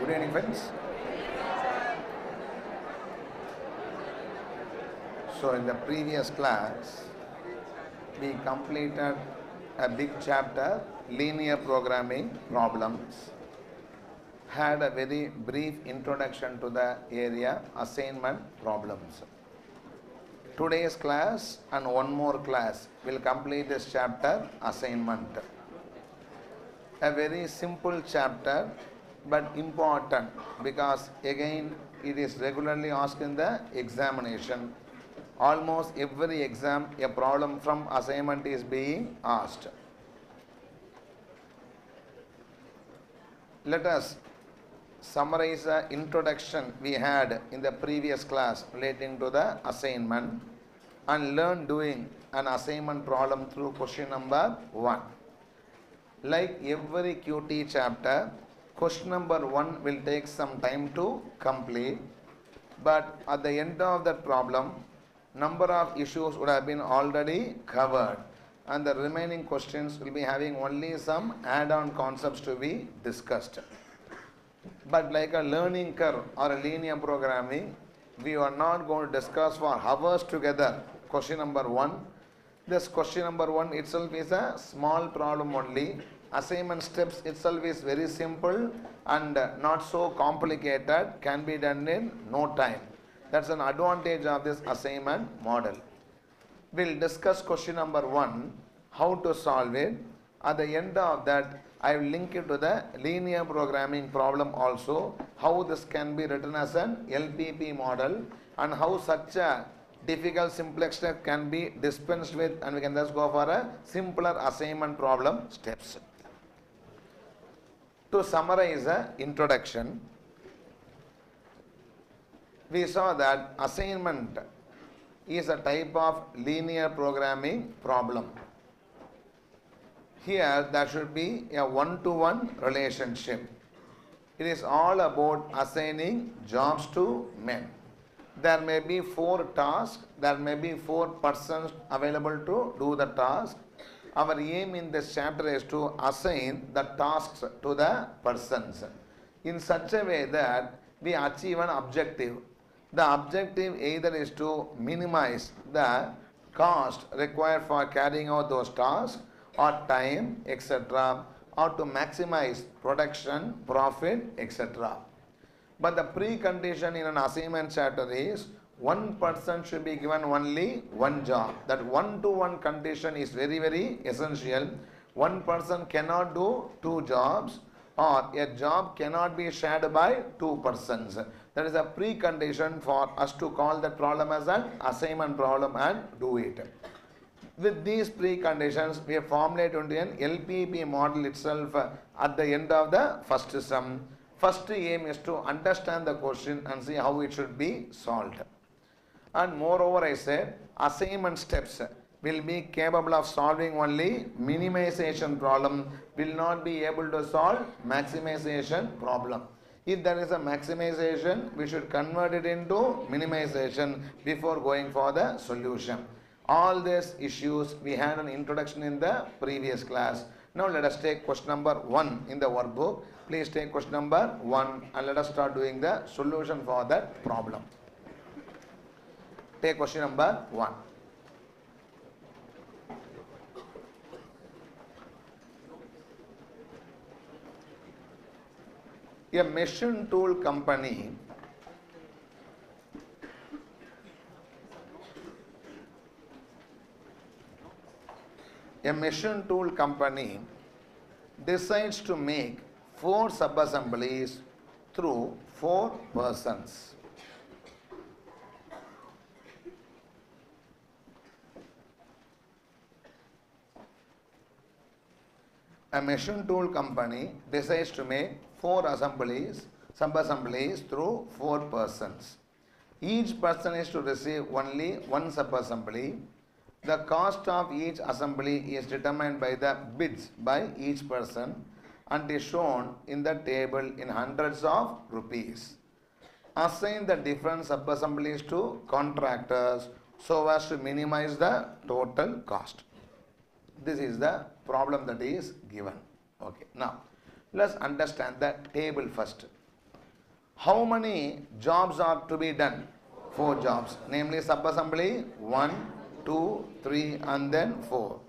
Good evening, friends. So in the previous class, we completed a big chapter, linear programming problems, had a very brief introduction to the area, assignment problems. Today's class and one more class will complete this chapter, assignment. A very simple chapter, but important because again it is regularly asked in the examination. Almost every exam, a problem from assignment is being asked. Let us summarize the introduction we had in the previous class relating to the assignment and learn doing an assignment problem through question number 1. Like every QT chapter, question number 1 will take some time to complete, but at the end of that problem, number of issues would have been already covered and the remaining questions will be having only some add-on concepts to be discussed. But like a learning curve or a linear programming, we are not going to discuss for hours together question number 1. This question number 1 itself is a small problem only. Assignment steps itself is very simple and not so complicated, can be done in no time. That's an advantage of this assignment model. We'll discuss question number 1, how to solve it. At the end of that, I will link it to the linear programming problem also, how this can be written as an LPP model and how such a difficult simplex step can be dispensed with, and we can just go for a simpler assignment problem steps. To summarize the introduction, we saw that assignment is a type of linear programming problem. Here there should be a one-to-one relationship. It is all about assigning jobs to men. There may be 4 tasks, there may be 4 persons available to do the task. Our aim in this chapter is to assign the tasks to the persons in such a way that we achieve an objective. The objective either is to minimize the cost required for carrying out those tasks or time, etc., or to maximize production, profit, etc. But the precondition in an assignment chapter is one person should be given only one job. That one-to-one condition is very, very essential. One person cannot do 2 jobs, or a job cannot be shared by 2 persons. That is a precondition for us to call that problem as an assignment problem and do it. With these preconditions, we have formulated into an LPP model itself at the end of the first sum. First aim is to understand the question and see how it should be solved. And moreover, I said assignment steps will be capable of solving only minimization problem, will not be able to solve maximization problem. If there is a maximization, we should convert it into minimization before going for the solution. All these issues we had an introduction in the previous class. Now let us take question number 1 in the workbook. Please take question number 1 and let us start doing the solution for that problem. Take question number 1. A machine tool company decides to make 4 sub-assemblies through 4 persons. A machine tool company decides to make 4 sub-assemblies through 4 persons. Each person is to receive only 1 sub-assembly. The cost of each assembly is determined by the bids by each person and is shown in the table in hundreds of rupees. Assign the different sub-assemblies to contractors so as to minimize the total cost. This is the problem that is given. Okay. Now, let's understand the table first. How many jobs are to be done? 4 jobs. Namely subassembly 1, 2, 3 and then 4.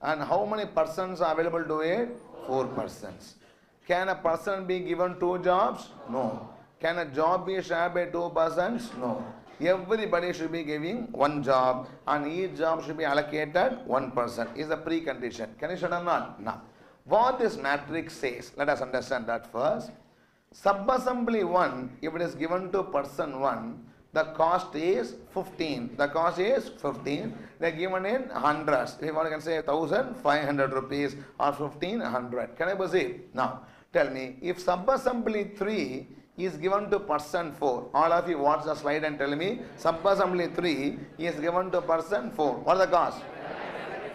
And how many persons are available to it? 4 persons. Can a person be given 2 jobs? No. Can a job be shared by 2 persons? No. Everybody should be giving 1 job and each job should be allocated 1 person. Is a precondition. Can you shut or not? No. What this matrix says, let us understand that first. Subassembly 1, if it is given to person 1, the cost is 15. The cost is 15. They are given in hundreds. If one can say 1,500 rupees or 1,500. Can I proceed? Now, tell me, if subassembly 3 is given to person 4. All of you watch the slide and tell me, subassembly 3 is given to person 4. What is the cost?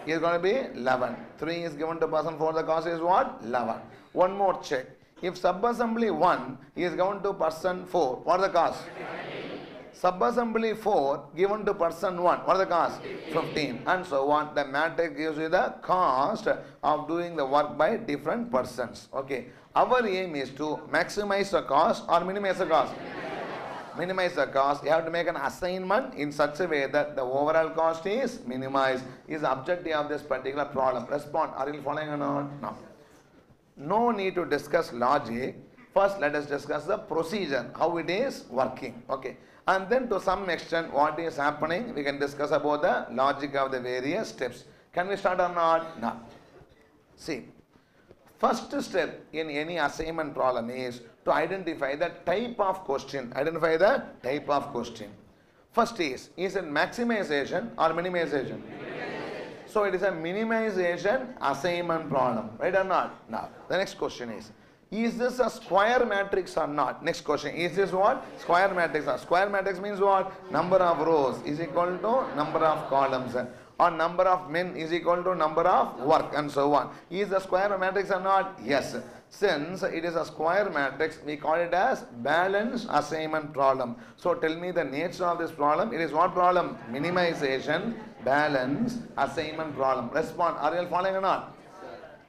Is going to be 11. 3 is given to person 4. The cost is what? 11. One more check. If subassembly 1 is given to person 4, what is the cost? Subassembly 4 given to person 1, what is the cost? 15. And so on. The matrix gives you the cost of doing the work by different persons. Okay. Our aim is to maximize the cost or minimize the cost. Minimize the cost. You have to make an assignment in such a way that the overall cost is minimized. Is the objective of this particular problem. Respond. Are you following or not? No. No need to discuss logic. First, let us discuss the procedure, how it is working. Okay. And then to some extent, what is happening, we can discuss about the logic of the various steps. Can we start or not? No. See, first step in any assignment problem is to identify the type of question. Identify the type of question. First is it maximization or minimization? So it is a minimization assignment problem, right or not? Now, the next question is this a square matrix or not? Next question, is this what? Square matrix. Square matrix means what? Number of rows is equal to number of columns, or number of men is equal to number of work, and so on. Is the square matrix or not? Yes. Since it is a square matrix, we call it as balanced assignment problem. So tell me the nature of this problem. It is what problem? Minimization, balance, assignment problem. Respond. Are you following or not?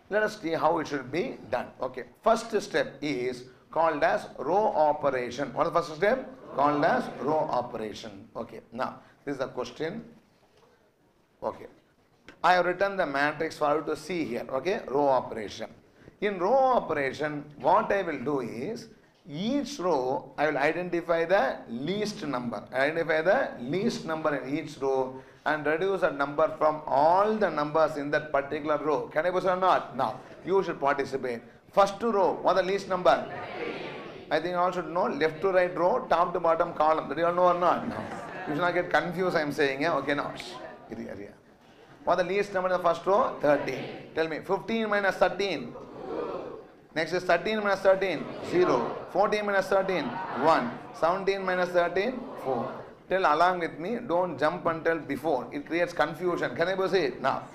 Let us see how it should be done. Okay. First step is called as row operation. What is the first step? Called as row operation. Okay. Now, this is the question. Okay. I have written the matrix for you to see here. Okay. Row operation. In row operation, what I will do is, each row, I will identify the least number. Identify the least number in each row and reduce a number from all the numbers in that particular row. Can I proceed or not? Now, you should participate. First row, what is the least number? I think you all should know left to right row, top to bottom column. Did you all know or not? No. You should not get confused, I am saying. Yeah? Okay, now. What is the least number in the first row? 13. Tell me, 15 minus 13. Next is 13 minus 13, 0. 14 minus 13, 1. 17 minus 13, 4. Tell along with me, don't jump until before. It creates confusion. Can I proceed? Now.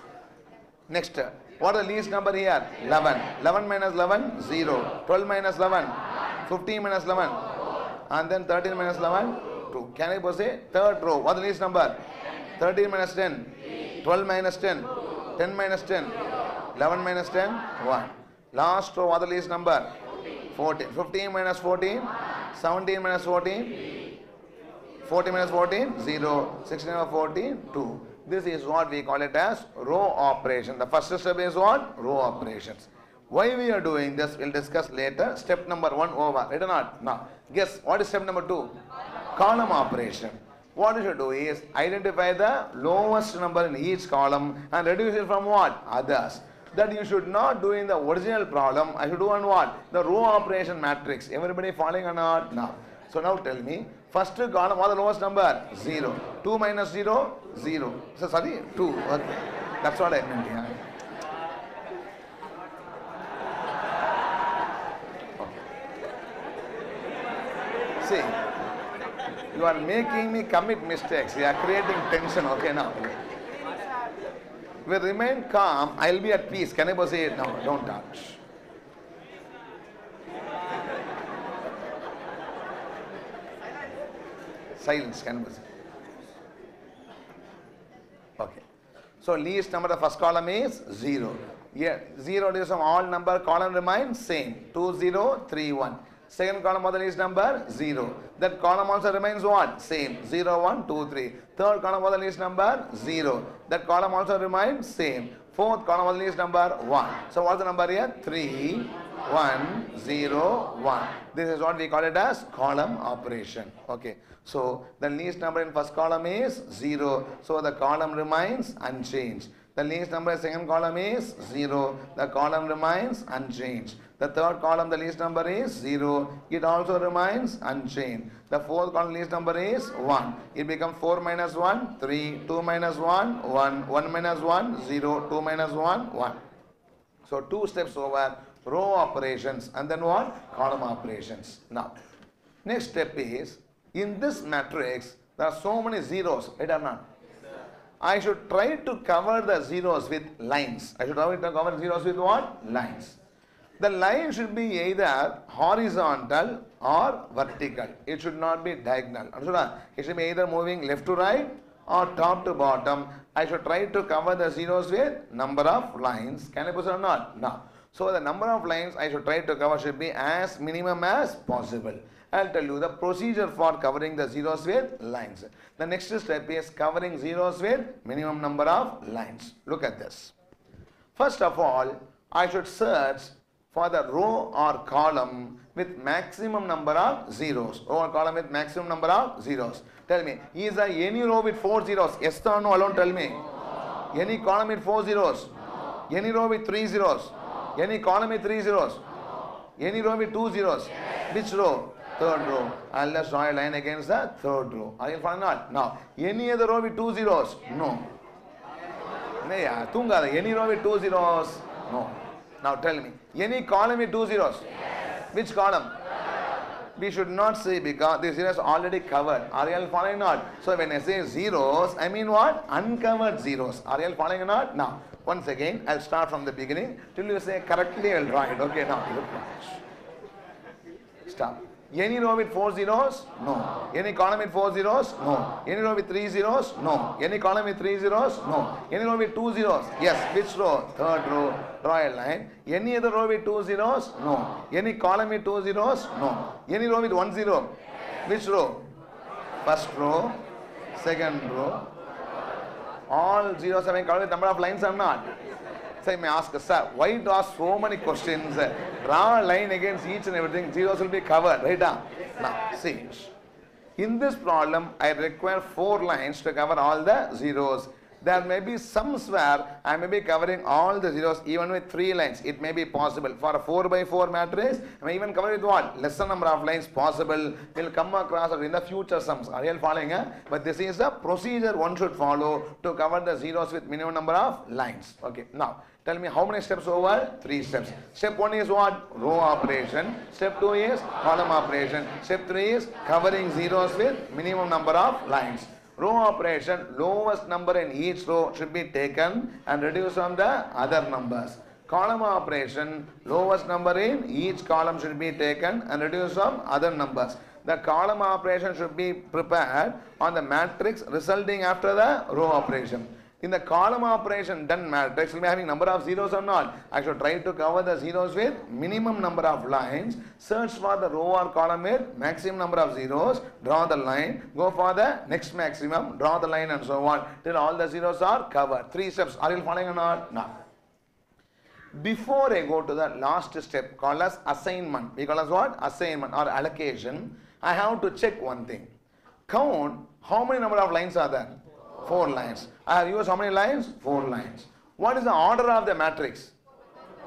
Next, what is the least number here? 11. 11 minus 11, 0. 12 minus 11, 15 minus 11. And then 13 minus 11, 2. Can I proceed? Third row, what is the least number? 13 minus 10, 12 minus 10, 10 minus 10, 11 minus 10, 1. Last row, what is the least number? 14. 15 minus 14, 17 minus 14, 40 minus 14, 0. 16 minus 14, 2. This is what we call it as row operation. The first step is what? Row operations. Why we are doing this, we'll discuss later. Step number 1 over. Right or not? Now, guess what is step number 2? Column operation. What you should do is identify the lowest number in each column and reduce it from what? Others. That you should not do in the original problem. I should do on what? The row operation matrix. Everybody following or not? Now. So now tell me, first column, what is the lowest number? 0. 2 minus 0, 0. So sorry, 2. Okay. That's what I meant here. Okay. See, you are making me commit mistakes. You are creating tension. Okay, now. Will remain calm, I will be at peace. Can I proceed? No, don't touch. Silence, can I proceed? Okay. So least number of the first column is 0. Yeah, 0 is from all number, column remains same. 2, 0, 3, 1. Second column of the list number 0. That column also remains what? Same. 0, 1, 2, 3. Third column of the list number 0. That column also remains same. Fourth column of the list number 1. So what's the number here? 3, 1, 0, 1. This is what we call it as column operation. Okay. So the least number in first column is 0. So the column remains unchanged. The least number in second column is 0. The column remains unchanged. The third column, the least number is 0. It also remains unchanged. The fourth column least number is 1. It becomes 4 minus 1, 3, 2 minus 1, 1, 1 minus 1, 0, 2 minus 1, 1. So 2 steps over row operations and then what? Column operations. Now, next step is, in this matrix, there are so many zeros, right or not? I should try to cover the zeros with lines. I should try to cover zeros with what? Lines. The line should be either horizontal or vertical. It should not be diagonal. It should be either moving left to right or top to bottom. I should try to cover the zeros with number of lines. Can I put it or not? No. So the number of lines I should try to cover should be as minimum as possible. I'll tell you the procedure for covering the zeros with lines. The next step is covering zeros with minimum number of lines. Look at this. First of all, I should search for the row or column with maximum number of zeros. Row or column with maximum number of zeros. Tell me, is there any row with 4 zeros? Yes or no? Alone tell me. Any column with 4 zeros? Any row with 3 zeros? Any column with 3 zeros? Any row with 2 zeros? Which row? Third row. I'll just draw a line against the third row. Are you following not? Now, any other row with 2 zeros? No. Any row with 2 zeros? No. Now tell me, any column with 2 zeros? Yes. Which column? We should not say because the zeros already covered. Are you all following not? So when I say zeros, I mean what? Uncovered zeros. Are you all following or not? Now, once again, I'll start from the beginning. Till you say correctly, I'll draw it. Okay, now. Stop. Any row with 4 zeros? No. Any column with 4 zeros? No. Any row with 3 zeros? No. Any column with 3 zeros? No. Any row with 2 zeros? Yes. Which row? Third row. Draw a line. Any other row with 2 zeros? No. Any column with 2 zeros? No. Any row with 1 zero? Which row? First row. Second row. All zeros having covered with number of lines or not? So I may ask, sir, why do ask so many questions? Draw a line against each and everything. Zeros will be covered, right? Now, see. In this problem, I require 4 lines to cover all the zeros. There may be some where I may be covering all the zeros even with 3 lines. It may be possible. For a 4 by 4 matrix, I may even cover with what? Lesser number of lines possible. We'll come across in the future sums. Are you all following? But this is the procedure one should follow to cover the zeros with minimum number of lines. Okay. Now, tell me how many steps over? 3 steps. Step 1 is what? Row operation. Step 2 is column operation. Step 3 is covering zeros with minimum number of lines. Row operation, lowest number in each row should be taken and reduced from the other numbers. Column operation, lowest number in each column should be taken and reduced from other numbers. The column operation should be prepared on the matrix resulting after the row operation. In the column operation done matrix, will be having number of zeros or not? I should try to cover the zeros with minimum number of lines. Search for the row or column with maximum number of zeros. Draw the line. Go for the next maximum. Draw the line and so on till all the zeros are covered. 3 steps. Are you following or not? No. Before I go to the last step called as assignment. We call as what? Assignment or allocation. I have to check one thing. Count how many number of lines are there? 4 lines. I have used how many lines? 4 lines. What is the order of the matrix?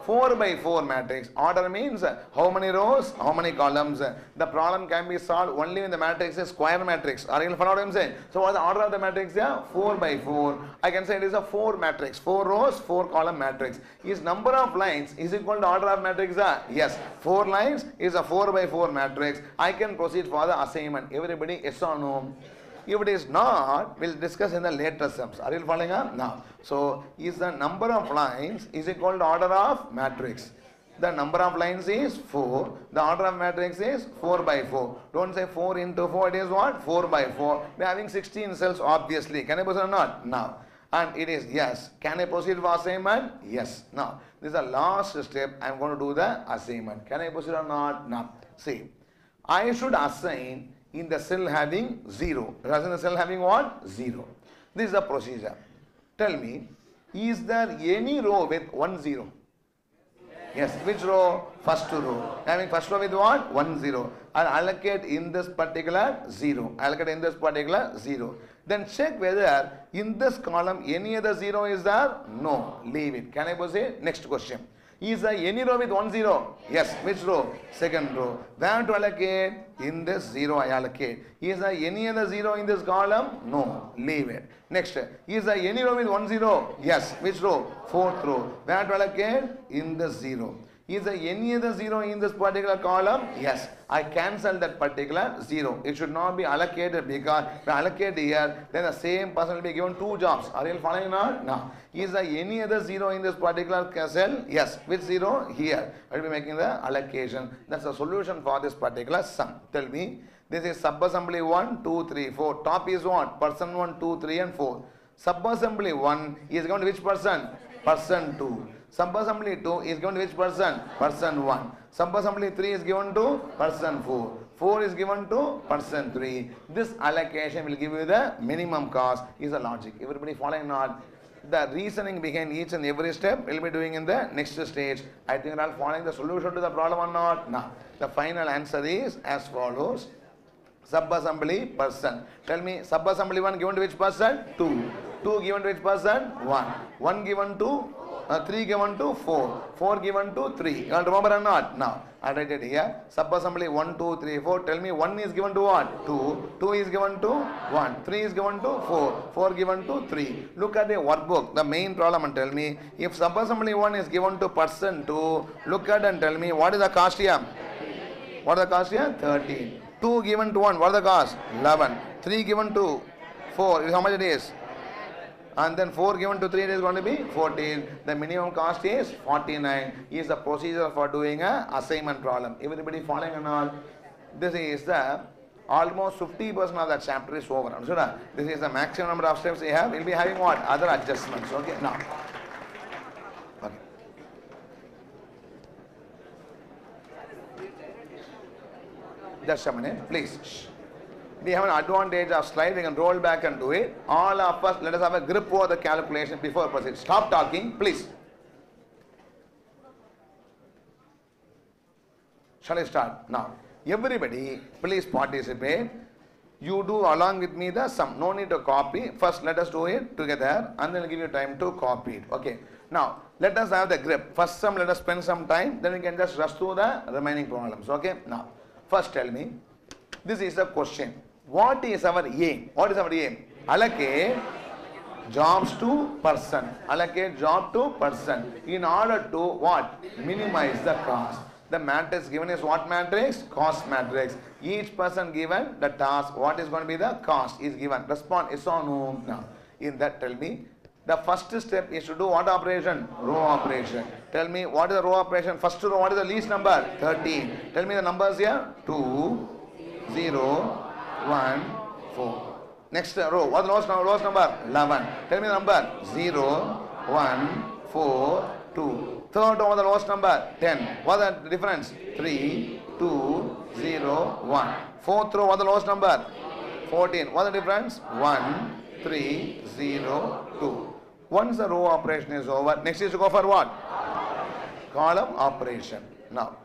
4 by 4 matrix. Order means how many rows, how many columns. The problem can be solved only when the matrix is square matrix. Are you following what I am saying? So what is the order of the matrix here? 4 by 4. I can say it is a 4 matrix. 4 rows, 4 column matrix. Is number of lines is equal to order of matrix? Yes. 4 lines is a 4 by 4 matrix. I can proceed for the assignment. Everybody yes or no? If it is not, we'll discuss in the later sums. Are you following up? Now, so is the number of lines is equal to order of matrix. The number of lines is 4. The order of matrix is 4 by 4. Don't say 4 into 4. It is what? 4 by 4. We are having 16 cells obviously. Can I proceed or not? Now. And it is yes. Can I proceed for assignment? Yes. Now, this is the last step. I am going to do the assignment. Can I proceed or not? Now. See, I should assign in the cell having 0. Assign the cell having what? 0. This is the procedure. Tell me, is there any row with 1 0? Yes, which row? First row. Having first row with what? 1 0. I'll allocate in this particular 0. Allocate in this particular 0. Then check whether in this column any other 0 is there? No. Leave it. Can I proceed? Next question. Is there any row with 1 0? Yes. Which row? Second row. Where to allocate? In this 0 I allocate. Is there any other 0 in this column? No. Leave it. Next. Is there any row with 1 0? Yes. Which row? Fourth row. Where to allocate? In this 0. Is there any other 0 in this particular column? Yes. I cancel that particular 0. It should not be allocated because if I allocate here, then the same person will be given 2 jobs. Are you following or not? No. Is there any other 0 in this particular cell? Yes. Which 0? Here. I will be making the allocation. That's the solution for this particular sum. Tell me. This is subassembly 1, 2, 3, 4. Top is what? Person 1, 2, 3 and 4. Subassembly 1 is given to which person? Person 2. Subassembly 2 is given to which person? Person 1. Subassembly 3 is given to person 4. 4 is given to person 3. This allocation will give you the minimum cost is the logic. Everybody following not? The reasoning behind each and every step we'll be doing in the next stage. I think you're all following the solution to the problem or not? No. The final answer is as follows. Subassembly person. Tell me, subassembly 1 given to which person? 2. 2 given to which person? 1. 1 given to 3 given to 4. 4 given to 3. You want to remember or not? Now, I write it here. Subassembly 1, 2, 3, 4. Tell me 1 is given to what? 2. 2 is given to 1. 3 is given to 4. 4 given to 3. Look at the workbook, the main problem, and tell me if subassembly 1 is given to person 2. Look at and tell me what is the cost here? What is the cost here? 13. 2 given to 1. What is the cost? 11. 3 given to 4. How much it is? And then 4 given to 3 it is going to be 14. The minimum cost is 49. Is the procedure for doing a assignment problem. Everybody following and all. This is the almost 50% of the chapter is over. Understood? This is the maximum number of steps we have. We'll be having what? Other adjustments. Okay. Now. Okay. Just a minute, please. We have an advantage of slide, we can roll back and do it. All of us, let us have a grip over the calculation before proceed. Stop talking, please. Shall I start? Now, everybody, please participate. You do along with me the sum. No need to copy. First, let us do it together and then I'll give you time to copy it. Okay. Now, let us have the grip. First sum, let us spend some time. Then we can just rush through the remaining problems. Okay. Now, first tell me, this is a question. What is our aim? What is our aim? Allocate jobs to person. Allocate job to person. In order to what? Minimize the cost. The matrix given is what matrix? Cost matrix. Each person given the task. What is going to be the cost is given. Respond yes or no. Now, in that tell me, the first step is to do what operation? Row operation. Tell me what is the row operation? First row, what is the least number? 13. Tell me the numbers here. 2, 0, 1, 4. Next row, what is the lowest number? 11. Tell me the number. 0, 1, 4, 2. Third row, what is the lowest number? 10. What is the difference? 3, 2, 0, 1. Fourth row, what is the lowest number? 14. What is the difference? 1, 3, 0, 2. Once the row operation is over, next is to go for what? Column operation. Now,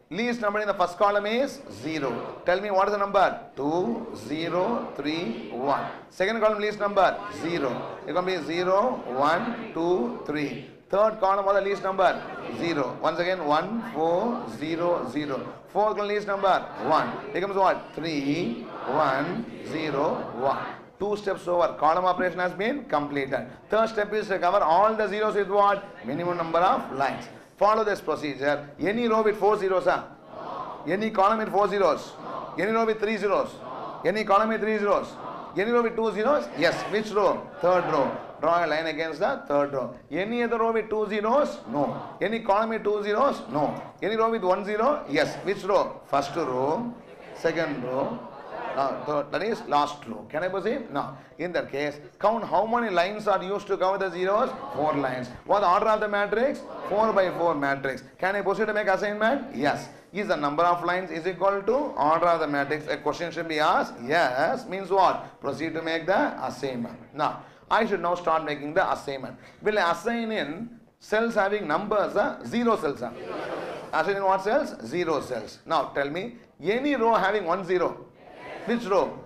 least number in the first column is 0. Tell me what is the number? 2, 0, 3, 1. Second column least number? 0. It can be 0, 1, 2, 3. Third column what is the least number? 0. Once again 1, 4, 0, 0. Fourth column least number? 1. It becomes what? 3, 1, 0, 1. 2 steps over. Column operation has been completed. Third step is to cover all the zeros with what? Minimum number of lines. Follow this procedure. Any row with 4 zeros? Any column with 4 zeros? Any row with 3 zeros? Any column with 3 zeros? Any row with 2 zeros? Yes. Which row? Third row. Draw a line against the third row. Any other row with 2 zeros? No. Any column with 2 zeros? No. Any row with 1 zero? Yes. Which row? First row, second row, That is last row. Can I proceed? Now, in that case, count how many lines are used to cover the zeros? 4 lines. What the order of the matrix? 4 by 4 matrix. Can I proceed to make assignment? Yes. Is the number of lines is equal to order of the matrix? A question should be asked. Yes. Means what? Proceed to make the assignment. Now, I should now start making the assignment. Will I assign in cells having numbers? Zero cells. Assign in what cells? Zero cells. Now, tell me, any row having 1 0. Which row?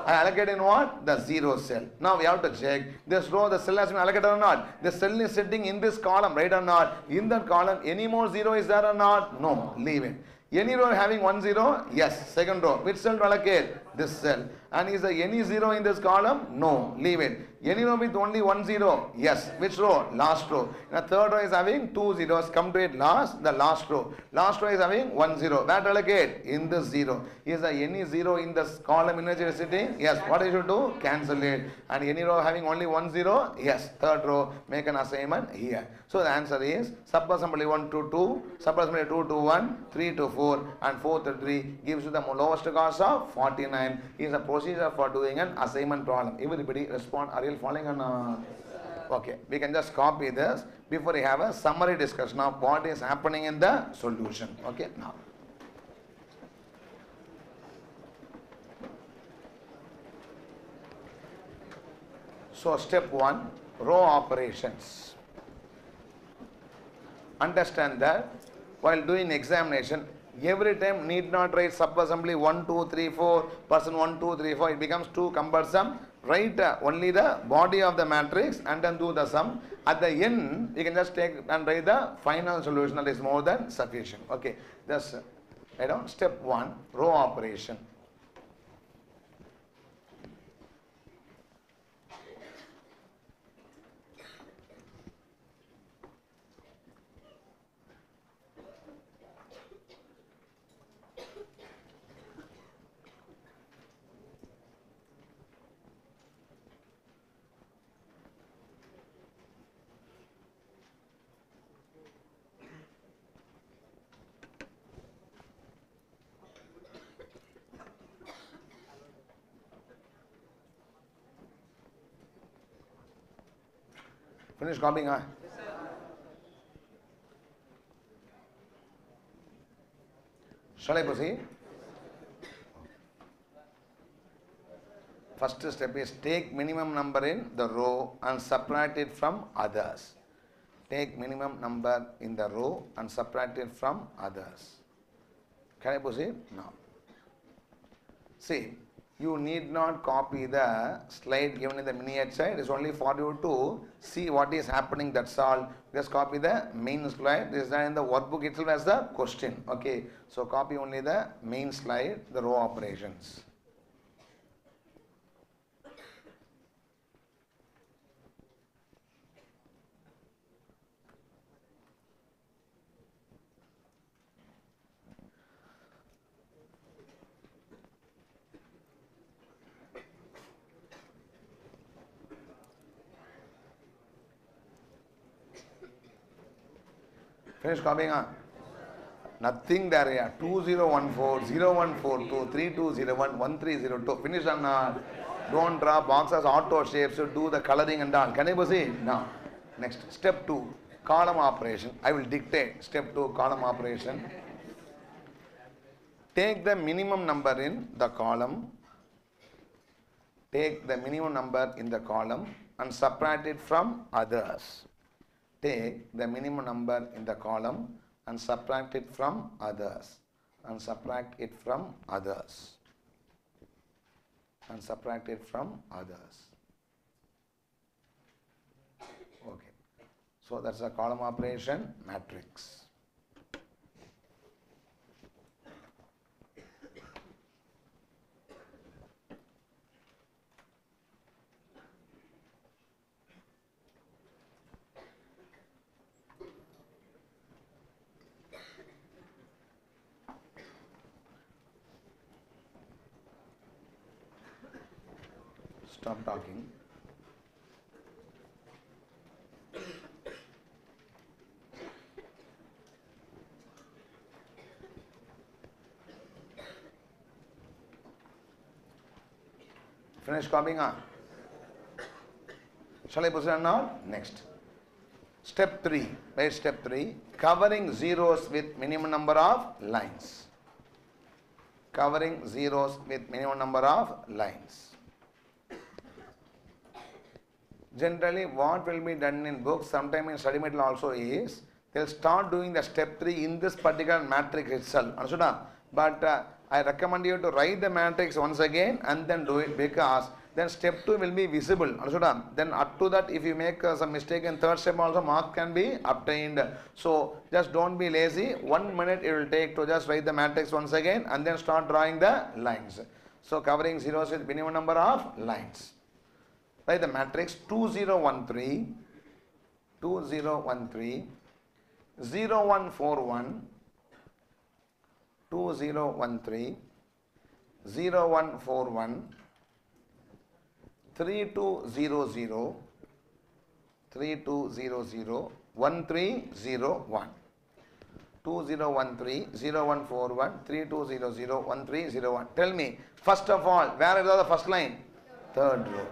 I allocate in what? The 0 cell. Now we have to check this row, the cell has been allocated or not. The cell is sitting in this column, right or not? In that column, any more 0 is there or not? No. Leave it. Any row having 1 0? Yes. Second row. Which cell to allocate? This cell. And is there any 0 in this column? No. Leave it. Any row with only 1 0? Yes. Which row? Last row. The third row is having 2 zeros. Come to it last. The last row. Last row is having 1 0. Where to allocate? In this 0. Is there any 0 in this column in which it is sitting? Yes. What I should do? Cancel it. And any row having only 1 0? Yes. Third row. Make an assignment here. So the answer is subassembly 1 to 2, subassembly 2 to 1, 3 to 4 and 4 to 3 gives you the lowest cost of 49. Is a procedure for doing an assignment problem. Everybody respond. Are you following or not? Okay. We can just copy this before we have a summary discussion of what is happening in the solution. Okay. Now. So step 1, row operations. Understand that while doing examination, every time need not write subassembly 1, 2, 3, 4, person 1, 2, 3, 4. It becomes too cumbersome. Write only the body of the matrix and then do the sum. At the end, you can just take and write the final solution. That is more than sufficient. Okay. Just write down step 1, row operation. Finish copying, huh? Shall I proceed? First step is take minimum number in the row and subtract it from others. Take minimum number in the row and subtract it from others. Can I proceed? No. See, you need not copy the slide given in the miniature. It is only for you to see what is happening. That's all. Just copy the main slide. This is done in the workbook itself as the question. Okay. So copy only the main slide, the row operations. Finish copying, huh? Nothing there, yeah. 2014, 0142, 3201, 1302. Finish or not? Don't draw boxes, auto shapes, so do the coloring and all. Can I proceed? Now, next, step 2, column operation. I will dictate step 2, column operation. Take the minimum number in the column. Take the minimum number in the column and subtract it from others. Take the minimum number in the column and subtract it from others. And subtract it from others. And subtract it from others. Okay. So that's a column operation matrix. Stop talking. Finish copying on. Shall I proceed or not? Next. Step 3. Wait, step 3. Covering zeros with minimum number of lines. Covering zeros with minimum number of lines. Generally, what will be done in books, sometime in study material also is, they'll start doing the step 3 in this particular matrix itself. Understood? But I recommend you to write the matrix once again and then do it, because then step 2 will be visible. Understood? Then up to that, if you make some mistake in third step also, mark can be obtained. So just don't be lazy. 1 minute it will take to just write the matrix once again and then start drawing the lines. So covering zeros with minimum number of lines. Write the matrix 2013, 2013, 0141, 2013, 0141, 3200, 3200, 1301. 2013, 0141, 3200, 1301. Tell me, first of all, where is the first line? Third row.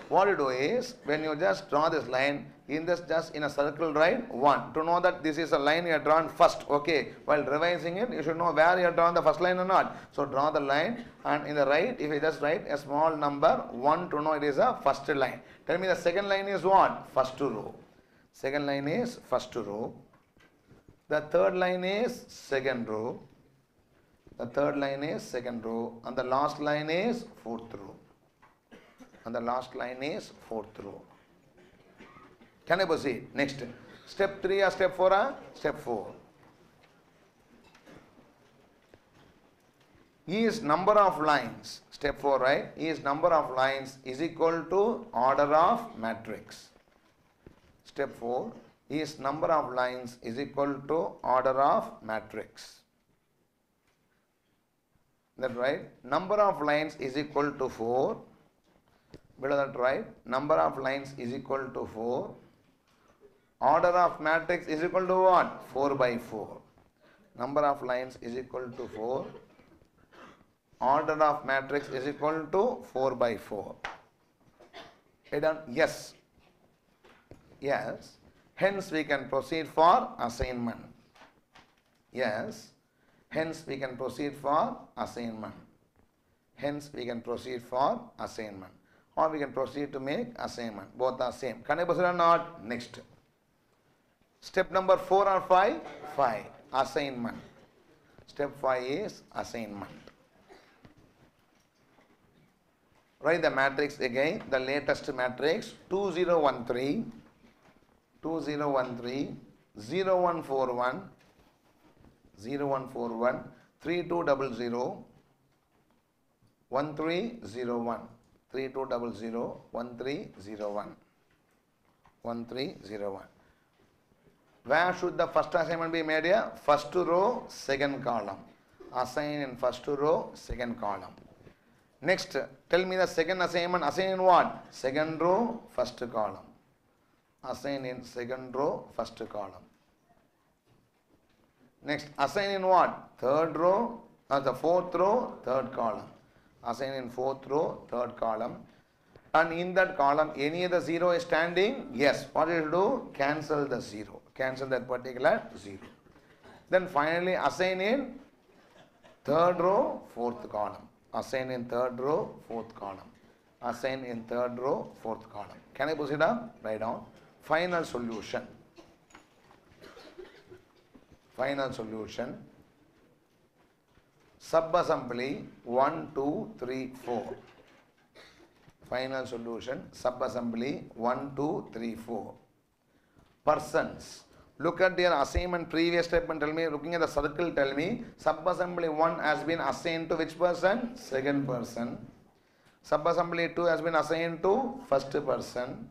What you do is, when you just draw this line, in this just in a circle, write 1. To know that this is a line you have drawn first, okay. While revising it, you should know where you have drawn the first line or not. So draw the line, and in the right, if you just write a small number 1 to know it is a first line. Tell me the second line is what? First row. Second line is first row. The third line is second row. The third line is second row. And the last line is fourth row. And the last line is fourth row. Can I proceed? Next. Step 3 or step 4 or step 4. Is number of lines. Step 4, right? Is number of lines is equal to order of matrix. Step 4. Is number of lines is equal to order of matrix. That right? Number of lines is equal to 4. Below that, right? Number of lines is equal to 4. Order of matrix is equal to what? 4 by 4. Number of lines is equal to 4. Order of matrix is equal to 4 by 4. Yes. Yes. Hence we can proceed for assignment. Yes. Hence we can proceed for assignment. Hence we can proceed for assignment. Or we can proceed to make assignment. Both are same. Can I proceed or not? Next. Step number 4 or 5? 5. Assignment. Step 5 is assignment. Write the matrix again. The latest matrix 2013, 2013, 0141, 0141, 3200, 1301. 3200, 1301, 1301. Where should the first assignment be made here? First row, second column. Assign in first row, second column. Next, tell me the second assignment. Assign in what? Second row, first column. Assign in second row, first column. Next, assign in what? Third row, the fourth row, third column. Assign in fourth row, third column. And in that column, any other zero is standing? Yes. What do you do? Cancel the zero. Cancel that particular zero. Then finally, assign in third row, fourth column. Assign in third row, fourth column. Assign in third row, fourth column. Can I proceed on? Write down. Final solution. Final solution. Subassembly 1, 2, 3, 4. Final solution. Subassembly 1, 2, 3, 4. Persons. Look at your assignment previous step and tell me, looking at the circle, tell me, subassembly 1 has been assigned to which person? Second person. Subassembly 2 has been assigned to first person.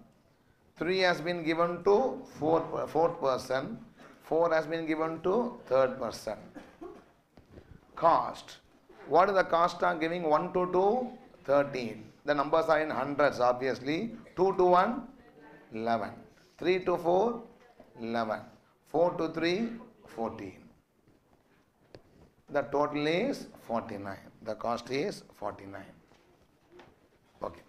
3 has been given to fourth person. 4 has been given to third person. Cost. What is the cost are giving? 1 to 2, 13. The numbers are in hundreds, obviously. 2 to 1, 11. 3 to 4, 11. 4 to 3, 14. The total is 49. The cost is 49. Okay.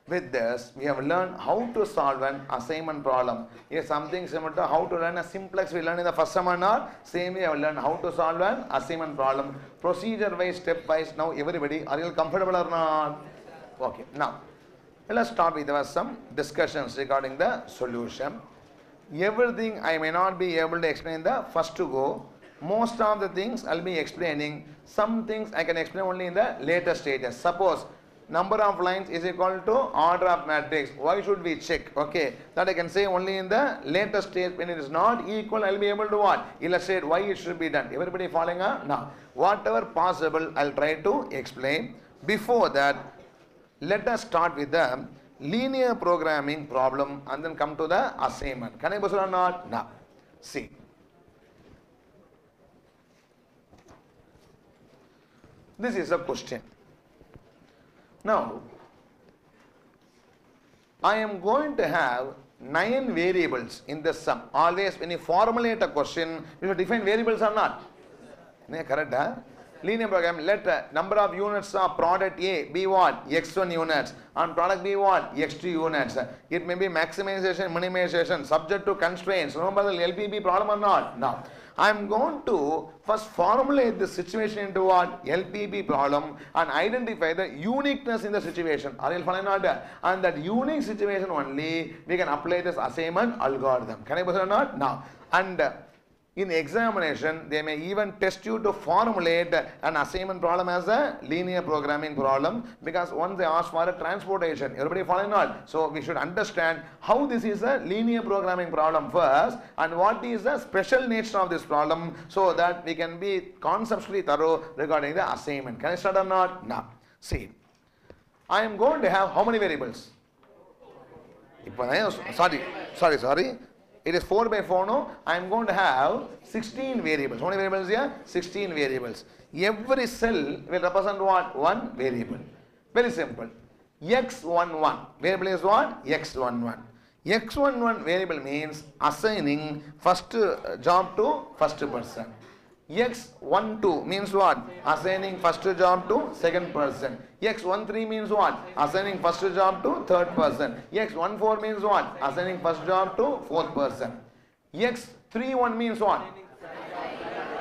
With this, we have learned how to solve an assignment problem. If something similar to how to learn a simplex we learned in the first sum or not, same way I have learned how to solve an assignment problem. Procedure wise, step wise. Now everybody, are you comfortable or not? Okay, now let us start with some discussions regarding the solution. Everything I may not be able to explain the first to go. Most of the things I will be explaining. Some things I can explain only in the later stages. Suppose number of lines is equal to order of matrix. Why should we check? Okay, that I can say only in the later stage. When it is not equal, I will be able to what? Illustrate why it should be done. Everybody following up? Now, whatever possible, I will try to explain. Before that, let us start with the linear programming problem and then come to the assignment. Can I proceed or not? Now, see. This is a question. Now, I am going to have 9 variables in the sum. Always when you formulate a question, you should define variables or not. Correct? Huh? Linear program, let number of units of product A be what? X1 units. And product B what? X2 units. It may be maximization, minimization, subject to constraints. Remember the LPB problem or not? Now, I am going to first formulate the situation into what? LPB problem and identify the uniqueness in the situation. Are you following or not? And that unique situation only we can apply this assignment algorithm. Can I proceed or not? Now, and in examination, they may even test you to formulate an assignment problem as a linear programming problem, because once they ask for a transportation, everybody following on. So we should understand how this is a linear programming problem first and what is the special nature of this problem, so that we can be conceptually thorough regarding the assignment. Can I start or not? Now, see, I am going to have how many variables? Sorry. It is 4 by 4 no. I am going to have 16 variables. How many variables here? 16 variables. Every cell will represent what? One variable. Very simple. X11. Variable is what? X11. X11 variable means assigning first job to first person. X12 means what? Assigning first job to second person. X13 means what? Assigning first job to third person. X14 means what? Assigning first job to fourth person. X31 means what?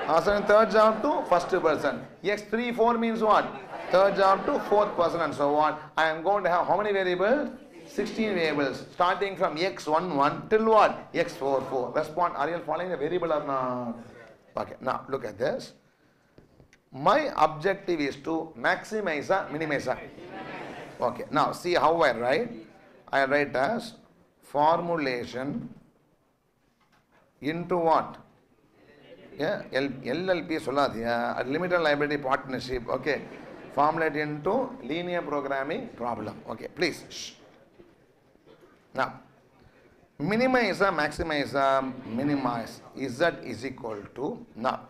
Assigning third job to first person. X34 means what? Third job to fourth person and so on. I am going to have how many variables? 16 variables, starting from X11 till what? X44. Respond, are you following the variable or not? Okay, now look at this. My objective is to maximize or minimize. Okay, now see how I write. I write as formulation into what? Yeah, LLP soladhiya, limited liability partnership. Okay, formulate into linear programming problem. Okay, please. Shh. Now, minimize or maximize or minimize, Z is equal to, now,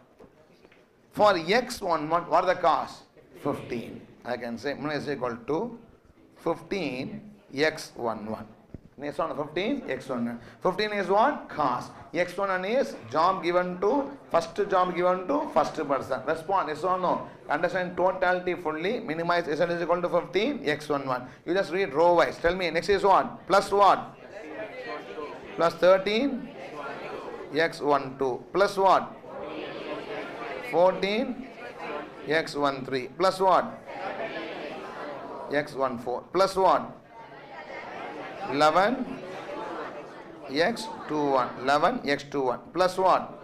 for X11, what are the costs? 15. I can say minimize is equal to 15 X11. Next one, 15 X11. 15 is what? Cost. X11 is job given to, first job given to first person. Respond, yes or no? Understand totality fully. Minimize Z is equal to 15 X11. You just read row wise. Tell me, next is what? Plus what? Plus 13 X12 plus what? 14 X13 plus what? X14 plus what? 11 X21 11 X21 plus what?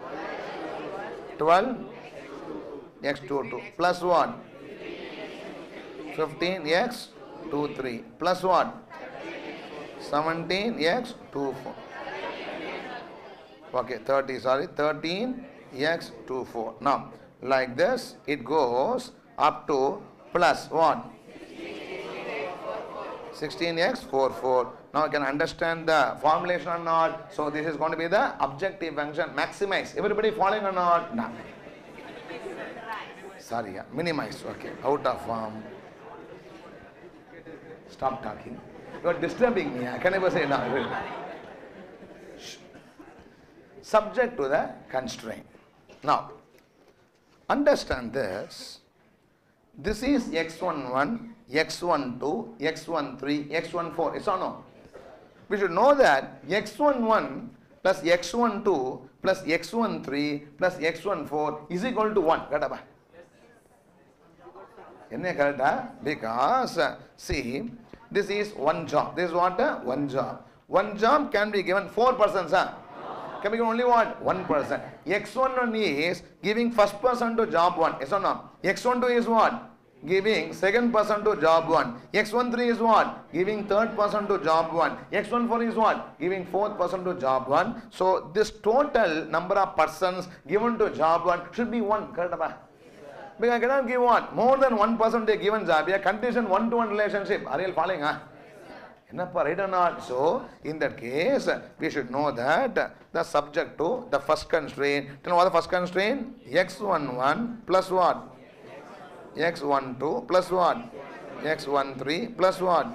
12 X22 plus what? 15 X23 plus what? 17 X24. Okay, 13 X24. Now, like this, it goes up to plus what? 16 X44. Now, you can understand the formulation or not. So, this is going to be the objective function. Maximize. Everybody following or not? No. Sorry, yeah. Minimize. Okay, out of form. Stop talking. You are disturbing me. Can I say no? Subject to the constraint. Now, understand this. This is x11, x12, x13, x14. Yes or no? We should know that x11 plus x12 plus x13 plus x14 is equal to 1. Because see, this is one job. This is what? One job. One job can be given 4 persons. Can be given only what? 1 person. X11 is giving first person to job 1. Yes or no? X12 is what? Giving second person to job 1. X13 is what? Giving third person to job 1. X14 is what? Giving fourth person to job 1. So this total number of persons given to job 1 should be 1. Correct? Because I cannot give what? More than 1 person to a given job. A condition 1-to-1 relationship. Are you following? Right or not? So in that case, we should know that the subject to the first constraint. Tell me what the first constraint? X11 plus what? X12 plus what? X13 plus what?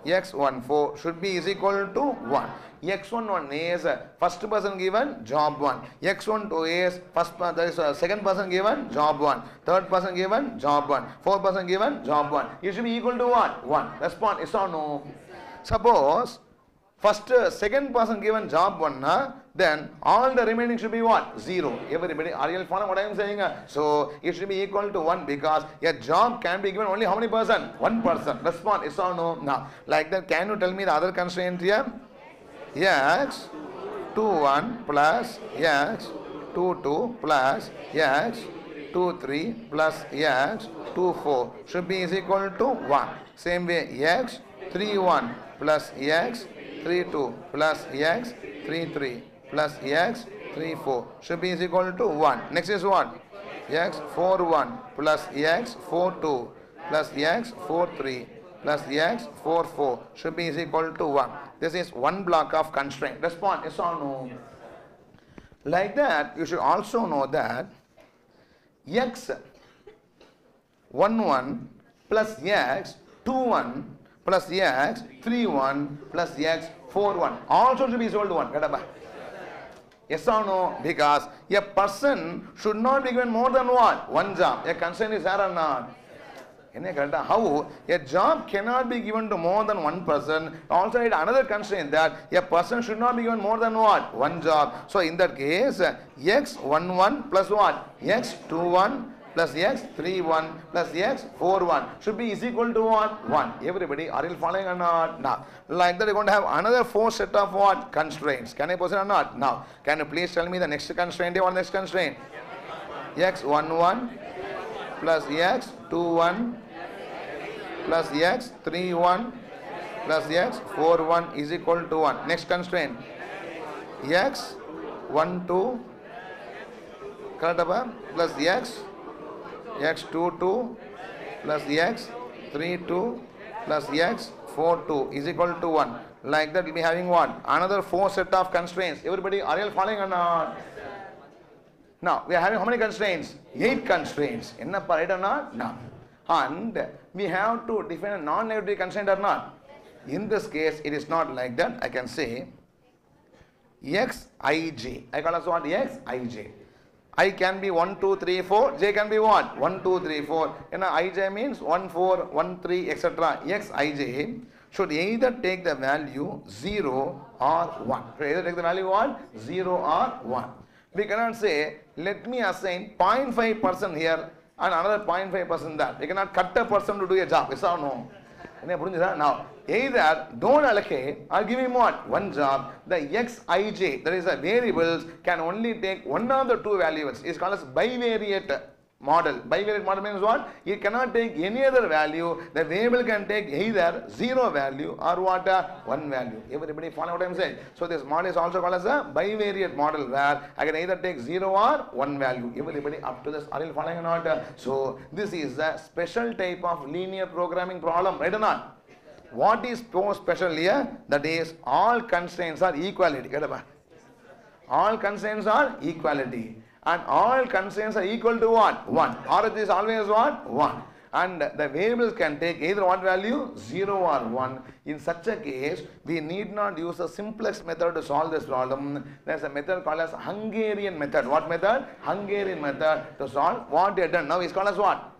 X14 should be is equal to 1. X11 is first person given job 1. X12 is second person given job 1. Third person given job 1. Fourth person given job 1. It should be equal to what? 1. Respond yes or no? Suppose second person given job 1, then all the remaining should be what? 0. Everybody, are you following what I am saying? So it should be equal to 1 because a job can be given only how many person? 1 person. Respond yes or no? Now, like that, can you tell me the other constraint here? X21 plus X22 plus X23 plus X24 should be is equal to 1. Same way, X31 plus X32 plus X33 plus X34 should be is equal to 1. Next is what? X41 plus X42 plus X43 plus X44 should be is equal to 1. This is one block of constraint. Respond yes or no? Like that, you should also know that X11 plus X21 plus X31 plus X41 also should be equal to 1. Yes or no? Because a person should not be given more than what? 1 job. A constraint is there or not? How a job cannot be given to more than 1 person. Also another constraint that a person should not be given more than what? 1 job. So in that case, X11 plus what? X21 plus X31 plus X41 should be is equal to what? 1. Everybody, are you following or not? Now, like that, you're going to have another 4 set of what? Constraints. Can I proceed or not? Now, can you please tell me the next constraint? What next constraint? X11 plus X21 plus X31 plus X41 is equal to 1. Next constraint. X12 plus X22 plus X32 plus X42 is equal to 1. Like that, we'll be having what? Another 4 set of constraints. Everybody, are you following or not? Now, we are having how many constraints? 8 constraints. Right or not? No. And we have to define a non-negative constraint or not? In this case, it is not like that. I can say Xij. I call us what? Xij. I can be 1, 2, 3, 4. J can be what? 1, 2, 3, 4. Ij means 1, 4, 1, 3, etc. Xij should either take the value 0 or 1. Should either take the value what? 0 or 1. We cannot say, let me assign 0.5% here and another 0.5% there. We cannot cut a person to do a job. Yes or no? Now, either don't allocate or give him what? 1 job. The Xij, that is the variables, can only take one of the 2 values. It's called as bivariate model. Bivariate model means what? It cannot take any other value. The variable can take either 0 value or what? 1 value. Everybody follow what I am saying? So this model is also called as a bivariate model where I can either take 0 or 1 value. Everybody up to this, are you following or not? So this is a special type of linear programming problem, right or not? What is so special here? That is all constraints are equality. All constraints are equality. And all constraints are equal to what? 1. Or it is always what? 1. And the variables can take either what value? 0 or 1. In such a case, we need not use the simplest method to solve this problem. There is a method called as Hungarian method. What method? Hungarian method to solve what they have done. Now it's called as what?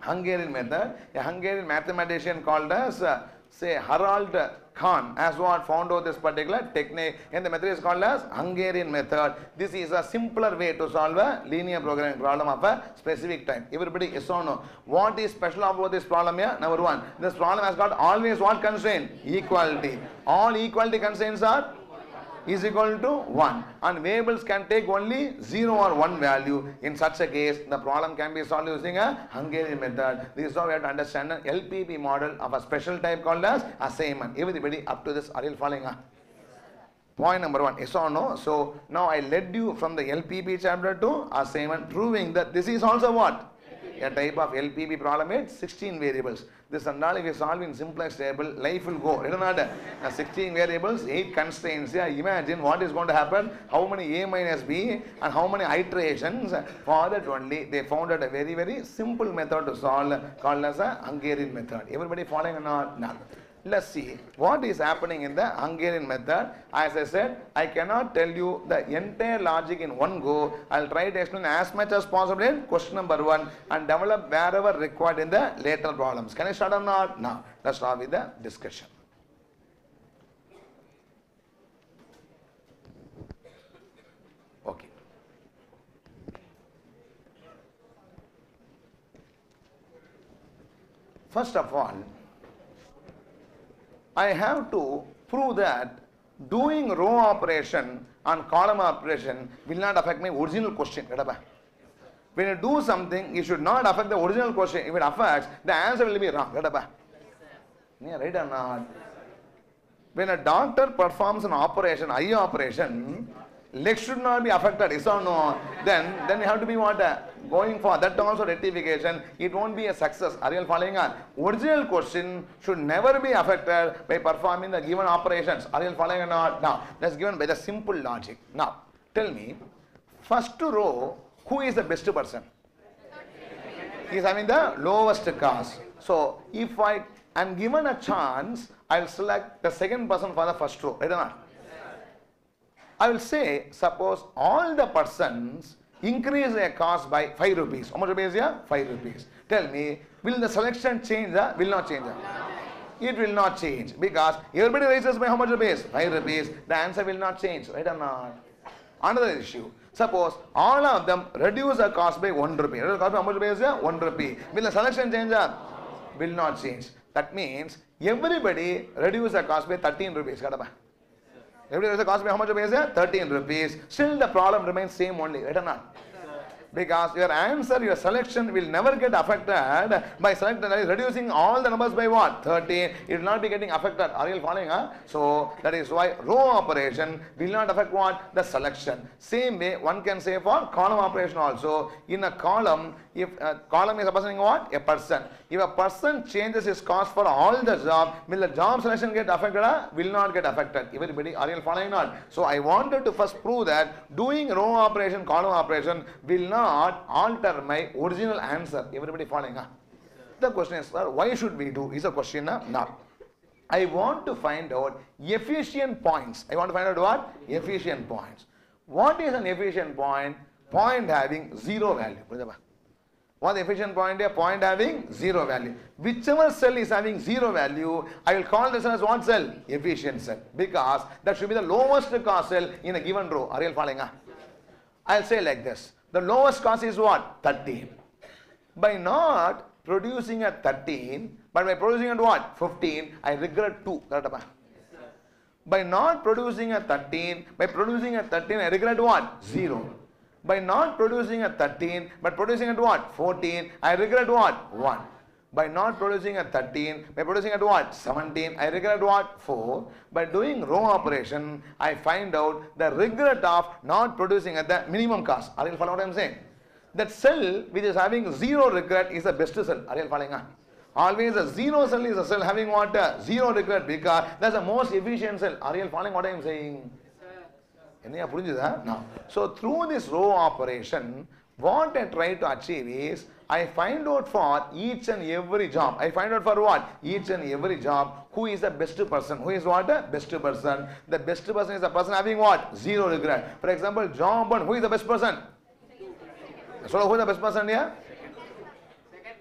Hungarian method. A Hungarian mathematician called as, say, Harald Kahn has what found out this particular technique, and the method is called as Hungarian method. This is a simpler way to solve a linear programming problem of a specific type. Everybody, yes or no? What is special about this problem here? Number one, this problem has got always what constraint? Equality. All equality constraints are is equal to 1, and variables can take only 0 or 1 value. In such a case, the problem can be solved using a Hungarian method. This is how we have to understand an LPP model of a special type called as assignment. Everybody up to this, are you following? Point number 1, yes or no? So now I led you from the LPP chapter to assignment, proving that this is also what? A type of LPP problem with 16 variables. This and all, if you solve in simplex table, life will go. 16 variables, 8 constraints. Yeah, imagine what is going to happen, how many A minus B and how many iterations. For that only, they found out a very, very simple method to solve called as a Hungarian method. Everybody following or not? No. Let's see what is happening in the Hungarian method. As I said, I cannot tell you the entire logic in one go. I'll try to explain as much as possible in question number 1 and develop wherever required in the later problems. Can I start or not? Now, let's start with the discussion. Okay. First of all, I have to prove that doing row operation and column operation will not affect my original question. When you do something, it should not affect the original question. If it affects, the answer will be wrong. Right or not? When a doctor performs an operation, eye operation, legs should not be affected, yes or no? Then you have to be what? Going for that also rectification. It won't be a success. Are you following on? Original question should never be affected by performing the given operations. Are you following or not? Now, that's given by the simple logic. Now, tell me, first row, who is the best person? He is having the lowest cost. So, if I am given a chance, I will select the second person for the first row. Right or not? I will say, suppose all the persons increase their cost by 5 rupees. How much rupees here? 5 rupees. Tell me, will the selection change? Will not change. It will not change because everybody raises by how much rupees? 5 rupees. The answer will not change. Right or not? Another issue. Suppose all of them reduce the cost by 1 rupee. Reduce the cost by how much rupees? 1 rupee. Will the selection change? Will not change. That means everybody reduce the cost by 13 rupees. Everybody reduce the cost by how much rupees? 13 rupees. Still the problem remains same only. Right or not? Because your answer, your selection will never get affected by reducing all the numbers by what? 13. It will not be getting affected. Are you following? So that is why row operation will not affect what? The selection. Same way one can say for column operation also. In a column, if a column is representing what? A person. If a person changes his cost for all the job, will the job selection get affected? Will not get affected. Everybody, are you following or not? So I wanted to first prove that doing row operation, column operation will not alter my original answer. Everybody following? The question is, sir, why should we do? Is a question now. I want to find out efficient points. I want to find out what? Efficient points. What is an efficient point? Point having 0 value. What is the efficient point here? Point having 0 value. Whichever cell is having 0 value, I will call this as what cell? Efficient cell. Because that should be the lowest cost cell in a given row. Are you following? I will say like this. The lowest cost is what? 13. By not producing at 13, but by producing at what? 15, I regret 2. By not producing at 13, by producing at 13, I regret what? 0. By not producing at 13, but producing at what? 14, I regret what? 1. By not producing at 13, by producing at what? 17, I regret what? 4. By doing row operation, I find out the regret of not producing at the minimum cost. Are you following what I am saying? That cell which is having 0 regret is the best cell. Are you following? Always a 0 cell is a cell having what? 0 regret because that's the most efficient cell. Are you following what I am saying? Now, so through this row operation, what I try to achieve is, I find out for each and every job. I find out for what? Each and every job, who is the best person? Who is what? Best person. The best person is the person having what? 0 regret. For example, job 1, who is the best person? So who is the best person here?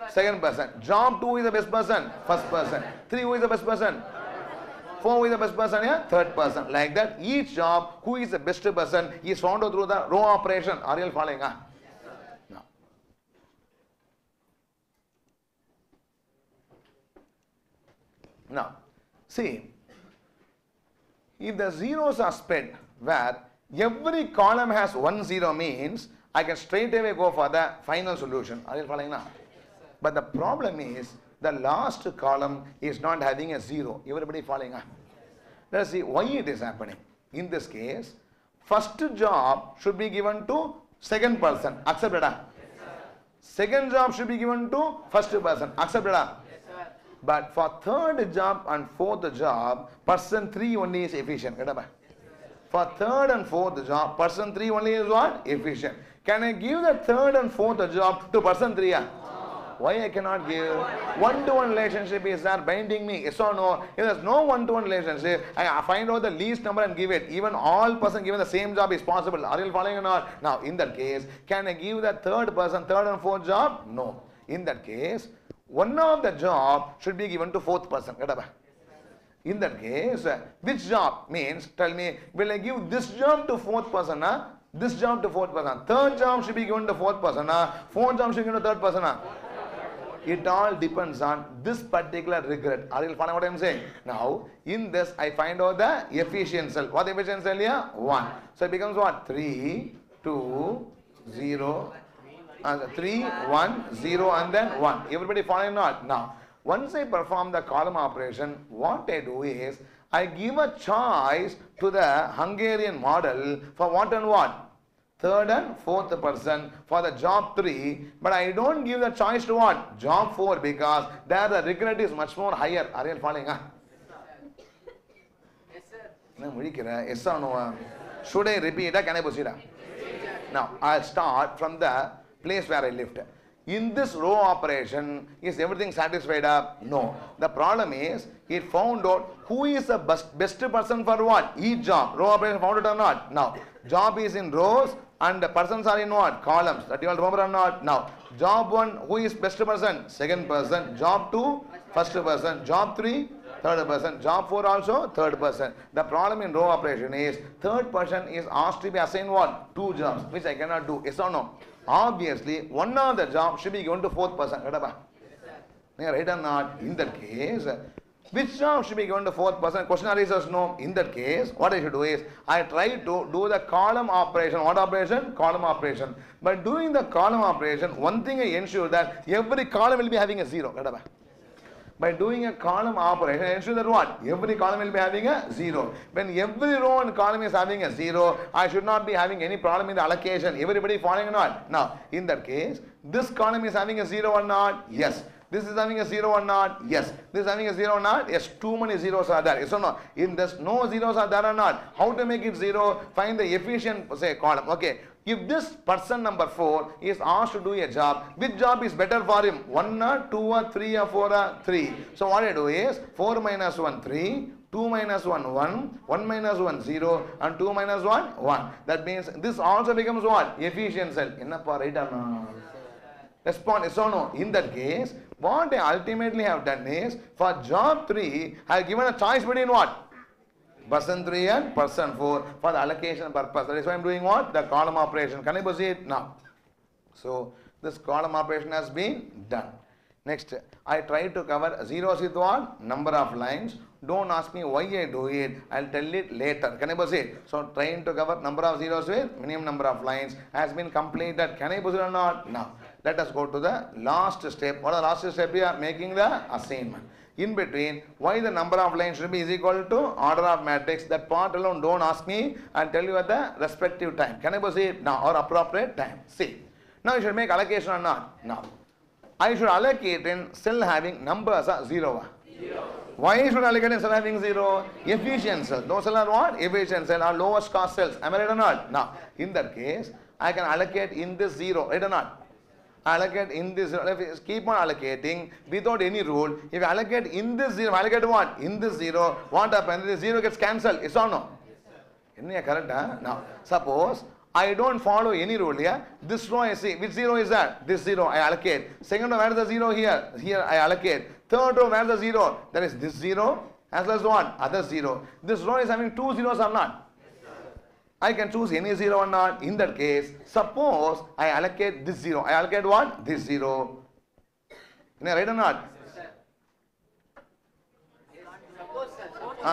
Second person. Job 2 is the best person. First person. 3 who is the best person? 4 who is the best person? Yeah? Third person. Like that, each job, who is the best person is found out through the row operation. Are you all following? Huh? No. Now, see, if the zeros are spread where every column has 1 0 means I can straight away go for the final solution. Are you following now? But the problem is the last column is not having a 0. Everybody following? Let us see why it is happening. In this case, first job should be given to second person. Accepted? Yes, second job should be given to first person. Accepted? Yes, but for third job and fourth job, person 3 only is efficient. For third and fourth job, person 3 only is what? Efficient. Can I give the third and fourth job to person 3? Why I cannot give? One-to-one relationship is there binding me? Yes or no? If there is no one-to-one relationship, I find out the least number and give it. Even all person given the same job is possible. Are you following or not? Now, in that case, can I give the third person, third and fourth job? No. In that case, one of the job should be given to fourth person. In that case, which job means, tell me, will I give this job to fourth person? This job to fourth person. Third job should be given to fourth person. Fourth job should be given to third person. It all depends on this particular regret. Are you following what I am saying? Now, in this, I find out the efficiency. What efficiency here? 1. So it becomes what? 3, 2, 0, 3, 1, 0, and then 1. Everybody following or not? Now, once I perform the column operation, what I do is, I give a choice to the Hungarian model for what and what? Third and fourth person for the job 3, but I don't give the choice to what? Job 4, because there the regret is much more higher. Are you following? Yes, sir. Yes or no? Should I repeat? Can I proceed? Now, I'll start from the place where I left. In this row operation, is everything satisfied up? No. The problem is, it found out who is the best person for what? Each job. Row operation found it or not? Now, job is in rows and the persons are in what? Columns. That you all remember or not? Now, job 1, who is best person? Second person. Job 2, first person. Job 3, third person. Job 4 also, third person. The problem in row operation is, third person is asked to be assigned what? 2 jobs, which I cannot do. Yes or no? Obviously, one of the jobs should be given to fourth person. Right or not? In that case, which job should be given to fourth person? Question arises, no. In that case, what I should do is, I try to do the column operation. What operation? Column operation. By doing the column operation, one thing I ensure that every column will be having a 0. By doing a column operation, I ensure that what? Every column will be having a 0. When every row and column is having a 0, I should not be having any problem in the allocation. Everybody following or not? Now, in that case, this column is having a 0 or not? Yes. This is having a 0 or not? Yes. This is having a 0 or not? Yes. Too many zeros are there. Yes or no? In this, no zeros are there or not? How to make it 0? Find the efficient, say, column. Okay. If this person number 4 is asked to do a job, which job is better for him? 1 or 2 or 3 or 4 or 3. So what I do is 4 minus 1 3, 2 minus 1 1, 1 minus 1 0, and 2 minus 1 1. That means this also becomes what? Efficient cell. Ennappa, right or no? Respond yes or no. In that case, what I ultimately have done is, for job 3, I have given a choice between what? Person 3 and person 4 for the allocation purpose. That is why I am doing what? The column operation. Can I proceed? Now. So, this column operation has been done. Next, I try to cover zeros with what? Number of lines. Don't ask me why I do it. I'll tell it later. Can I proceed? So, trying to cover number of zeros with minimum number of lines has been completed. Can I proceed or not? Now, let us go to the last step. What is the last step? We are making the assignment. In between, why the number of lines should be is equal to order of matrix. That part alone don't ask me. I'll tell you at the respective time. Can I proceed? Now, or appropriate time. See. Now, you should make allocation or not? Now, I should allocate in cell having numbers are 0. Why should I allocate in cell having 0? Efficient cell. Those cells are what? Efficient cell are lowest cost cells. Am I right or not? Now, in that case, I can allocate in this 0. Right or not? Allocate in this 0. If you keep on allocating without any rule, if you allocate in this 0, allocate what? In this 0, what happens? This 0 gets cancelled. Yes or no? Yes, correct? Huh? Now, suppose I don't follow any rule here. This row I see. Which 0 is that? This 0 I allocate. Second row, where is the 0 here? Here I allocate. Third row, where is the 0? That is this 0 as well as what? Other 0. This row is having 2 zeros or not? I can choose any 0 or not. In that case, suppose I allocate this 0. I allocate what? This 0. Right or not?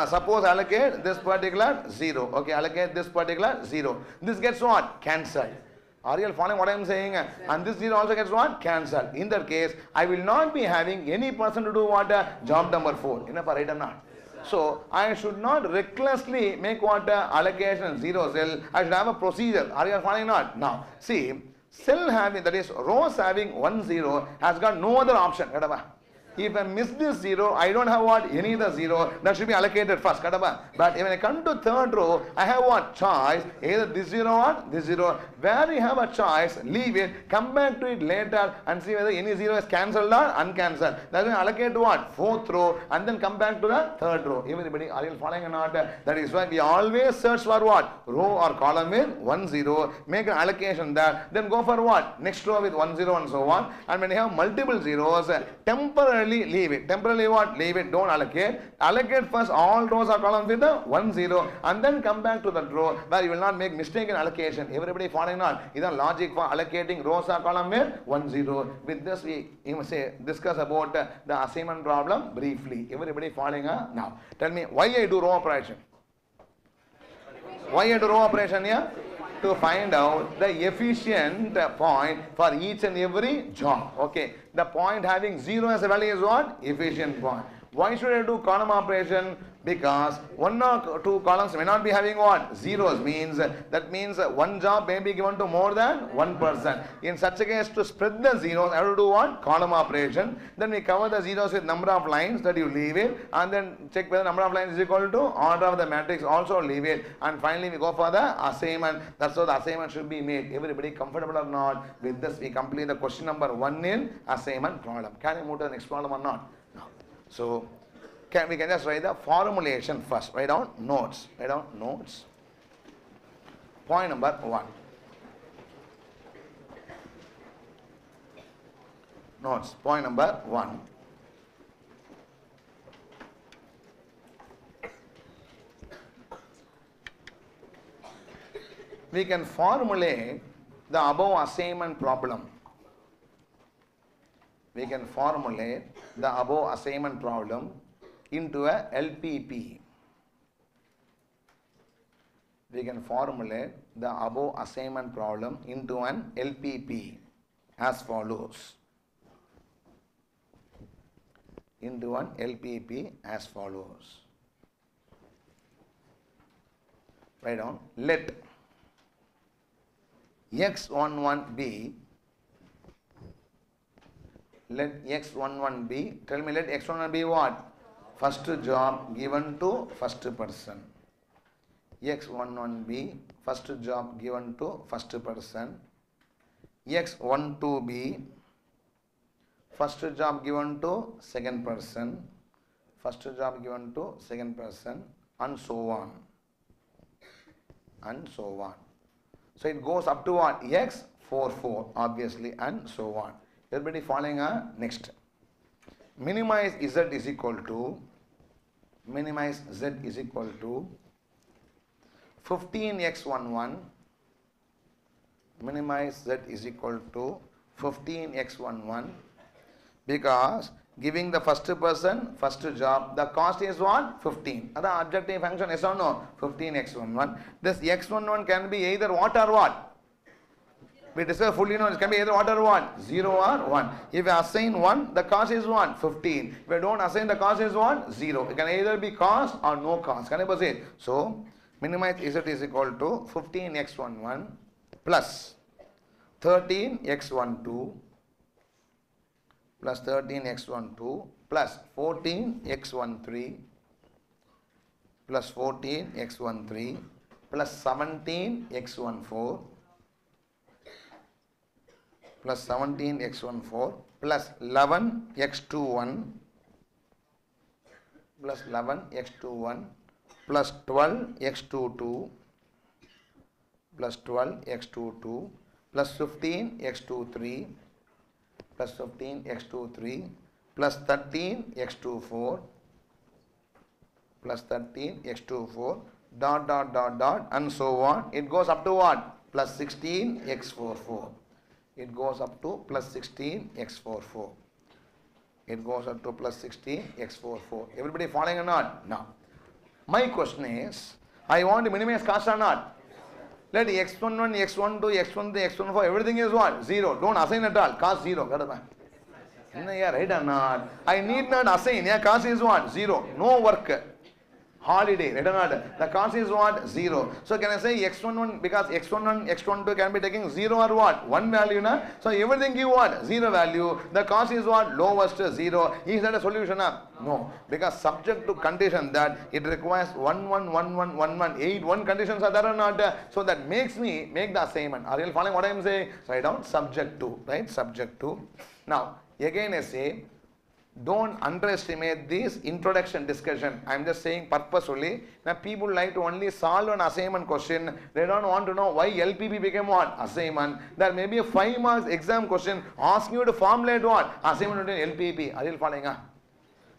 Suppose allocate this particular 0. Okay, allocate this particular 0. This gets what? Cancelled. Are you all following what I am saying? And this 0 also gets what? Cancelled. In that case, I will not be having any person to do what? Job number 4. Enough, right or not? So, I should not recklessly make what? Allocation 0 cell. I should have a procedure. Are you all following or not? Now, see, cell having, that is rows having 1 0 has got no other option. If I miss this 0, I don't have what? Any other 0. That should be allocated first. But when I come to third row, I have what? Choice. Either this 0 or this 0. Where you have a choice, leave it, come back to it later and see whether any 0 is cancelled or uncancelled. That's why allocate to what? Fourth row and then come back to the third row. Everybody, are you following or not? That is why we always search for what? Row or column with 1 0. Make an allocation there. Then go for what? Next row with 1 0 and so on. And when you have multiple zeros, temporarily leave it. Temporarily what? Leave it. Don't allocate. Allocate first all rows or columns with the 1 0 and then come back to that row where you will not make mistake in allocation. Everybody following not? This is logic for allocating rows or column with 1 0. With this we discuss about the assignment problem briefly. Everybody following now. Tell me why I do row operation? Why I do row operation here? To find out the efficient point for each and every job. Okay. The point having 0 as a value is what? Efficient point. Why should I do column operation? Because 1 or 2 columns may not be having what? Zeros means, that means one job may be given to more than one person. In such a case, to spread the zeros, I have to do what? Column operation. Then we cover the zeros with number of lines, that you leave it, and then check whether number of lines is equal to order of the matrix, also leave it, and finally we go for the assignment. That's how the assignment should be made. Everybody comfortable or not? With this we complete the question number 1 in assignment problem. Can I move to the next problem or not? No. So, we can just write the formulation first. Write down notes. Write down notes. Point number 1. Notes. Point number 1. We can formulate the above assignment problem. We can formulate the above assignment problem into a LPP. We can formulate the above assignment problem into an LPP as follows. Into an LPP as follows. Write down. Let X11 be. Let X11 be. Tell me, let X11 be what? First job given to first person. X11 be first job given to first person. X12 be first job given to second person. First job given to second person, and so on. And so on. So it goes up to what? X44 obviously, and so on. Everybody following next. Minimize Z is equal to 15x11. Minimize Z is equal to 15x11 because giving the first person first job, the cost is what? 15. That's the objective function, yes or no? 15x11. This x11 can be either what or what? We discuss fully known, it can be either what or what? 0 or 1. If you assign 1, the cost is what? 15. If you don't assign, the cost is what? 0. It can either be cost or no cost. Can I proceed? So, minimize Z is equal to 15x11 plus 13x12 plus 13x12 plus 14x13 plus 14x13 plus 17x14 plus 17x14 plus 11x21 plus 11x21 plus 12x22 plus 12 x22 plus 15 x23 plus 15 x23 plus 13 x24 plus 13 x24 dot dot dot dot and so on. It goes up to what? Plus 16 x44. It goes up to plus 16 x44. It goes up to plus 16 x44. Everybody following or not? No. My question is, I want to minimize cost or not? Let x11, x12, x13, x14, everything is what? 0. Don't assign at all. Cost 0. Yeah, right or not? I need not assign. Yeah, cost is what? 0. No work. Holiday, right or not? The cost is what? 0. So can I say x11 because x11, x12 can be taking 0 or what? 1 value, na? So everything give what? 0 value. The cost is what? Lowest 0. Is that a solution? No. Because subject to condition that it requires 1, 1, 1, 1, 1, 1, 8, 1 conditions are there or not? So that makes me make the assignment. Are you following what I am saying? Write down subject to, right? Subject to. Now, again I say, don't underestimate this introduction discussion. I am just saying purposefully. Now people like to only solve an assignment question. They don't want to know why LPP became what? Assignment. There may be a 5 marks exam question asking you to formulate what? Assignment in LPP. Are you following?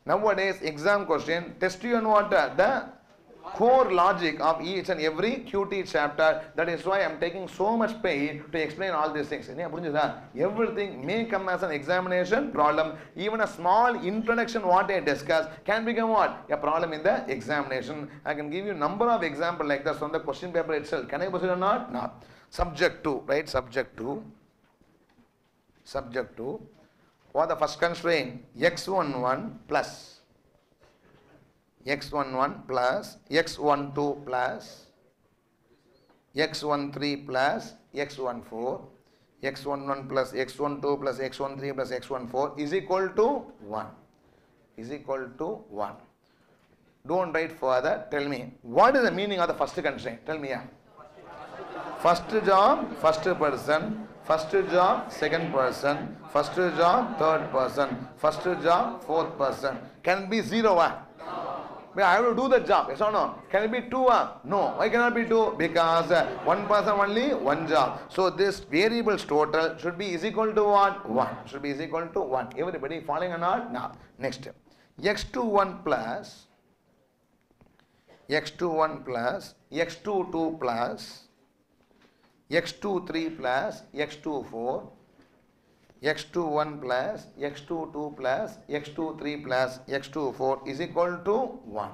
Nowadays exam question test you on what? The core logic of each and every QT chapter. That is why I am taking so much pain to explain all these things. Everything may come as an examination problem. Even a small introduction what I discuss can become what? A problem in the examination. I can give you number of examples like this from the question paper itself. Can I proceed or not? No. Subject to, right? Subject to. Subject to. What the first constraint? x11 plus x11 plus x12 plus x13 plus x14 x11 plus x12 plus x13 plus x14 is equal to 1. Is equal to 1. Don't write further. Tell me, what is the meaning of the first constraint? Tell me. Yeah. First job, first person. First job, second person. First job, third person. First job, fourth person. Can be 0. But I have to do the job, yes or no? Can it be 2? No. Why cannot be 2? Because one person only, one job. So this variable's total should be is equal to what? 1. Should be is equal to 1. Everybody following or not? Now, next. x21 plus x21 plus x22 plus x23 plus x24 x21 plus x22 plus x23 plus x24 is equal to 1.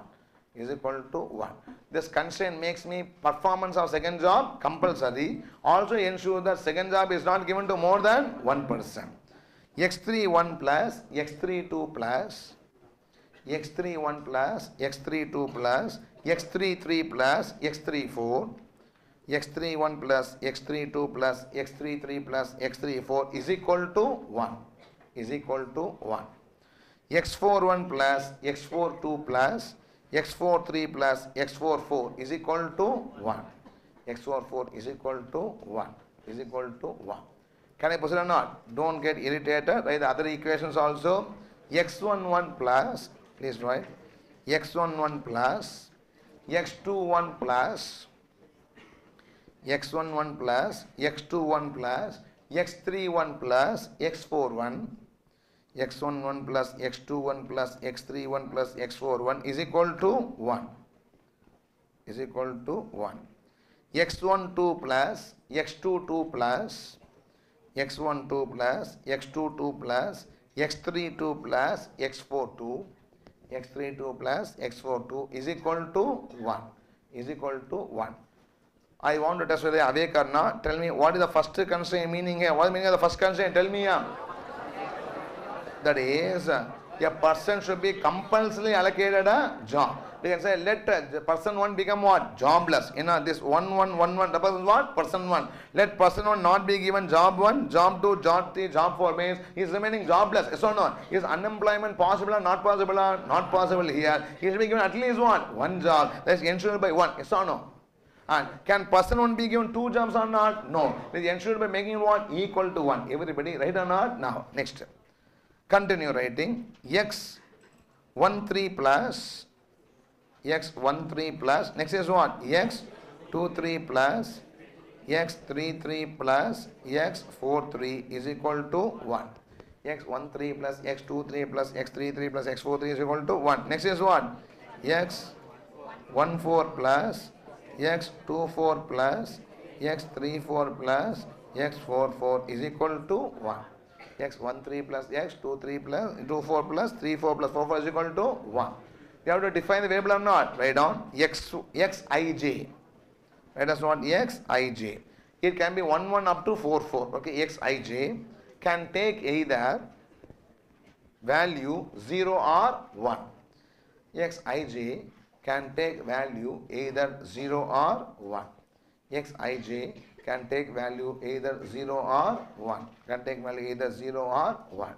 Is equal to 1. This constraint makes me performance of second job compulsory. Also ensure that second job is not given to more than 1%. x31 plus x32 plus x31 plus x32 plus x33 plus x34 x31 plus x32 plus x33 plus x34 is equal to 1. Is equal to 1. x41 plus x42 plus x43 plus x44 is equal to 1. x44 is equal to 1. Is equal to 1. Can I proceed or not? Don't get irritated. Write the other equations also. x11 plus, please write, x11 plus x21 plus x11 plus x21 plus x31 plus x41 x11 plus x21 plus x31 plus x41 is equal to 1. Is equal to 1. x12 plus x22 plus x12 plus x22 plus x32 plus x42 x32 plus x42 is equal to 1. Is equal to 1. I want to test whether awake or not. Tell me what is the first constraint meaning here. What is the meaning of the first constraint? Tell me. That is, a person should be compulsorily allocated a job. We can say let person 1 become what? Jobless. This 1, 1, 1, 1 represents what? Person 1. Let person 1 not be given job 1, job 2, job 3, job 4 means he is remaining jobless. Yes or no? Is unemployment possible or not possible? Not possible here. He should be given at least what? 1 job. That is ensured by 1. Yes or no? And can person 1 be given 2 jobs or not? No. It is ensured by making what? Equal to 1. Everybody, right or not? Now, next. Continue writing. x13 plus x13 plus, next is what? x23 plus x33 plus x43 is equal to 1. x13 plus x23 plus x33 plus x43 is equal to 1. Next is what? x14 plus x24 plus x34 plus x44 is equal to 1. x13 plus x23 plus 24 plus 34 plus 44 is equal to 1. You have to define the variable or not? Write down xij. Write as what? Xij. It can be 1 1 up to 4 4. Okay, xij can take either value 0 or 1. Xij can take value either 0 or 1. Xij can take value either 0 or 1. Can take value either 0 or 1.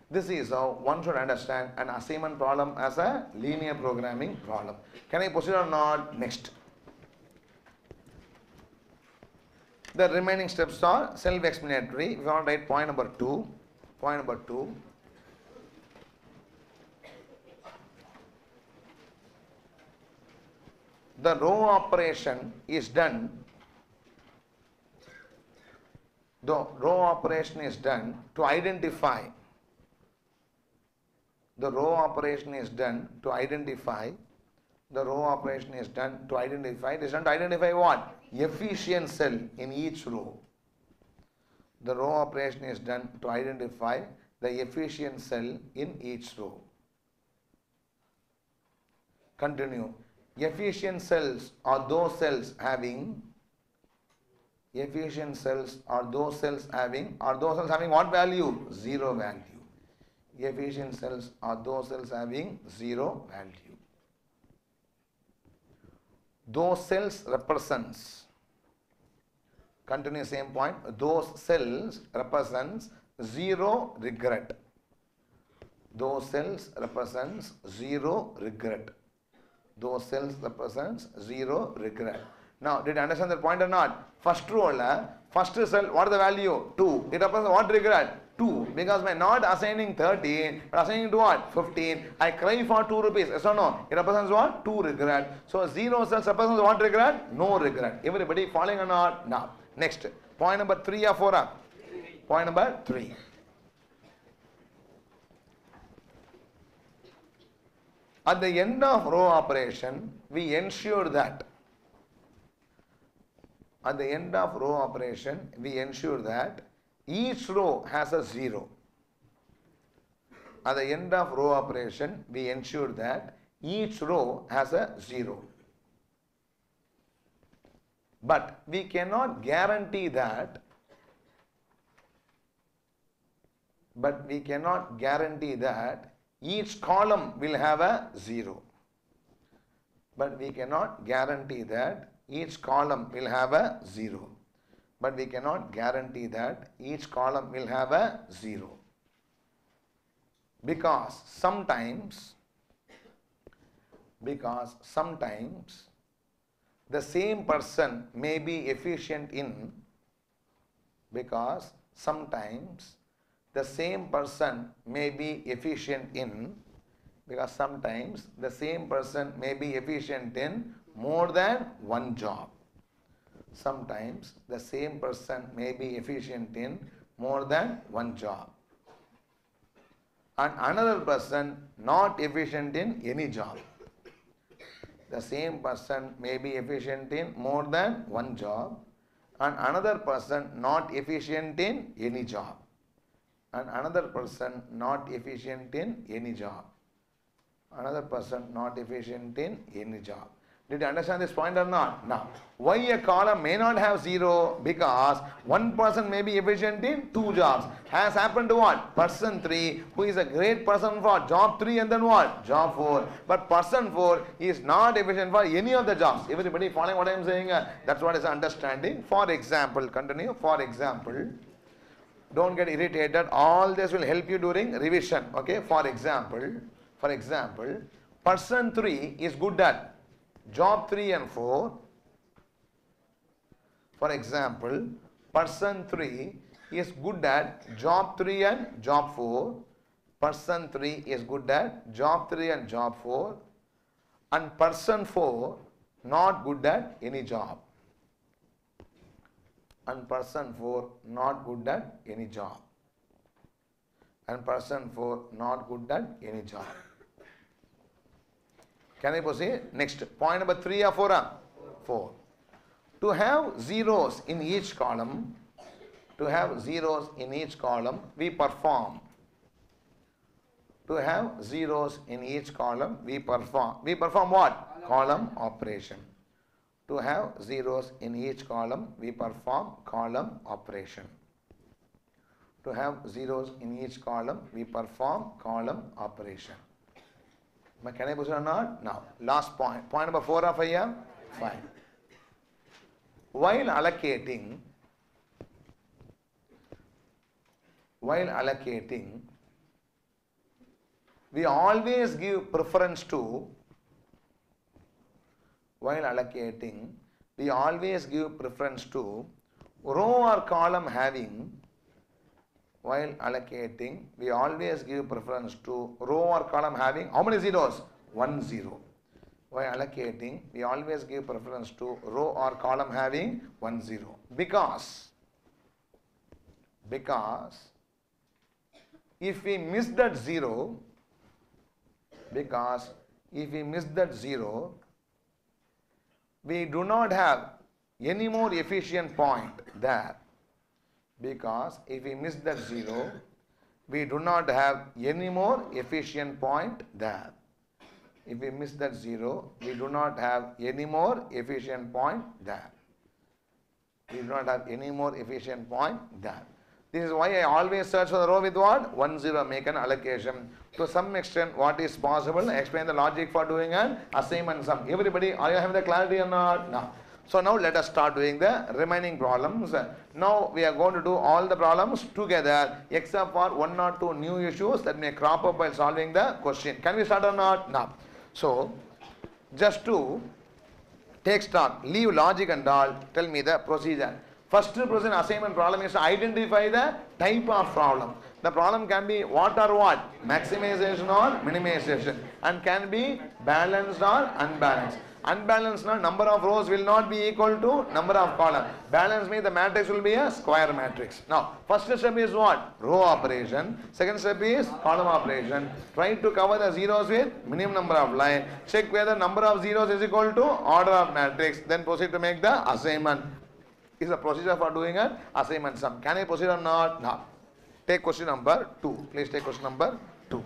This is how one should understand an assignment problem as a linear programming problem. Can I proceed or not? Next. The remaining steps are self-explanatory. We want to write point number 2. Point number 2. The row operation is done. The row operation is done to identify. The row operation is done to identify. The row operation is done to identify. It is done to identify what? Efficient cell in each row. The row operation is done to identify the efficient cell in each row. Continue. Efficient cells are those cells having. Efficient cells are those cells having. Are those cells having what value? 0 value. Efficient cells are those cells having 0 value. Those cells represents. Continue same point. Those cells represents 0 regret. Those cells represents 0 regret. Those cells represents 0 regret. Now, did you understand that point or not? First row, first cell, what is the value? 2. It represents what regret? 2. Because by not assigning 13, but assigning to what? 15. I cry for 2 rupees. Yes or no? It represents what? 2 regret. So, 0 cells represents what regret? No regret. Everybody following or not? Now, next. Point number 3 or 4? Point number 3. At the end of row operation, we ensure that. At the end of row operation, we ensure that each row has a 0. At the end of row operation, we ensure that each row has a 0. But we cannot guarantee that. But we cannot guarantee that each column will have a 0. But we cannot guarantee that each column will have a 0. But we cannot guarantee that each column will have a 0. Because sometimes the same person may be efficient in. Because sometimes the same person may be efficient in. Because sometimes the same person may be efficient in more than one job. Sometimes the same person may be efficient in more than one job. And another person not efficient in any job. The same person may be efficient in more than one job. And another person not efficient in any job. And another person not efficient in any job. Another person not efficient in any job. Did you understand this point or not? Now, why a column may not have 0? Because one person may be efficient in 2 jobs. Has happened to what? Person 3, who is a great person for job 3 and then what? Job 4. But person 4 is not efficient for any of the jobs. Everybody following what I am saying? That's what is understanding. For example, continue. For example, don't get irritated. All this will help you during revision. Okay? For example, person 3 is good at job 3 and 4. For example, person 3 is good at job 3 and job 4. Person 3 is good at job 3 and job 4. And person 4 not good at any job. and person 4 not good at any job. And person 4 not good at any job. Can I proceed? Next, point number 3 or 4? 4. To have zeros in each column, we perform. To have zeros in each column, we perform. We perform what? Column operation. To have zeros in each column, we perform column operation. To have zeros in each column, we perform column operation. Can I proceed or not? Now, last point. Point number 4 or 5 here? 5. While allocating, we always give preference to, row or column having, how many zeros? 1 zero. While allocating, we always give preference to row or column having 1 zero. Because if we miss that zero, we do not have any more efficient point there. Because if we miss that zero, we do not have any more efficient point there. If we miss that zero, we do not have any more efficient point there. We do not have any more efficient point there. This is why I always search for the row with what? 1 0, make an allocation. To some extent, what is possible, explain the logic for doing an assignment sum. Everybody, are you having the clarity or not? No. So now let us start doing the remaining problems. Now we are going to do all the problems together except for 1 or 2 new issues that may crop up while solving the question. Can we start or not? No. So just to take start, leave logic and all, tell me the procedure. First procedure assignment problem is to identify the type of problem. The problem can be what or what? Maximization or minimization, and can be balanced or unbalanced. Unbalanced number of rows will not be equal to number of columns. Balanced means the matrix will be a square matrix. Now, first step is what? Row operation. Second step is column operation. Try to cover the zeros with minimum number of lines. Check whether number of zeros is equal to order of matrix. Then proceed to make the assignment. Is the procedure for doing an assignment sum. Can I proceed or not? No. Take question number 2. Please take question number 2.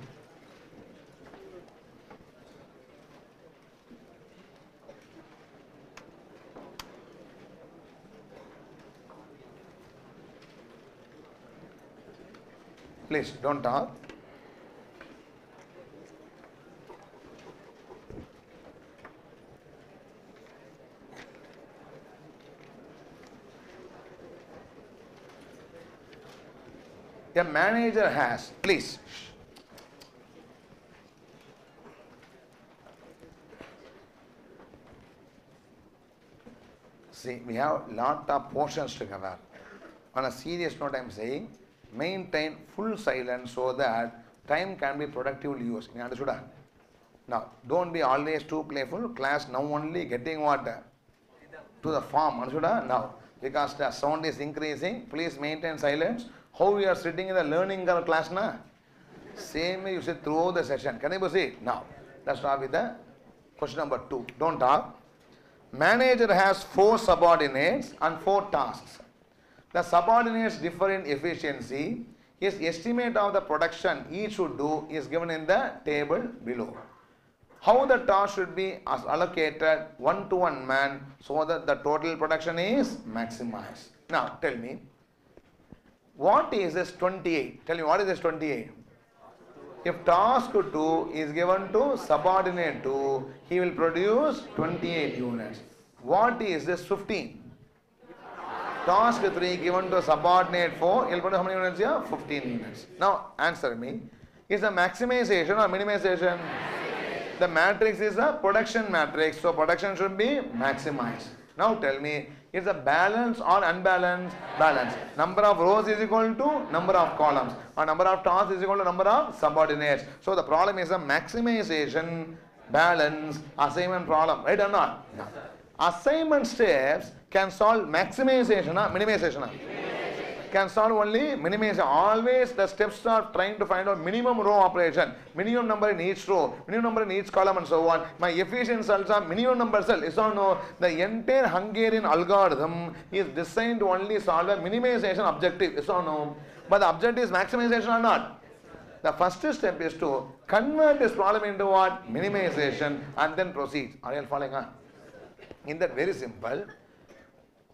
Please don't talk. A manager has, please. See, we have a lot of portions to cover. On a serious note, I am saying, maintain full silence so that time can be productively used. You understood? Now, don't be always too playful. Class now only getting what? To the form. Understood? Now, because the sound is increasing, please maintain silence. How you are sitting in the learning class na? Same way you sit throughout the session. Can I proceed? Now, let's start with the question number 2. Don't talk. Manager has 4 subordinates and 4 tasks. The subordinates differ in efficiency. His estimate of the production each should do is given in the table below. How the task should be allocated 1 to 1 man so that the total production is maximized. Now, tell me. What is this 28? Tell me, what is this 28? If task 2 is given to subordinate 2, he will produce 28 units. What is this 15? Task 3 given to subordinate 4, he will produce how many units here? 15 units. Now, answer me. Is the maximization or minimization? The matrix is a production matrix, so production should be maximized. Now tell me, is a balance or unbalanced? Balance. Number of rows is equal to number of columns, or number of tasks is equal to number of subordinates. So the problem is a maximization, balance, assignment problem, right or not? No. Assignment steps can solve maximization or minimization. Can solve only minimization. Always the steps are trying to find out minimum row operation, minimum number in each row, minimum number in each column and so on. My efficient cells are minimum number cell. Yes or no? The entire Hungarian algorithm is designed to only solve a minimization objective. Yes or no? But the objective is maximization or not? The first step is to convert this problem into what? Minimization and then proceed. Are you all following? In that very simple,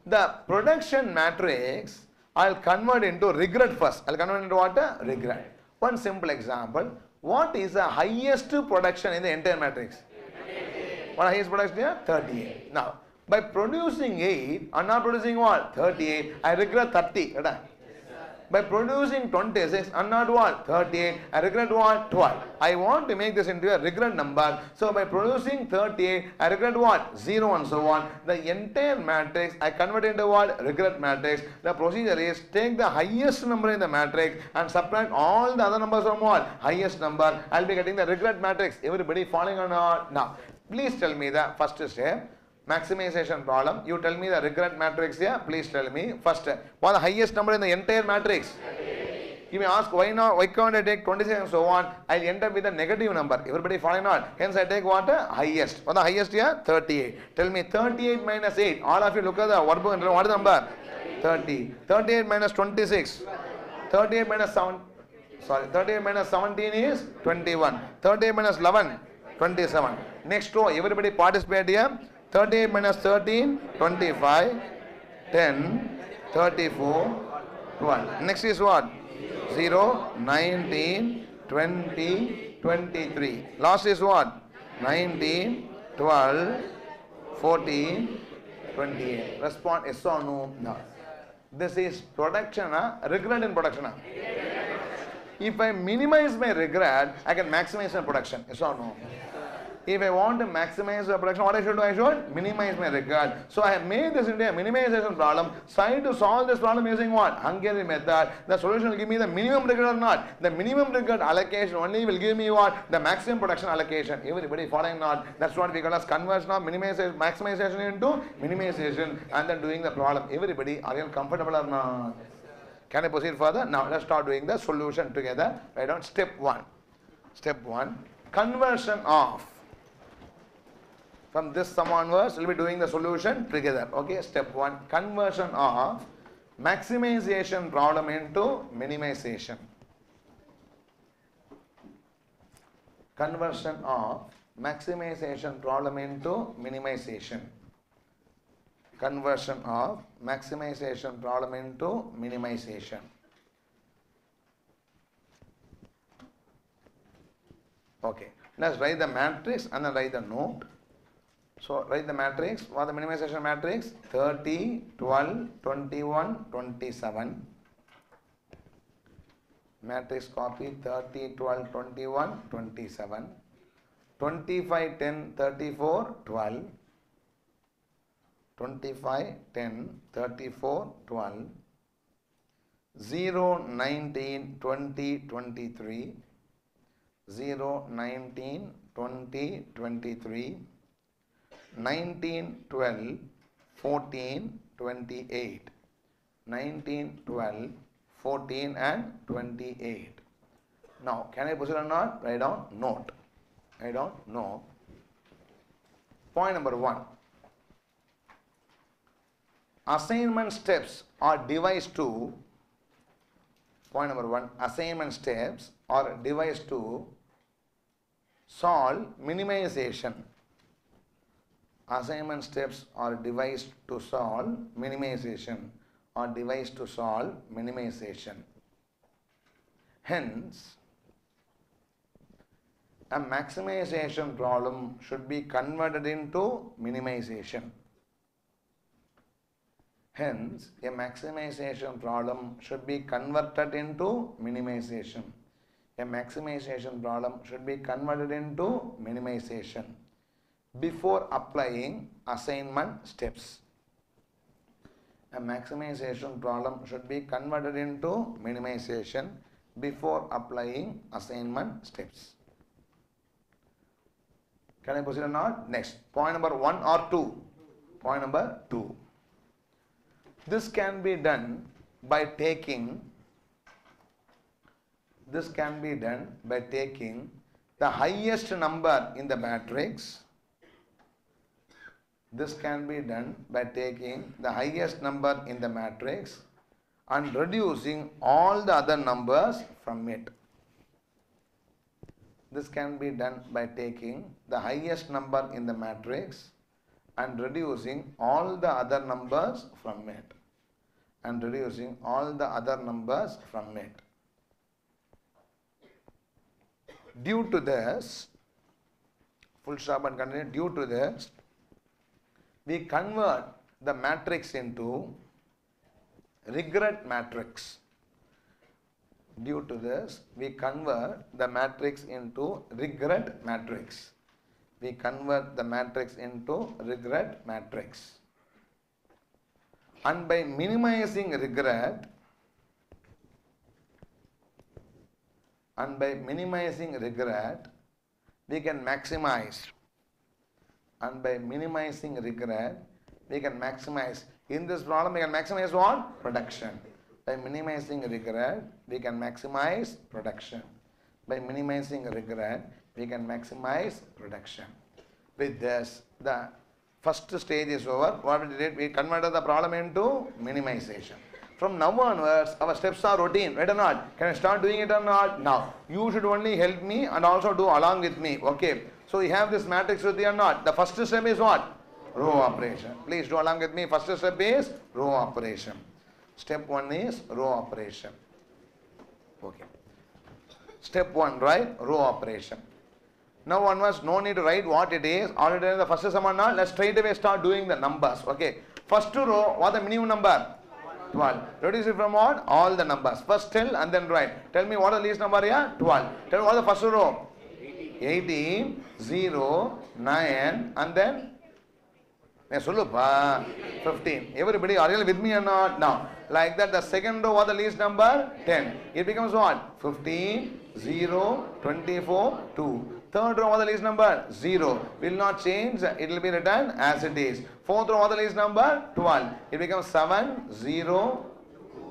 the production matrix I'll convert into regret first. I'll convert into what? Regret. One simple example. What is the highest production in the entire matrix? What highest production here? 38. Now, by producing 8, I'm not producing what? 38. I regret 30. Right? By producing 26, I'm not what? 38. I regret what? 12. I want to make this into a regret number. So by producing 38, I regret what? 0 and so on. The entire matrix, I convert into what? Regret matrix. The procedure is take the highest number in the matrix and subtract all the other numbers from what? Highest number. I'll be getting the regret matrix. Everybody following or not? Now, please tell me the first step. Maximization problem. You tell me the regret matrix here. Please tell me first. What the highest number in the entire matrix? You may ask why not? Why can't I take 26 and so on? I'll end up with a negative number. Everybody following not? Hence I take what? Highest. What the highest here? 38. Tell me 38 minus 8. All of you look at the workbook and what is the number? 30. 38 minus 26. 38 minus 7. Sorry. 38 minus 17 is 21. 38 minus 11. 27. Next row. Everybody participate here. 38 minus 13, 25, 10, 34, 12. Next is what? 0, 19, 20, 23. Last is what? 19, 12, 14, 28. Respond yes or no? No. This is production, regret in production. If I minimize my regret, I can maximize my production. Yes or no? If I want to maximize the production, what I should do? I should minimize my regret. So I have made this into a minimization problem. Try to solve this problem using what? Hungarian method. The solution will give me the minimum regret or not. The minimum regret allocation only will give me what? The maximum production allocation. Everybody following not? That's what we call as conversion of minimization, maximization into minimization and then doing the problem. Everybody, are you comfortable or not? Can I proceed further? Now let's start doing the solution together. Write down step 1. Step 1. Conversion of. From this sum onwards, we'll be doing the solution together. Okay, step 1. Conversion of maximization problem into minimization. Conversion of maximization problem into minimization. Conversion of maximization problem into minimization. Okay, let's write the matrix and then write the note. So write the matrix. What the minimization matrix? 30, 12, 21, 27. Matrix copy 30, 12, 21, 27. 25, 10, 34, 12. 25, 10, 34, 12. 0, 19, 20, 23. 0, 19, 20, 23. 19, 12, 14, 28. 19, 12, 14 and 28. Now, can I proceed or not? Write down note. Write down note. Point number 1. Assignment steps are devised to. Point number 1. Assignment steps are devised to solve minimization. Assignment steps are devised to solve minimization or devised to solve minimization. Hence, a maximization problem should be converted into minimization. Hence, a maximization problem should be converted into minimization. A maximization problem should be converted into minimization before applying assignment steps. A maximization problem should be converted into minimization before applying assignment steps. Can I proceed or not? Next, point number 1 or 2. Point number 2. This can be done by taking the highest number in the matrix. This can be done by taking the highest number in the matrix and reducing all the other numbers from it. This can be done by taking the highest number in the matrix and reducing all the other numbers from it. Due to this, full stop and continue. Due to this, we convert the matrix into regret matrix. Due to this, we convert the matrix into regret matrix. And by minimizing regret, we can maximize. In this problem, we can maximize what? Production. By minimizing regret, we can maximize production. With this, the first stage is over. What we did, we converted the problem into minimization. From now onwards, our steps are routine, right or not? Can I start doing it or not? Now, you should only help me and also do along with me, okay? So, you have this matrix with you or not? The first step is what? Row operation. Please do along with me. First step is row operation. Step 1 is row operation. Okay. Step 1, right? Row operation. Now onwards, no need to write what it is. Already in the first sum or not, let's straight away start doing the numbers. Okay. First row, what the minimum number? 12. Reduce it from what? All the numbers. First tell and then write. Tell me what the least number here? 12. Tell me what the first row? 18, 0, 9 and then 15. Everybody, are you with me or not? Now, like that, the second row, what the least number? 10. It becomes what? 15, 0, 24, 2. Third row, what the least number? 0. Will not change. It will be written as it is. Fourth row, what the least number? 12. It becomes 7, 0,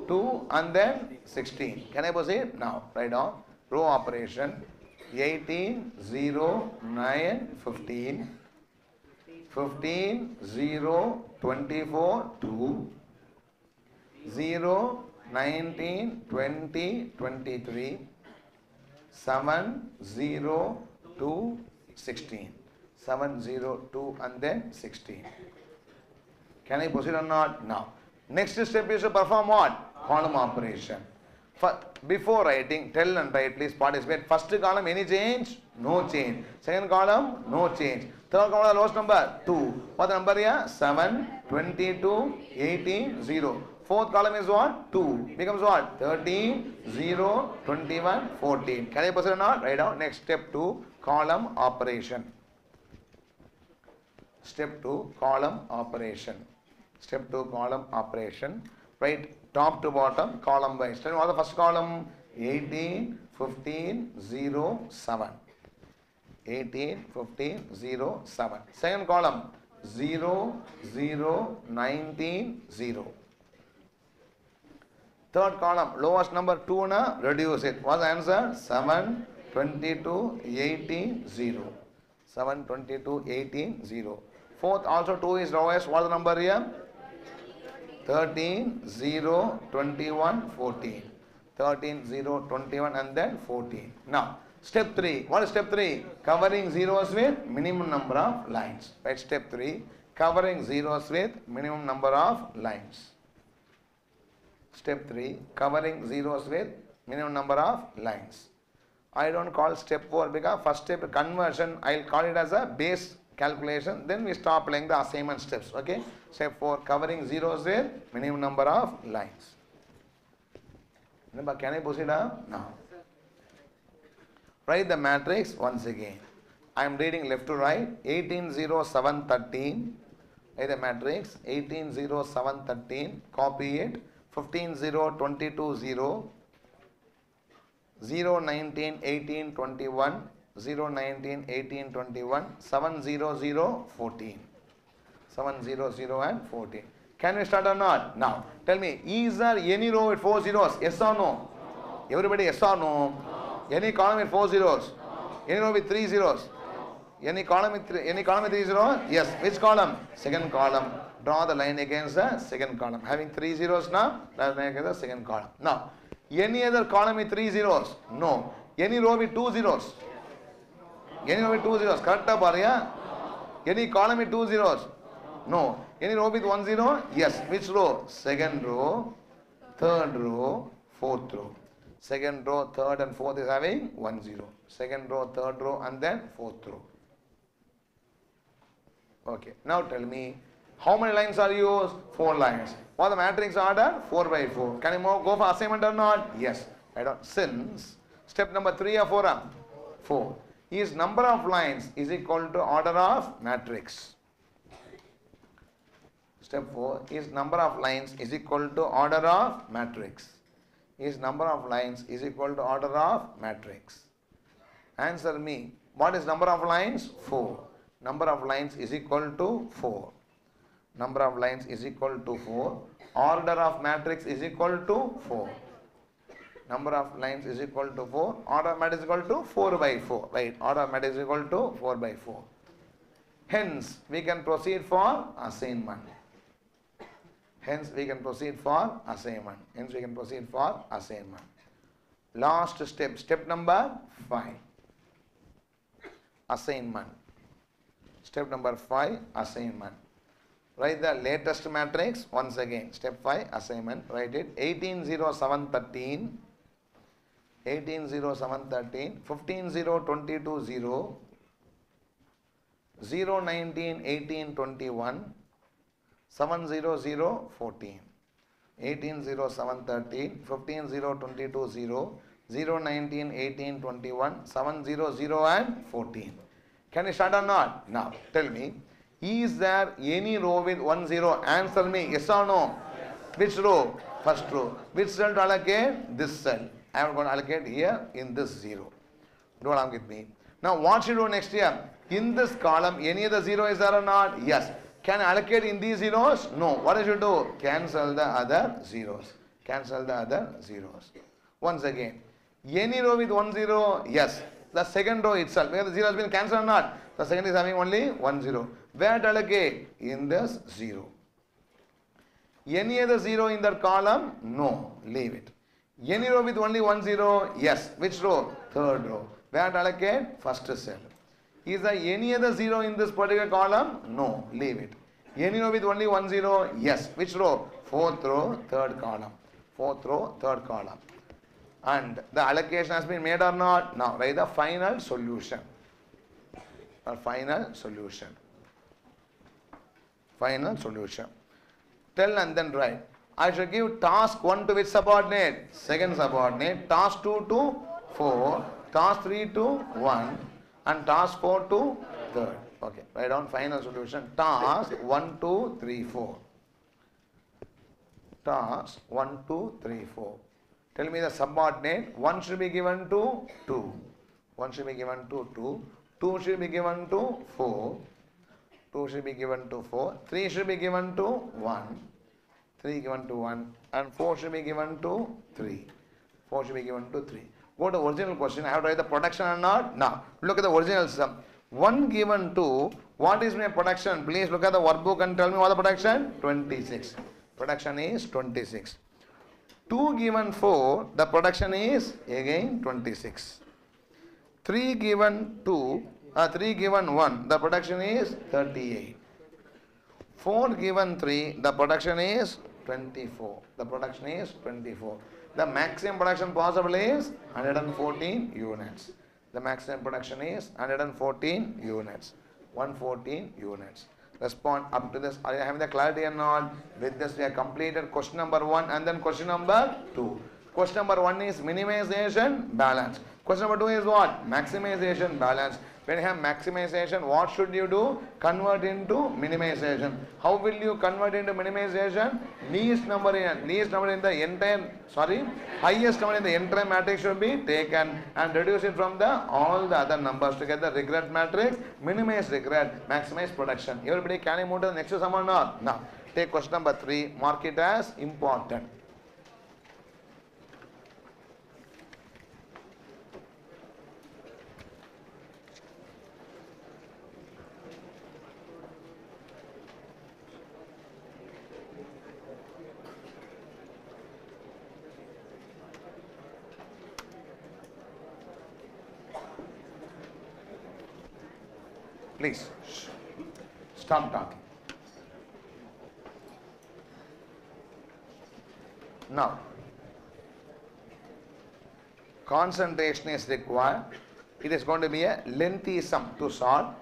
2 and then 16. Can I proceed? Now, write down. Row operation. 18, 0, 9, 15. 15, 0, 24, 2, 0, 19, 20, 23, 7, 0, 2, 16. 7, 0, 2 and then 16. Can I proceed or not? Now. Next step is to perform what? Column operation. Before writing, tell and write, please participate. First column, any change? No change. Second column, no change. Third column, lowest number? 2. What the number here? 7, 22, 18, 0. Fourth column is what? 2. Becomes what? 13, 0, 21, 14. Can I proceed or not? Write down. Next step 2, column operation. Step 2, column operation. Step 2, column operation. Write top to bottom, column wise. Tell me what the first column? 18, 15, 0, 7. 18, 15, 0, 7. Second column, 0, 0, 19, 0. Third column, lowest number 2 na, reduce it. What's the answer? 7, 22, 18, 0. 7, 22, 18, 0. Fourth also 2 is lowest. What's the number here? 13, 0, 21, 14. 13, 0, 21 and then 14. Now, step 3. What is step 3? Covering zeros with minimum number of lines. Right? Step 3. Covering zeros with minimum number of lines. Step 3. Covering zeros with minimum number of lines. I don't call step 4 because first step conversion, I'll call it as a base calculation. Then we stop playing the assignment steps. Okay. Step 4. Covering zeros with minimum number of lines. Remember, can I proceed now? Now. Write the matrix once again. I am reading left to right. 18, 0, 7, 13. Write the matrix. 18, 0, 7, 13. Copy it. 15, 0, 22, 0. 0, 19, 18, 21. 0, 19, 18, 21. 7, 0, 0, 14. 7, 0, 0 and 14. Can we start or not? Now, tell me, is there any row with 4 zeros? Yes or no? Everybody, yes or no? Any column with 4 zeros? Any row with 3 zeros? Any column with 3 zeros? Yes. Which column? Second column. Draw the line against the second column. Having 3 zeros now, draw the line against the second column. Now, any other column with 3 zeros? No. Any row with 2 zeros? Any row with 2 zeros? Correct up, Arya? Any column with 2 zeros? No. Any row with 1 zero? Yes. Which row? Second row, third row, fourth row. Second row, third and fourth is having 1 0. Second row, third row and then fourth row. Okay. Now tell me, how many lines are used? 4 lines. For the matrix order, 4 by 4. Can you go for assignment or not? Yes. I don't. Since step number 3 or 4? 4. Is number of lines is equal to order of matrix. Step 4 is number of lines is equal to order of matrix. Is number of lines is equal to order of matrix. Answer me. What is number of lines? 4. Number of lines is equal to 4. Number of lines is equal to 4. Order of matrix is equal to 4. Number of lines is equal to 4. Order of matrix is equal to 4 by 4. Right. Order of matrix is equal to 4 by 4. Hence, we can proceed for assignment. Hence, we can proceed for assignment. Hence, we can proceed for assignment. Last step. Step number 5. Assignment. Step number 5. Assignment. Write the latest matrix once again. Step 5. Assignment. Write it. 18, 0, 7, 13. 18, 0, 7, 13. 15, 0, 22, 0. 0, 19, 18, 21. 7, 0, 0, 14. 18, 0, 7, 13. 15, 0, 22, 0. 0, 19, 18, 21. 7, 0, 0 and 14. Can you start or not? Now, tell me, is there any row with 1 0? Answer me, yes or no? Yes. Which row? First row. Which cell to allocate? This cell. I am going to allocate here in this 0. Do along with me. Now, what should do next year? In this column, any other 0 is there or not? Yes. Can I allocate in these zeros? No. What I should do? Cancel the other zeros. Cancel the other zeros. Once again, any row with 1 0? Yes. The second row itself, where the 0 has been cancelled or not? The second is having only 1 0. Where to allocate? In this 0. Any other 0 in that column? No. Leave it. Any row with only 1 0? Yes. Which row? Third row. Where to allocate? First cell. Is there any other 0 in this particular column? No. Leave it. Any row with only 1 0? Yes. Which row? Fourth row, third column. Fourth row, third column. And the allocation has been made or not? Now write the final solution. Or final solution. Final solution. Tell and then write. I shall give task 1 to which subordinate? Second subordinate. Task 2 to 4. Task 3 to 1. And task 4 to third. Okay. Write down final solution. Task 1, 2, 3, 4. Task 1, 2, 3, 4. Tell me the subordinate. 1 should be given to 2. 1 should be given to 2. 2 should be given to 4. 2 should be given to 4. 3 should be given to 1. 3 given to 1. And 4 should be given to 3. 4 should be given to 3. Go to original question. I have to write the production or not? Now, look at the original sum. 1 given to, what is my production? Please look at the workbook and tell me what the production? 26. Production is 26. 2 given 4, the production is again 26. 3 given 2, 3 given 1, the production is 38. 4 given 3, the production is 24. The production is 24. The maximum production possible is 114 units. The maximum production is 114 units. 114 units. Respond up to this. Are you having the clarity or not? With this we have completed question number 1 and then question number 2. Question number 1 is minimization balance. Question number 2 is what? Maximization balance. When you have maximization, what should you do? Convert into minimization. How will you convert into minimization? Highest number in the entire matrix should be taken and reduce it from all the other numbers to get the regret matrix. Minimize regret, maximize production. Everybody can you move to the next sum or not? Now, take question number 3, mark it as important. Please, stop talking. Now, concentration is required. It is going to be a lengthy sum to solve.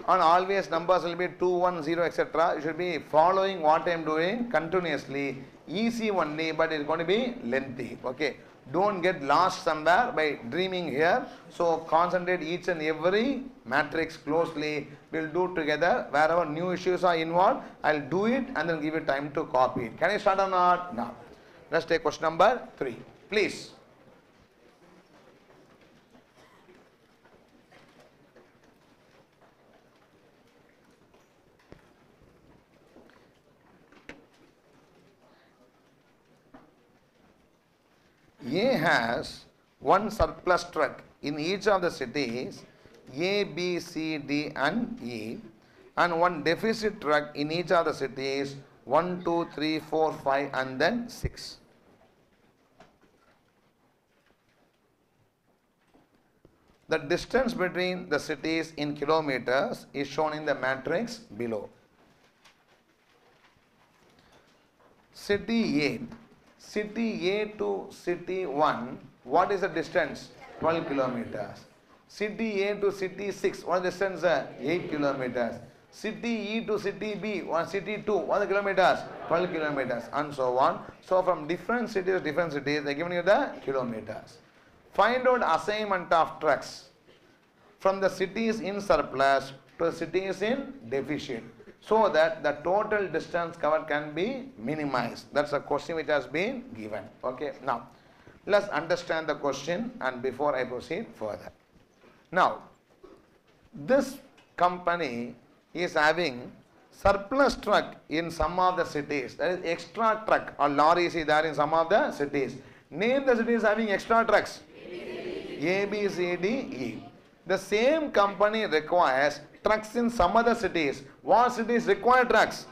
And always numbers will be 2, 1, 0, etc. You should be following what I am doing continuously. Easy only, but it is going to be lengthy. Okay. Don't get lost somewhere by dreaming here. So concentrate each and every matrix closely. We'll do together. Wherever new issues are involved, I'll do it and then give you time to copy it. Can you start or not? Now, let's take question number 3. Please. A has one surplus truck in each of the cities A, B, C, D and E, and one deficit truck in each of the cities 1, 2, 3, 4, 5 and then 6. The distance between the cities in kilometers is shown in the matrix below. City A. City A to city 1, what is the distance? 12 kilometers. City A to city 6, what is the distance? 8 kilometers. City E to city B, city 2, what are the kilometers? 12 kilometers and so on. So from different cities, they are giving you the kilometers. Find out assignment of trucks from the cities in surplus to the cities in deficit, so that the total distance covered can be minimized. That's a question which has been given. Okay, now let's understand the question and before I proceed further. Now, this company is having surplus truck in some of the cities. That is extra truck or lorries is there in some of the cities. Name the cities having extra trucks. A, B, C, D, E. The same company requires trucks in some other cities. What cities require trucks?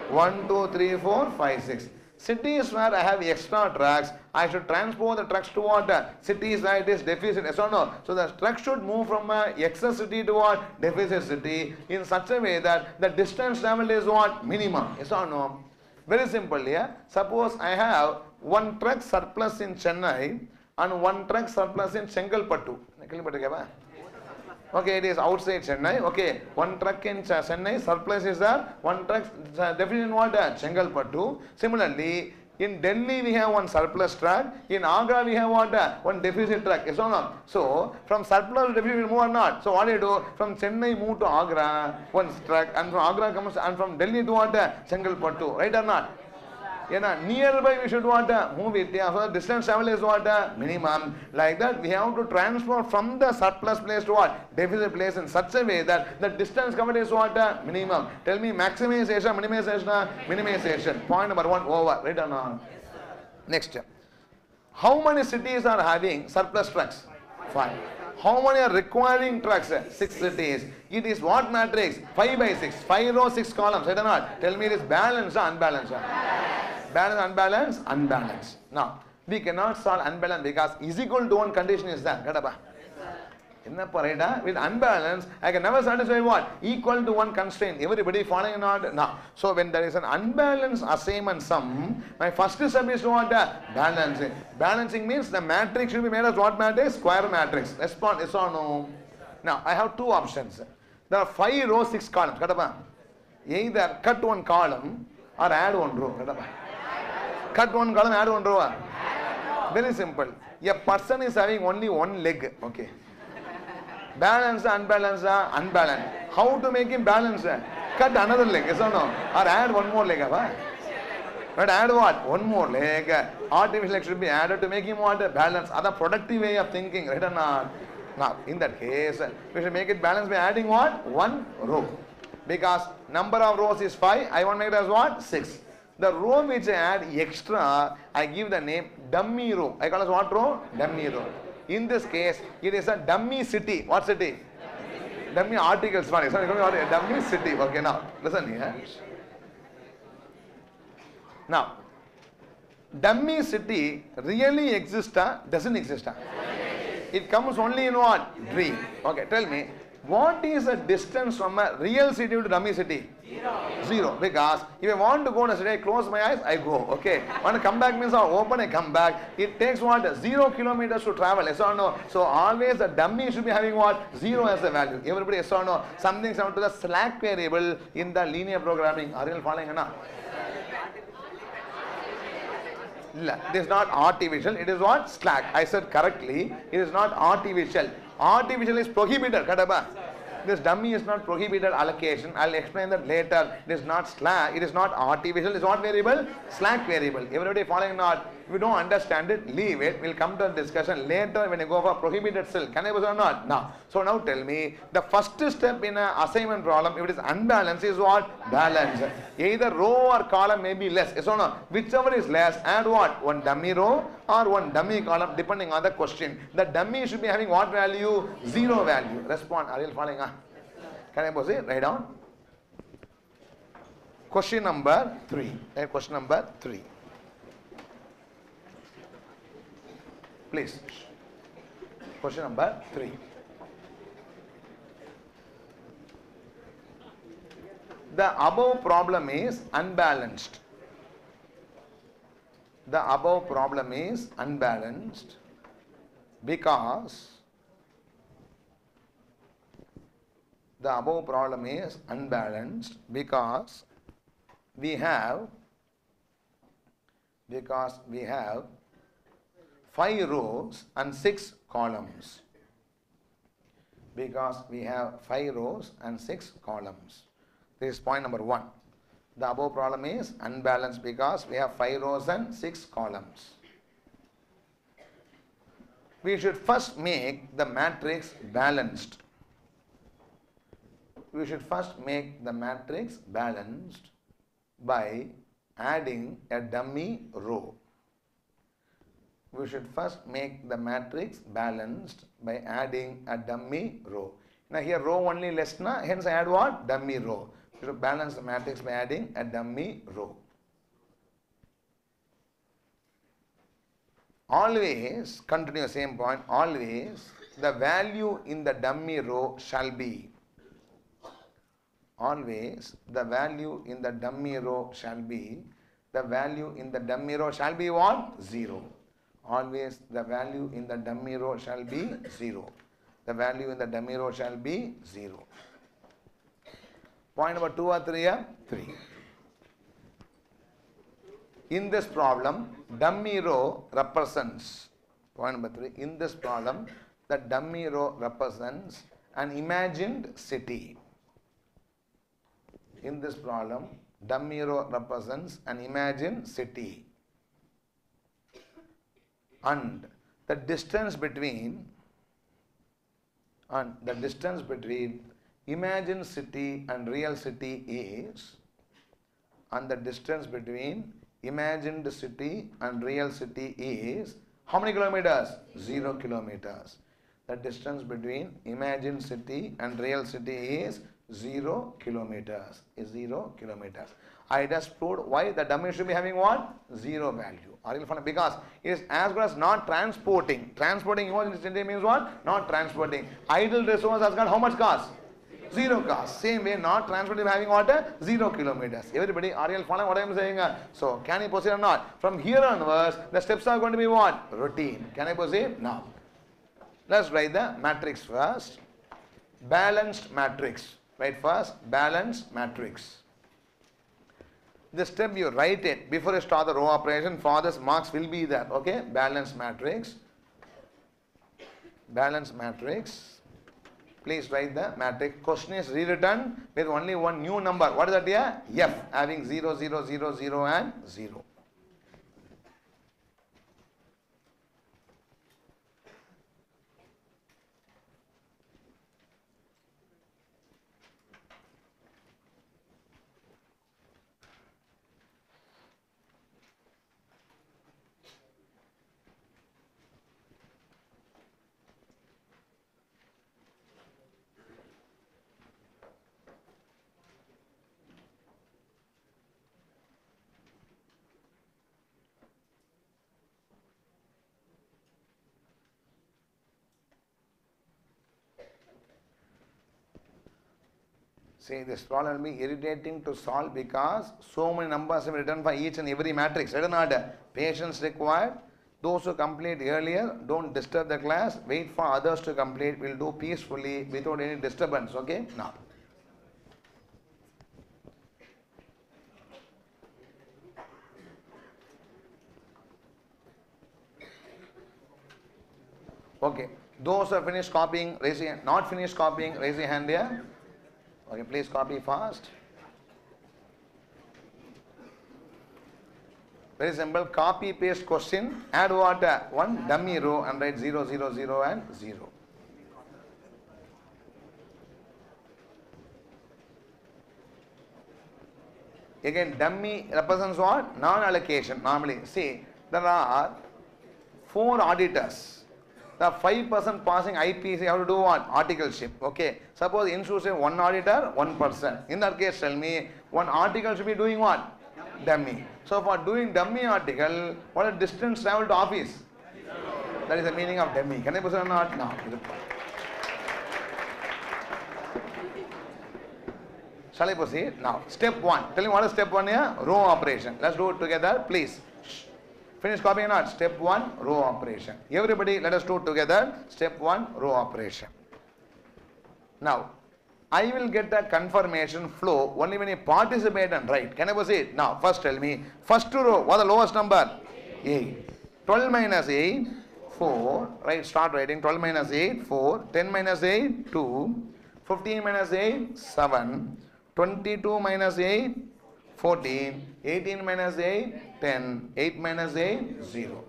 1, 2, 3, 4, 5, 6. Cities where I have extra trucks, I should transport the trucks to what? Cities where it is deficit, yes or no? So the truck should move from excess city to what? Deficit city in such a way that the distance traveled is what? Minimum, yes or no? Very simple here. Suppose I have one truck surplus in Chennai and one truck surplus in Chengalpattu. Okay, it is outside Chennai. Okay, one truck in Chennai, surplus is there. One truck deficit in what? Chengalpattu. Similarly, in Delhi we have one surplus truck. In Agra we have what? One deficit truck. Yes or not? So, from surplus to deficit we move or not? So, what do you do? From Chennai move to Agra, one truck, and from Agra comes, and from Delhi to what? Chengalpattu. Right or not? Nearby we should what? Move it. Yeah. So the distance travel is what? Minimum. Like that we have to transfer from the surplus place to what? Deficit place in such a way that the distance covered is what? Minimum. Tell me maximization, minimization, minimization. Point number 1 over. Right or not? Next. How many cities are having surplus trucks? 5. How many are requiring trucks? 6 cities. It is what matrix? 5 by 6. 5 rows, 6 columns. Right or not? Tell me it is balanced or unbalanced? Balanced, unbalanced, unbalanced. Now, we cannot solve unbalanced because is equal to one condition is there. With unbalanced, I can never satisfy what? Equal to one constraint. Everybody following or not? No. So, when there is an unbalanced assignment sum, my first step is what? Balancing. Balancing means the matrix should be made as what matrix? Square matrix. Respond yes or no? Now, I have two options. There are 5 rows, 6 columns. Either cut one column or add one row. Cut one column, add one row. Very simple. A person is having only one leg. Okay. Balanced, unbalanced, unbalanced. How to make him balanced? Cut another leg, yes or no? Or add one more leg. But add what? One more leg. Artificial leg should be added to make him what? Balance. That's a productive way of thinking, right or not? Now, in that case, we should make it balanced by adding what? One row. Because number of rows is 5, I want to make it as what? 6. The row which I add extra, I give the name dummy row. I call it what row? Dummy row. In this case, it is a dummy city. What city? Dummy articles. Sorry, dummy city. Okay, now, listen here. Now, dummy city really exists or doesn't exist? It comes only in what? Dream. Okay, tell me, what is the distance from a real city to dummy city? 0. Because if I want to go to a city, I close my eyes, I go. Okay. Want to come back means I open, I come back. It takes what? 0 kilometers to travel. Yes or no? So always the dummy should be having what? 0 as a value. Everybody, yes or no? Something down to the slack variable in the linear programming. Are you following enough? This is not artificial, it is what? Slack. I said correctly, it is not artificial. Artificial is prohibited. Kadaba. This dummy is not prohibited allocation. I'll explain that later. It is not slack, it is not artificial, it is what variable? Slack variable. Everybody following not? If you don't understand it, leave it. We'll come to the discussion later when you go for prohibited cell. Can I was or not? Now. So now tell me, the first step in an assignment problem, if it is unbalanced, is what? Balance. Either row or column may be less. Yes or no? Whichever is less, add what? One dummy row or one dummy column depending on the question. The dummy should be having what value? 0 value. Respond. Are you following? Can I pose it? Write down. Question number 3. Question number 3. Please. Question number 3. The above problem is unbalanced. The above problem is unbalanced because we have 5 rows and 6 columns. Because we have 5 rows and 6 columns. This is point number 1. The above problem is unbalanced because we have 5 rows and 6 columns. We should first make the matrix balanced. We should first make the matrix balanced by adding a dummy row. We should first make the matrix balanced by adding a dummy row. Now here row only less, hence I add what? Dummy row. We should balance the matrix by adding a dummy row. Always, continue same point, always the value in the dummy row shall be. Always the value in the dummy row shall be. The value in the dummy row shall be what? 0. Always the value in the dummy row shall be 0. The value in the dummy row shall be 0. Point number 2 or 3? 3. In this problem, dummy row represents, point number 3, in this problem, the dummy row represents an imagined city. In this problem, dummy row represents an imagined city. And the distance between imagined city and real city is, and the distance between imagined city and real city is how many kilometers? 0 kilometers. The distance between imagined city and real city is 0 kilometers. Is 0 kilometers. I just proved why the dummy should be having what? 0 value. Are you following? Because it is as good as not transporting. Transporting imagined means what? Not transporting. Idle resource has got how much cost? 0 cost. Same way, not transporting having what? 0 kilometers. Everybody, are you following what I am saying? So, can you proceed or not? From here onwards, the steps are going to be what? Routine. Can I proceed? Now. Let's write the matrix first. Balanced matrix. Write first, balanced matrix. This step you write it before you start the row operation. For this marks will be there. Okay, balance matrix. Balance matrix. Please write the matrix. Question is rewritten with only one new number. What is that here? F, having 0, 0, 0, 0 and 0. See, this problem will be irritating to solve because so many numbers have been written for each and every matrix. Written order. Patience required. Those who complete earlier, don't disturb the class. Wait for others to complete. We'll do peacefully without any disturbance. Okay? Now. Okay. Those who have finished copying, raise your hand. Not finished copying, raise your hand here. Okay, please copy fast. Very simple. Copy paste question. Add what? One dummy row and write 0, 0, 0 and 0. Again, dummy represents what? Non-allocation. Normally, see, there are 4 auditors. The 5% passing IPC, you have to do what? Articleship. Okay. Suppose institute say 1 auditor, 1 person. In that case, tell me, 1 article should be doing what? Dummy. So for doing dummy article, what is distance travel to office? That is the meaning of dummy. Can I proceed or not? No. Shall I proceed? Now, step 1. Tell me what is step 1 here? Row operation. Let's do it together, please. Finish copying or not? Step 1, row operation. Everybody, let us do it together. Step 1, row operation. Now, I will get a confirmation flow only when you participate and write. Can I proceed? Now, first tell me, first row, what is the lowest number? 8. 12 minus 8, 4. Right, start writing. 12 minus 8, 4. 10 minus 8, 2. 15 minus 8, 7. 22 minus 8, 14. 18 minus 8, 10. 8 minus 8, 0.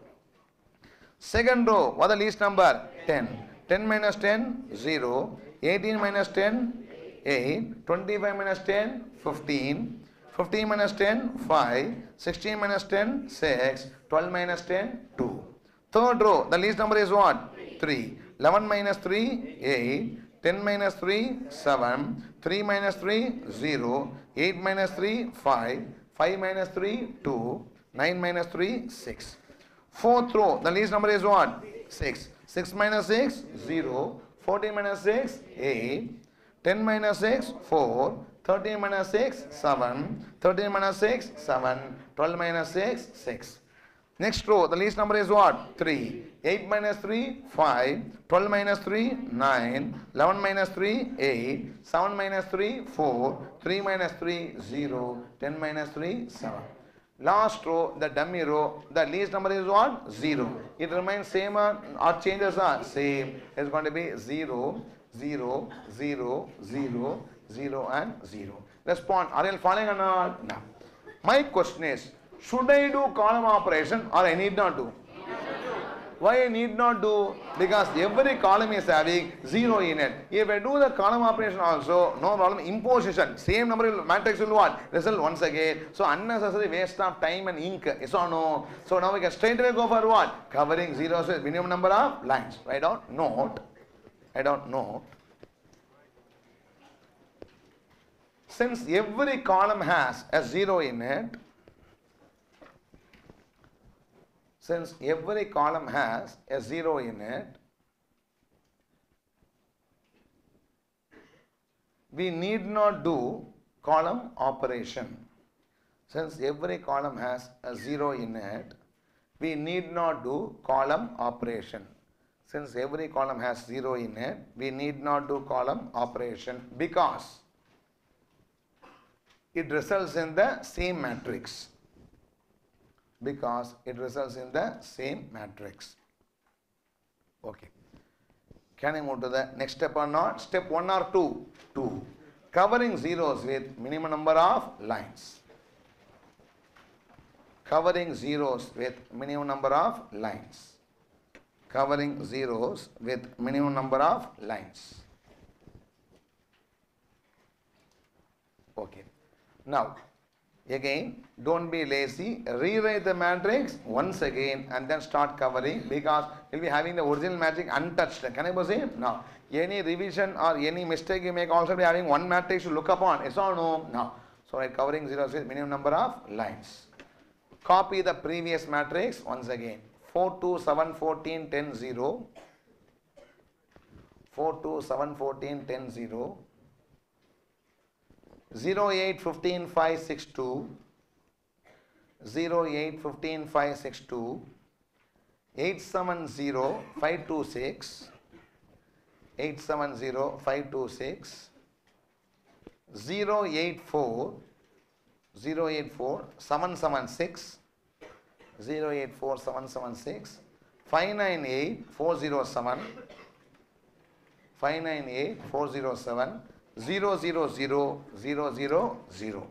Second row, what is the least number? 10. 10 minus 10, 0. 18 minus 10, 8. 25 minus 10, 15. 15 minus 10, 5. 16 minus 10, 6. 12 minus 10, 2. Third row, the least number is what? 3. 11 minus 3, 8. 10 minus 3, 7. 3 minus 3, 0. 8 minus 3, 5. 5 minus 3, 2. 9 minus 3, 6. Fourth row, the least number is what? 6. 6 minus 6, 0. 14 minus 6, 8. 10 minus 6, 4. 13 minus 6, 7. 13 minus 6, 7. 12 minus 6, 6. Next row, the least number is what? 3. 8 minus 3, 5. 12 minus 3, 9. 11 minus 3, 8. 7 minus 3, 4. 3 minus 3, 0. 10 minus 3, 7. Last row, the dummy row, the least number is what? 0. It remains same or changes are same. It's going to be 0, 0, 0, 0, 0 and 0. Respond. Are you following or not? No. My question is, should I do column operation or I need not do? Why I need not do? Because every column is having 0 in it. If I do the column operation also, no problem. Imposition, same number of matrix will what? Result once again. So unnecessary waste of time and ink. Yes or no? So now we can straight away go for what? Covering 0 with minimum number of lines. Write down note. Write down note. Since every column has a 0 in it, since every column has a 0 in it, we need not do column operation. Since every column has a 0 in it, we need not do column operation. Since every column has 0 in it, we need not do column operation because it results in the same matrix. Because it results in the same matrix. Okay. Can I move to the next step or not? Step 1 or 2? 2. Covering zeros with minimum number of lines. Covering zeros with minimum number of lines. Covering zeros with minimum number of lines. Okay. Now, again, don't be lazy. Rewrite the matrix once again and then start covering, because you'll be having the original matrix untouched. Can I proceed? Now, any revision or any mistake you make, also be having one matrix to look upon. Yes or no? No. So, I'm covering zeros with minimum number of lines. Copy the previous matrix once again. 4, 2, 7, 14, 10, 0. 4, 2, 7, 14, 10, 0. 0, 8, 15, 5, 6, 2. 0, 8, 15, 5, 6, 2. 8, 7, 0, 5, 2, 6. 8, 7, 0, 5, 2, 6. 0, 8, 4. 0, 8, 4, 7, 7, 6. 0, 8, 4, 7, 7, 6. 5, 9, 8, 4, 0, 7. 5, 9, 8, 4, 0, 7. 0, 0, 0, 0, 0, 0.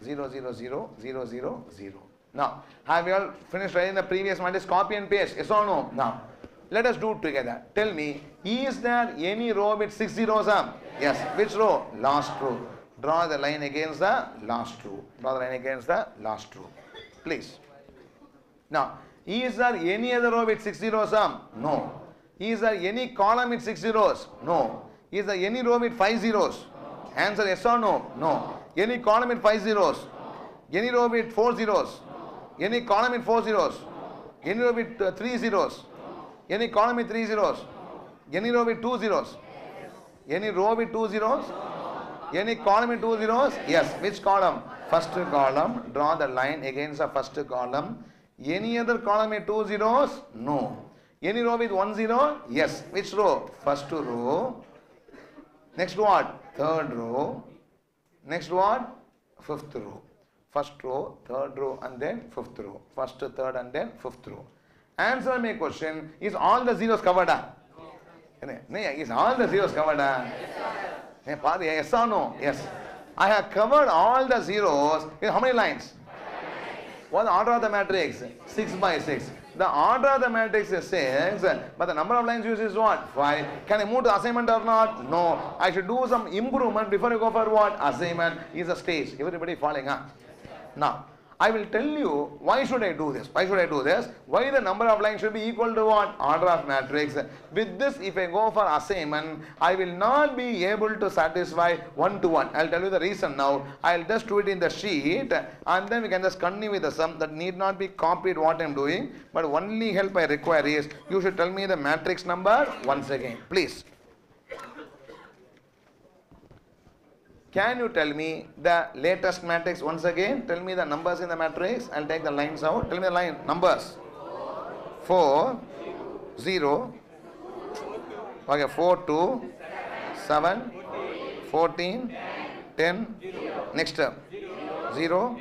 0, 0, 0, 0, 0, 0. Now, have you all finished writing the previous matrix? Copy and paste. Yes or no? Now, let us do it together. Tell me, is there any row with 6 zeros? Yes. Which row? Last row. Draw the line against the last row. Draw the line against the last row. Please. Now, is there any other row with 6 zeros? No. Is there any column with 6 zeros? No. Is there any row with 5 zeros? Answer yes or no? No. Any column with 5 zeros? Any row with 4 zeros? Any column with 4 zeros? Any row with 3 zeros? Any column with 3 zeros? Any row with 2 zeros? Any row with 2 zeros? Any column with 2 zeros? Yes. Which column? First column. Draw the line against the first column. Any other column with 2 zeros? No. Any row with 1 zero? Yes. Which row? First row. Next what? Third row. Next what? Fifth row. First row, third row, and then fifth row. First, third, and then fifth row. Answer my question. Is all the zeros covered? Is all the zeros covered? Yes or no? Yes. I have covered all the zeros. How many lines? What is the order of the matrix? 6 by 6. The order of the matrix is 6, but the number of lines used is what? 5. Can I move to assignment or not? No. I should do some improvement before you go for what? Assignment is a stage. Everybody following? Now, I will tell you why should I do this. Why should I do this? Why the number of lines should be equal to what? Order of matrix. With this, if I go for assignment, I will not be able to satisfy 1 to 1. I will tell you the reason now. I will just do it in the sheet and then we can just continue with the sum. That need not be copied what I am doing. But only help I require is you should tell me the matrix number once again. Please. Can you tell me the latest matrix once again? Tell me the numbers in the matrix. I'll take the lines out. Tell me the line numbers. 4, 0. Okay, 4, 2, 7, 14, 10. Next up. 0. 0.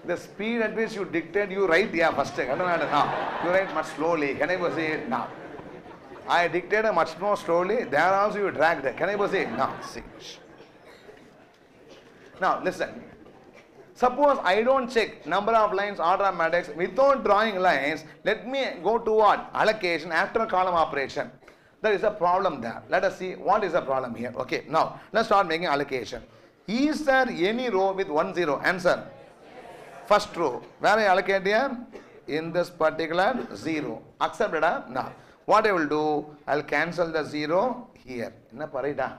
The speed at which you dictate, you write, yeah, first take. I don't know now. You write much slowly. Can I proceed? Now. I dictated much more slowly. There also you dragged. Can I proceed? Now, see. Now, listen. Suppose I don't check number of lines, order of matrix without drawing lines. Let me go to what? Allocation after column operation. There is a problem there. Let us see what is the problem here. Okay, now let's start making allocation. Is there any row with 1 0? Answer. First row. Where I allocate here? In this particular 0. Accepted? Now, what I will do? I will cancel the 0 here. Inna parida?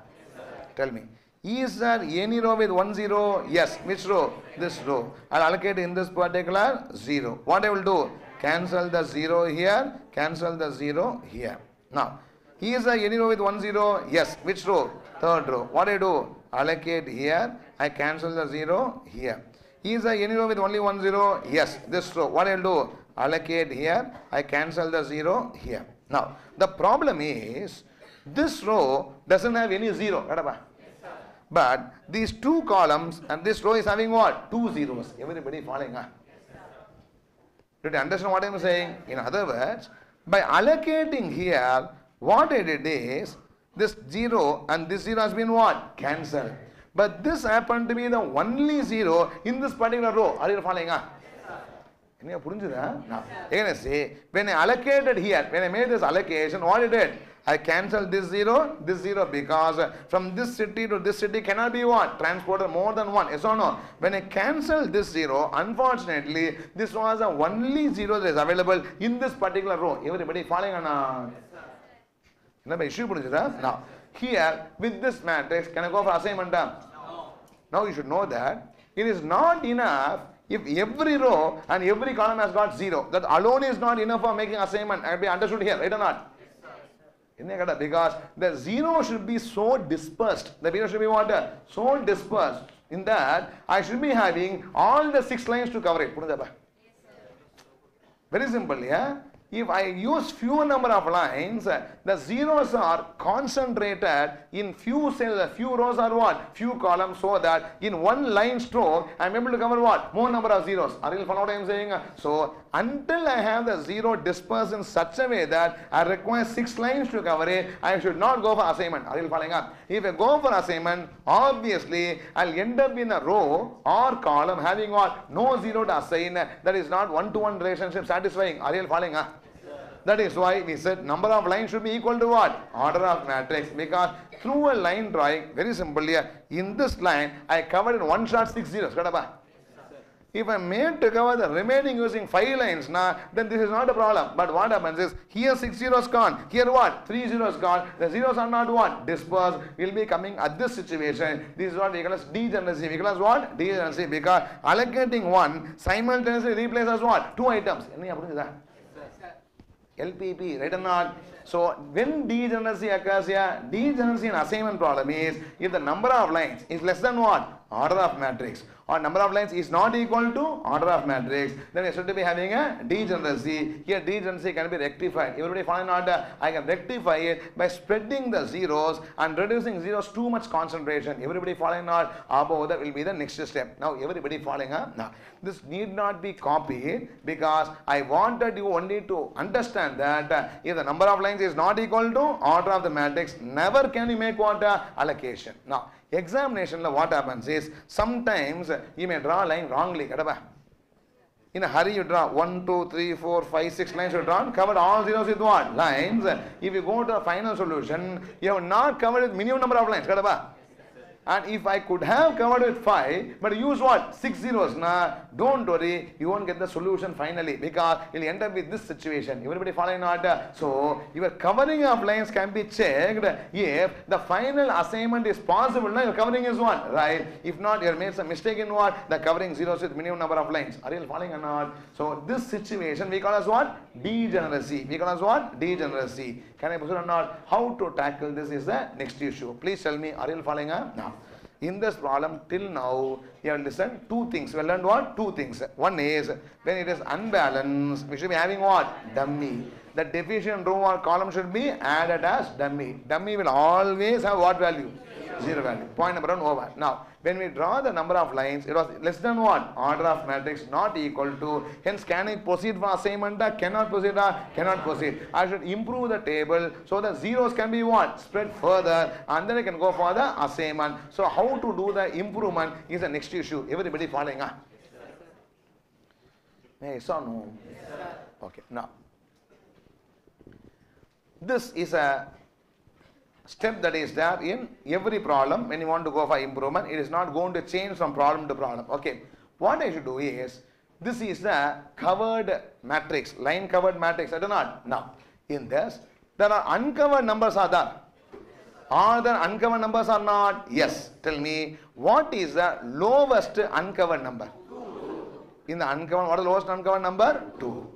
Tell me. Is there any row with 1 0? Yes. Which row? This row. I will allocate in this particular 0. What I will do? cancel the 0 here, cancel the 0 here. Now, he is any row with 1 0? Yes. Which row? Third row. What do I do? Allocate here, I cancel the 0 here. He is any row with only 1 0? Yes. This row. What I will do? Allocate here, I cancel the 0 here. Now, the problem is, this row doesn't have any 0. But these two columns and this row is having what? 2 zeros. Everybody following? Did you understand what I am saying? In other words, by allocating here, what I did is, this 0 and this 0 has been what? Cancelled. But this happened to be the only 0 in this particular row. Are you following? Now, again, say, when I allocated here, when I made this allocation, what I did? I cancelled this 0, because from this city to this city cannot be what? Transported more than 1. Yes or no? When I cancelled this 0, unfortunately, this was the only 0 that is available in this particular row. Everybody following on? Now, here, with this matrix, can I go for assignment? No. Now you should know that it is not enough if every row and every column has got 0. That alone is not enough for making assignment. I be understood here, right or not? Because the 0 should be so dispersed. The 0 should be what? So dispersed. In that, I should be having all the 6 lines to cover it. Very simple, yeah? If I use fewer number of lines, the zeros are concentrated in few cells, few rows or what? Few columns, so that in one line stroke, I am able to cover what? More number of zeros. Are you following what I am saying? So, until I have the 0 dispersed in such a way that I require 6 lines to cover it, I should not go for assignment. Are you following up? If I go for assignment, obviously, I will end up in a row or column having what? No 0 to assign. That is not one-to-one relationship satisfying. Are you following up? That is why we said number of lines should be equal to what? Order of matrix. Because through a line drawing, very simple here, in this line, I covered in one shot 6 zeros. If I am made to cover the remaining using 5 lines, then this is not a problem. But what happens is, here 6 zeros gone, here what? 3 zeros gone. The zeros are not what? Dispersed. We will be coming at this situation. This is what we call as degeneracy. We call as what? Degeneracy. Because allocating 1 simultaneously replaces what? 2 items. LPP, right or not? So, when degeneracy occurs here, degeneracy in assignment problem is, if the number of lines is less than what? Order of matrix. Or number of lines is not equal to order of matrix, then we should be having a degeneracy. Here degeneracy can be rectified. Everybody find out I can rectify it by spreading the zeros and reducing zeros too much concentration. Everybody following out above that will be the next step. Now everybody following up. Now this need not be copied, because I wanted you only to understand that if the number of lines is not equal to order of the matrix, never can you make what? Allocation. Now examination, what happens is, sometimes you may draw a line wrongly. In a hurry you draw 1, 2, 3, 4, 5, 6 lines you drawn, covered all zeros with what? Lines. If you go to a final solution, you have not covered with minimum number of lines. And if I could have covered with 5, but use what? 6 zeros. Don't worry, you won't get the solution finally, because you'll end up with this situation. Everybody following out? So, your covering of lines can be checked if the final assignment is possible. Now, your covering is what? Right. If not, you have made some mistake in what? The covering zeros with minimum number of lines. Are you following or not? So, this situation we call as what? Degeneracy. We call as what? Degeneracy. Can I proceed or not? How to tackle this is the next issue. Please tell me, are you following up? Now, in this problem, till now, you have listened 2 things. We have learned what? 2 things. One is, when it is unbalanced, we should be having what? Dummy. The deficient row or column should be added as dummy. Dummy will always have what value? 0 value. Point number 1 over. Now, when we draw the number of lines, it was less than what? Order of matrix not equal to. Hence, can I proceed for assignment? Cannot proceed. Cannot proceed. I should improve the table so the zeros can be what? Spread further, and then I can go for the assignment. So, how to do the improvement is the next issue. Everybody following? Yes or no? Okay. Now, this is a step that is there in every problem. When you want to go for improvement, it is not going to change from problem to problem. Okay. What I should do is, this is the covered matrix, line covered matrix. I do not. Now, in this, there are uncovered numbers are there. Are there uncovered numbers or not? Yes. Tell me, what is the lowest uncovered number? In the uncovered, what is the lowest uncovered number? 2.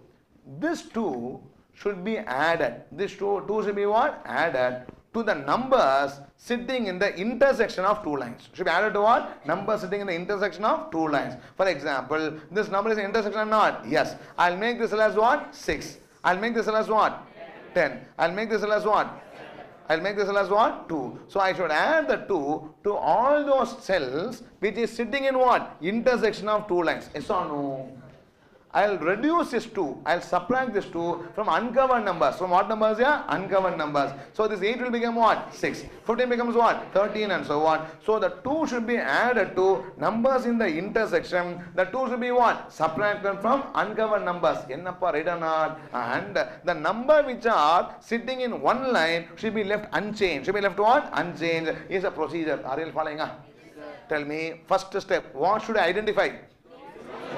this 2 should be added. This 2 should be what? Added to the numbers sitting in the intersection of two lines. Should be added to what? Numbers sitting in the intersection of two lines. For example, this number is in intersection or not? Yes. I'll make this cell as what? 6. I'll make this cell as what? 10. I'll make this cell as what? I'll make this cell as what? 2. So I should add the 2 to all those cells which is sitting in what? Intersection of two lines. Yes or no? I'll reduce this 2. I'll subtract this 2 from uncovered numbers. From what numbers? Yeah? Uncovered numbers. So this 8 will become what? 6. 15 becomes what? 13 and so on. So the 2 should be added to numbers in the intersection. The 2 should be what? Subtracted from uncovered numbers. Ennappa, right or not? And the number which are sitting in one line should be left unchanged. Should be left what? Unchanged. Is a procedure. Are you following? Tell me, first step, what should I identify?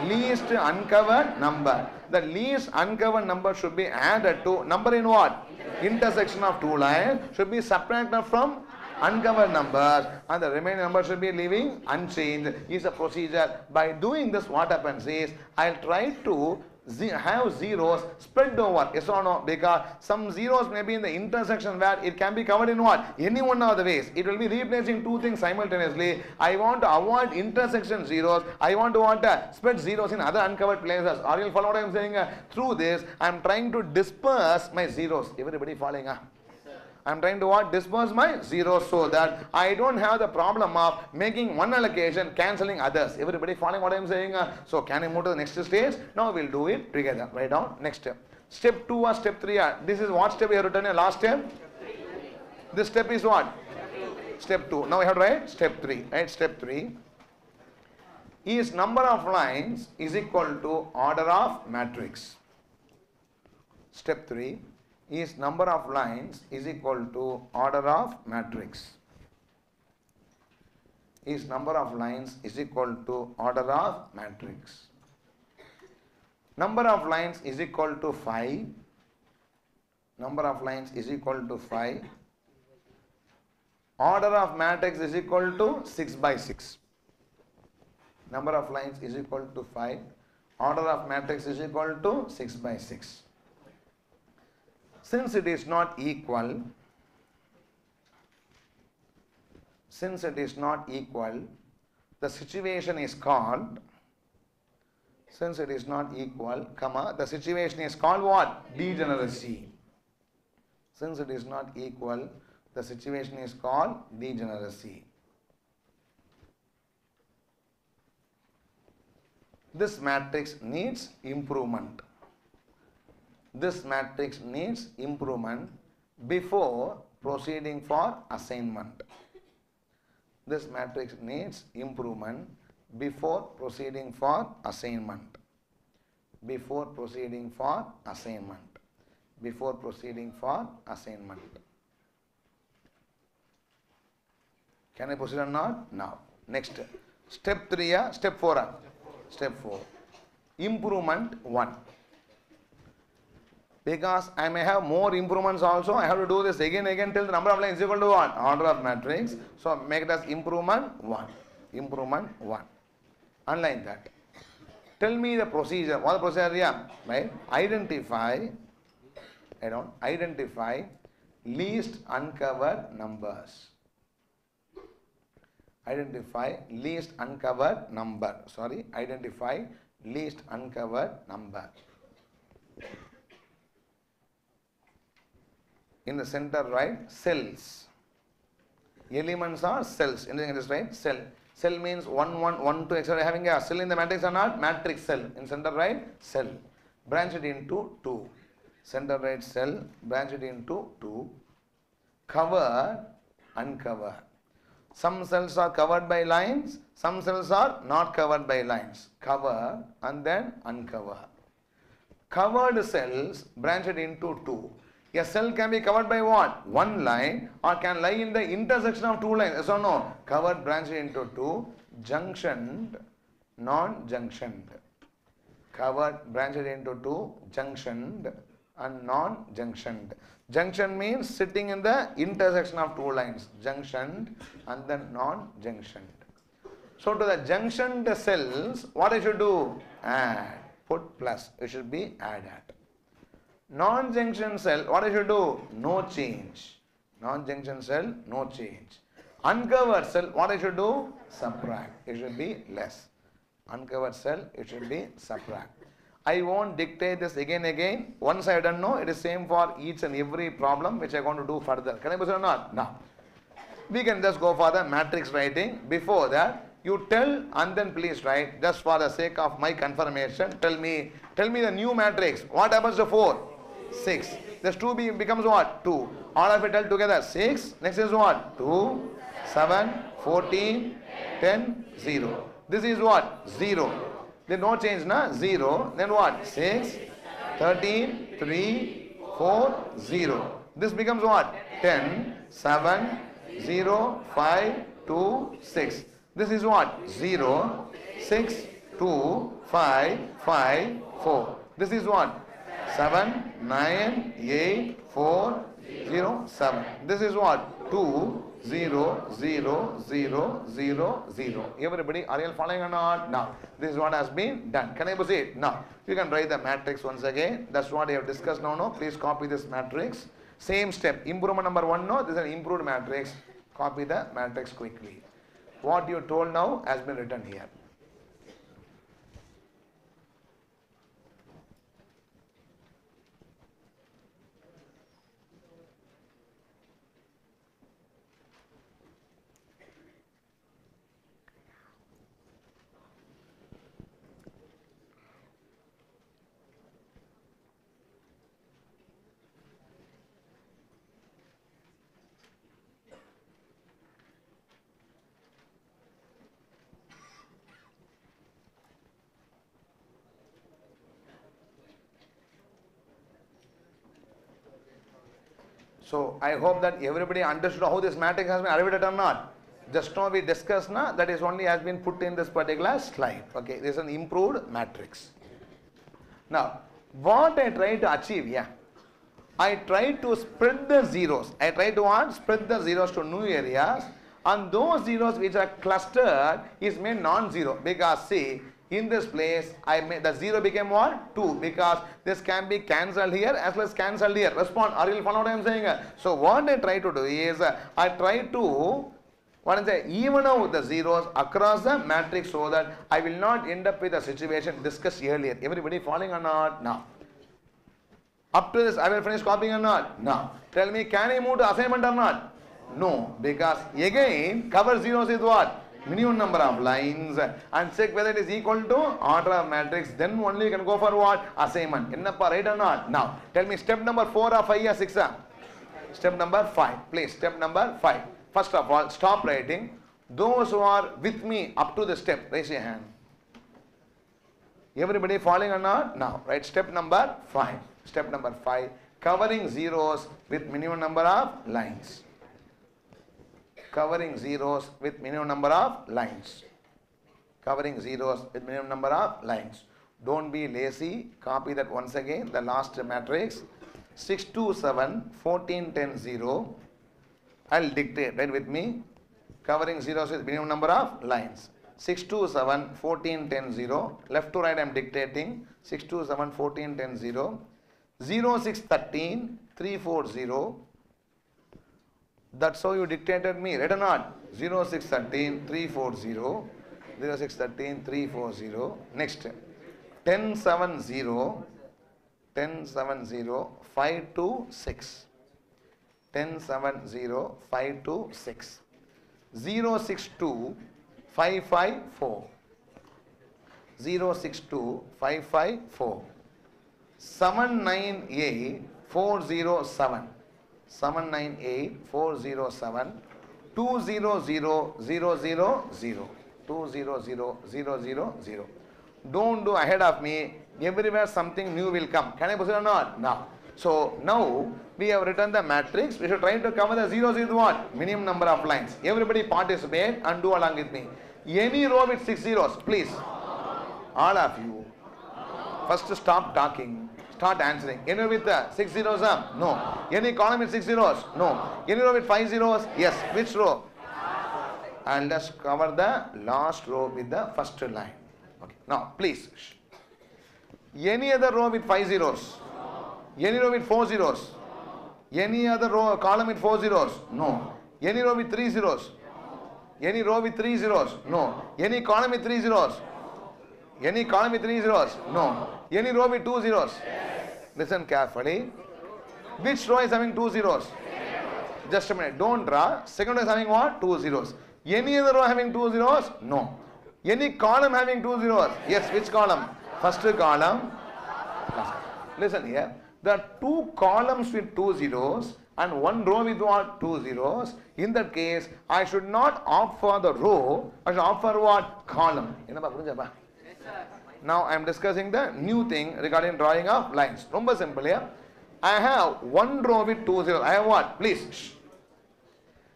Least uncovered number. The least uncovered number should be added to number in what? Intersection of two lines should be subtracted from uncovered numbers, and the remaining number should be leaving unchanged. Is a procedure. By doing this, what happens is I'll try to have zeros spread over. Yes or no? Because some zeros may be in the intersection where it can be covered in what? Any one of the ways. It will be replacing two things simultaneously. I want to avoid intersection zeros. I want to spread zeros in other uncovered places. Are you following what I am saying? Through this, I am trying to disperse my zeros. Everybody following? I am trying to what? Disperse my zeros so that I don't have the problem of making one allocation, cancelling others. Everybody following what I am saying? So can I move to the next stage? Now we will do it together. Write down next step. Step 2 or step 3. This is what step we have written in last step? This step is what? Step 2. Now we have to write step 3. Right? Step 3 is number of lines is equal to order of matrix. Step 3 is number of lines is equal to order of matrix. Is number of lines is equal to order of matrix. Number of lines is equal to 5. Number of lines is equal to 5. Order of matrix is equal to 6 by 6. Number of lines is equal to 5. Order of matrix is equal to 6 by 6. Since it is not equal, the situation is called, since it is not equal, the situation is called what? Degeneracy. Since it is not equal, the situation is called degeneracy. This matrix needs improvement. This matrix needs improvement before proceeding for assignment. This matrix needs improvement before proceeding for assignment. Before proceeding for assignment. Before proceeding for assignment. Can I proceed or not? Now. Next. Step 3 or step 4? Step 4. Improvement 1. Because I may have more improvements also, I have to do this again till the number of lines is equal to what? Order of matrix. So make it as improvement 1. Improvement 1. Unlike that. Tell me the procedure. What is the procedure here? Right? Identify least uncovered numbers. Identify least uncovered number. Identify least uncovered number. In the center, right? Cells. Elements are cells. Anything is right? Cell. Cell means 1, 1, 1, 2, etc. Having a cell in the matrix or not? Matrix cell. In center, right? Cell. Branch it into 2. Center, right? Cell. Branch it into 2. Cover, uncover. Some cells are covered by lines. Some cells are not covered by lines. Cover and then uncover. Covered cells branch it into 2. A cell can be covered by what? One line, or can lie in the intersection of two lines. Yes or no? Covered branch into 2. Junctioned, non-junctioned. Covered branch into 2. Junctioned and non-junctioned. Junction means sitting in the intersection of two lines. Junctioned and then non-junctioned. So to the junctioned cells, what I should do? Add. Put plus. It should be added. Non-junction cell, what I should do? No change. Non-junction cell, no change. Uncovered cell, what I should do? Subtract. It should be less. Uncovered cell, it should be subtract. I won't dictate this again. Once I don't know, it is same for each and every problem which I want to do further. Can I proceed or not? Now, we can just go for the matrix writing. Before that, you tell and then please write, just for the sake of my confirmation, tell me the new matrix. What happens to 4? 6. This 2 becomes what? 2. All of it tell together. 6. Next is what? 2, 7, 14, 10, 0. This is what? 0. Then no change, na? 0. Then what? 6, 13, 3, 4, 0. This becomes what? 10, 7, 0, 5, 2, 6. This is what? 0, 6, 2, 5, 5, 4. This is what? 7, 9, 8, 4, 0, 7. This is what? 2, 0, 0, 0, 0, 0. Everybody, are you following or not? Now, this is what has been done. Can I proceed? Now, you can write the matrix once again. That's what I have discussed now. No, please copy this matrix. Same step. Improvement number 1. No, this is an improved matrix. Copy the matrix quickly. What you told now has been written here. So, I hope that everybody understood how this matrix has been arrived at or not. Just now we discussed, na, that is only has been put in this particular slide. Okay, this is an improved matrix. Now, what I try to achieve, I try to spread the zeros. I try to what? Spread the zeros to new areas, and those zeros which are clustered is made non-zero, because see, in this place, I made the 0 became what? 2, because this can be cancelled here as well as cancelled here. Respond. Are you following what I am saying? So what I try to do is, I try to even out the zeros across the matrix so that I will not end up with a situation discussed earlier. Everybody following or not? Now. Up to this, I will finish copying or not? No. Tell me, can I move to assignment or not? No, because again, cover zeros is what? Minimum number of lines, and check whether it is equal to order of matrix, then only you can go for what? Assignment. Ennappa, right or not? Now, tell me step number 4 or 5 or 6? Step number 5. Please, step number 5. First of all, stop writing. Those who are with me up to the step, raise your hand. Everybody following or not? Now, right, step number 5. Step number 5. Covering zeros with minimum number of lines. Covering zeros with minimum number of lines. Covering zeros with minimum number of lines. Don't be lazy. Copy that once again. The last matrix. 6, 2, 7, 14, 10, 0. I'll dictate. Right with me. Covering zeros with minimum number of lines. 6, 2, 7, 14, 10, 0. Left to right I am dictating. 6, 2, 7, 14, 10, 0. 0, 6, 13, 3, 4, 0. That's how you dictated me, right or not? 0, 6, 13, 3, 4, 0. 0, 6, 13, 3, 4, 0. Next. 10, 7, 0. 10, 7, 0. 5, 2, 6. 10, 7, 0. 5, 2, 6. 0, 6, 2. 5, 5, 4. 0, 6, 2. 5, 5, 4. 7, 9, 8. 4, 0, 7. 798 407 200 000 200 Don't do ahead of me. Everywhere something new will come. Can I proceed or not? Now. So now we have written the matrix. We should try to cover the zeros with what? Minimum number of lines. Everybody participate and do along with me. Any row with 6 zeros, please. All of you. First stop talking. Start answering. Any row with 6 zeros? No. Any column with 6 zeros? No. Any row with 5 zeros? Yes. Which row? And let's cover the last row with the first line. Okay. Now, please. Any other row with 5 zeros? Any row with 4 zeros? Any other row column with 4 zeros? No. Any row with 3 zeros? Any row with 3 zeros? No. Any column with 3 zeros? Any column with 3 zeros? No. Any row with 2 zeros? Listen carefully. Which row is having 2 zeros? Just a minute. Don't draw. Second row is having what? 2 zeros. Any other row having 2 zeros? No. Any column having 2 zeros? Yes. Which column? First column. Listen here. There are 2 columns with 2 zeros and 1 row with what? 2 zeros. In that case, I should not opt for the row. I should opt for what? Column. Now I am discussing the new thing regarding drawing of lines. ரொம்ப simple here. I have 1 row with 2 zeros. I have what? Please. Shh.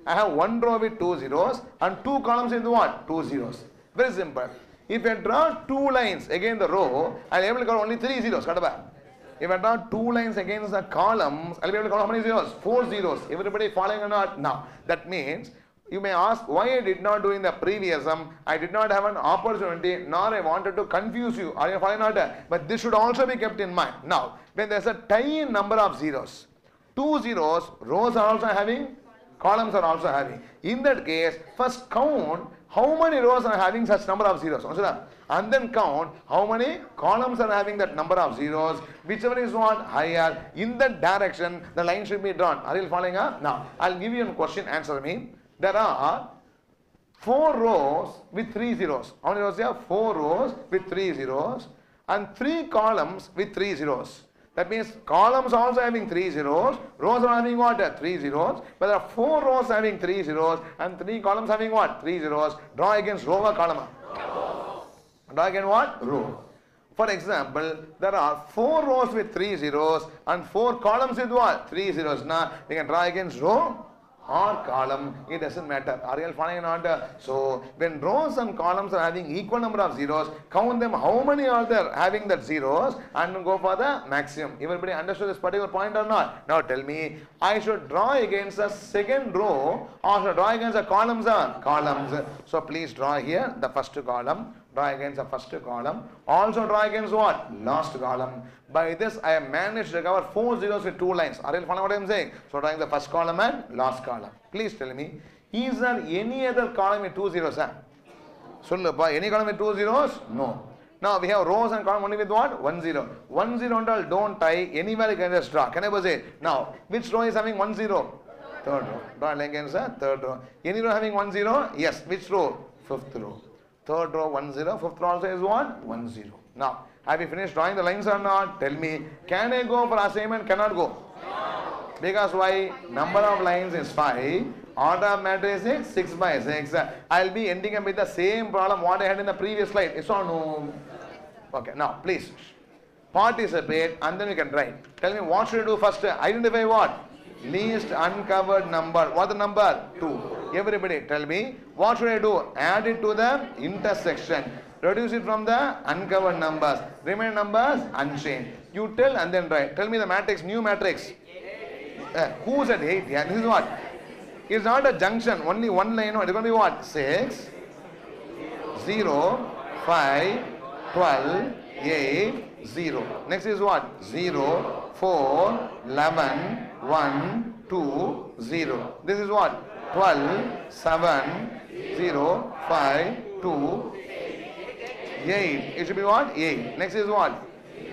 I have 1 row with 2 zeros and 2 columns with what? 2 zeros. Very simple. If I draw 2 lines against the row, I will be able to count only 3 zeros. If I draw 2 lines against the columns, I will be able to count how many zeros? 4 zeros. Everybody following or not? Now, that means you may ask why I did not do in the previous sum. I did not have an opportunity, nor I wanted to confuse you. Are you following or not? But this should also be kept in mind. Now, when there is a tiny number of zeros, 2 zeros, rows are also having, columns are also having. In that case, first count how many rows are having such number of zeros. And then count how many columns are having that number of zeros. Whichever is what higher, in that direction, the line should be drawn. Are you following up? Now, I'll give you a question, answer me. There are 4 rows with 3 zeros. How many rows there? 4 rows with 3 zeros and 3 columns with 3 zeros. That means columns also having 3 zeros, rows are having what? 3 zeros. But there are 4 rows having 3 zeros and 3 columns having what? 3 zeros. Draw against row or column? Draw against what? Row. For example, there are 4 rows with 3 zeros and 4 columns with what? 3 zeros. Now, we can draw against row or column, it doesn't matter. Are you following or not? So, when rows and columns are having equal number of zeros, count them how many are there having that zeros and go for the maximum. Everybody understood this particular point or not? Now tell me, I should draw against the second row or should draw against the columns or columns. So, please draw here the first column. Draw against the first column. Also draw against what? Last column. By this, I have managed to cover 4 zeros with 2 lines. Are you following what I am saying? So, drawing the first column and last column. Please tell me, is there any other column with 2 zeros? Any column with 2 zeros? No. Now, we have rows and column only with what? 1 0. 1 0 don't tie. Anywhere you can just draw. Can I say? Now, which row is having 1 0? Third row. Draw against the third row. Any row having 1 0? Yes. Which row? Fifth row. Third row 1 0. Fifth row also is what? 1 0. Now, have you finished drawing the lines or not? Tell me, can I go for assignment? Cannot go. No. Because why? Number of lines is 5. Order of matrix is 6 by 6. I'll be ending up with the same problem what I had in the previous slide. Yes or no? Okay, now please participate and then you can write. Tell me what should I do first? Identify what? Least uncovered number. What the number? 2. Everybody tell me, what should I do? Add it to the intersection. Reduce it from the uncovered numbers. Remaining numbers unchanged. You tell and then write. Tell me the matrix, new matrix. Who's at 8? Yeah, this is what? It's not a junction. Only one line. No, it's going to be what? 6, 0, 5, 12, 8, 0. Next is what? 0, 4, 11, 1, 2, 0. This is what? 12, 7, 0, 5, 2, 8. It should be what? 8. Next is what?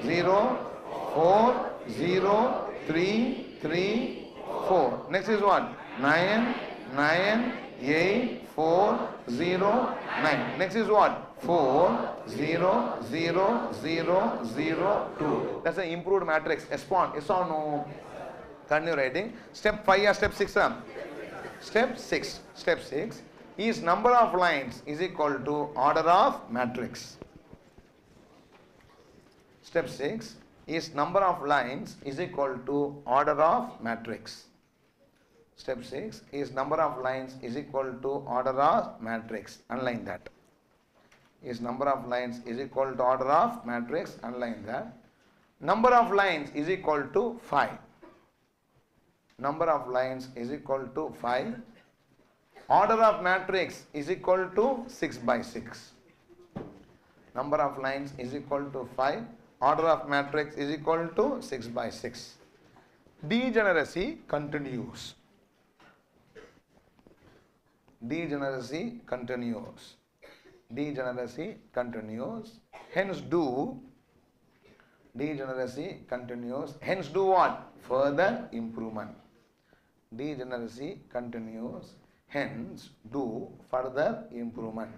0, 4, 0, 3, 3, 4. Next is what? 9, 9, 8, 4, 0, 9. Next is what? 4, 0, 0, 0, 0, 2. That's an improved matrix. Respond. Yes or no? Continue writing. Step 5 or step 6? Step 6. Step 6 is number of lines is equal to order of matrix. Step 6 is number of lines is equal to order of matrix. Step 6 is number of lines is equal to order of matrix. Underline that. Is number of lines is equal to order of matrix. Underline that. Number of lines is equal to 5. Number of lines is equal to 5. Order of matrix is equal to 6 by 6. Number of lines is equal to 5. Order of matrix is equal to 6 by 6. Degeneracy continues. Degeneracy continues. Degeneracy continues. Hence do. Degeneracy continues. Hence do what? Further improvement. Degeneracy continues. Hence do further improvement.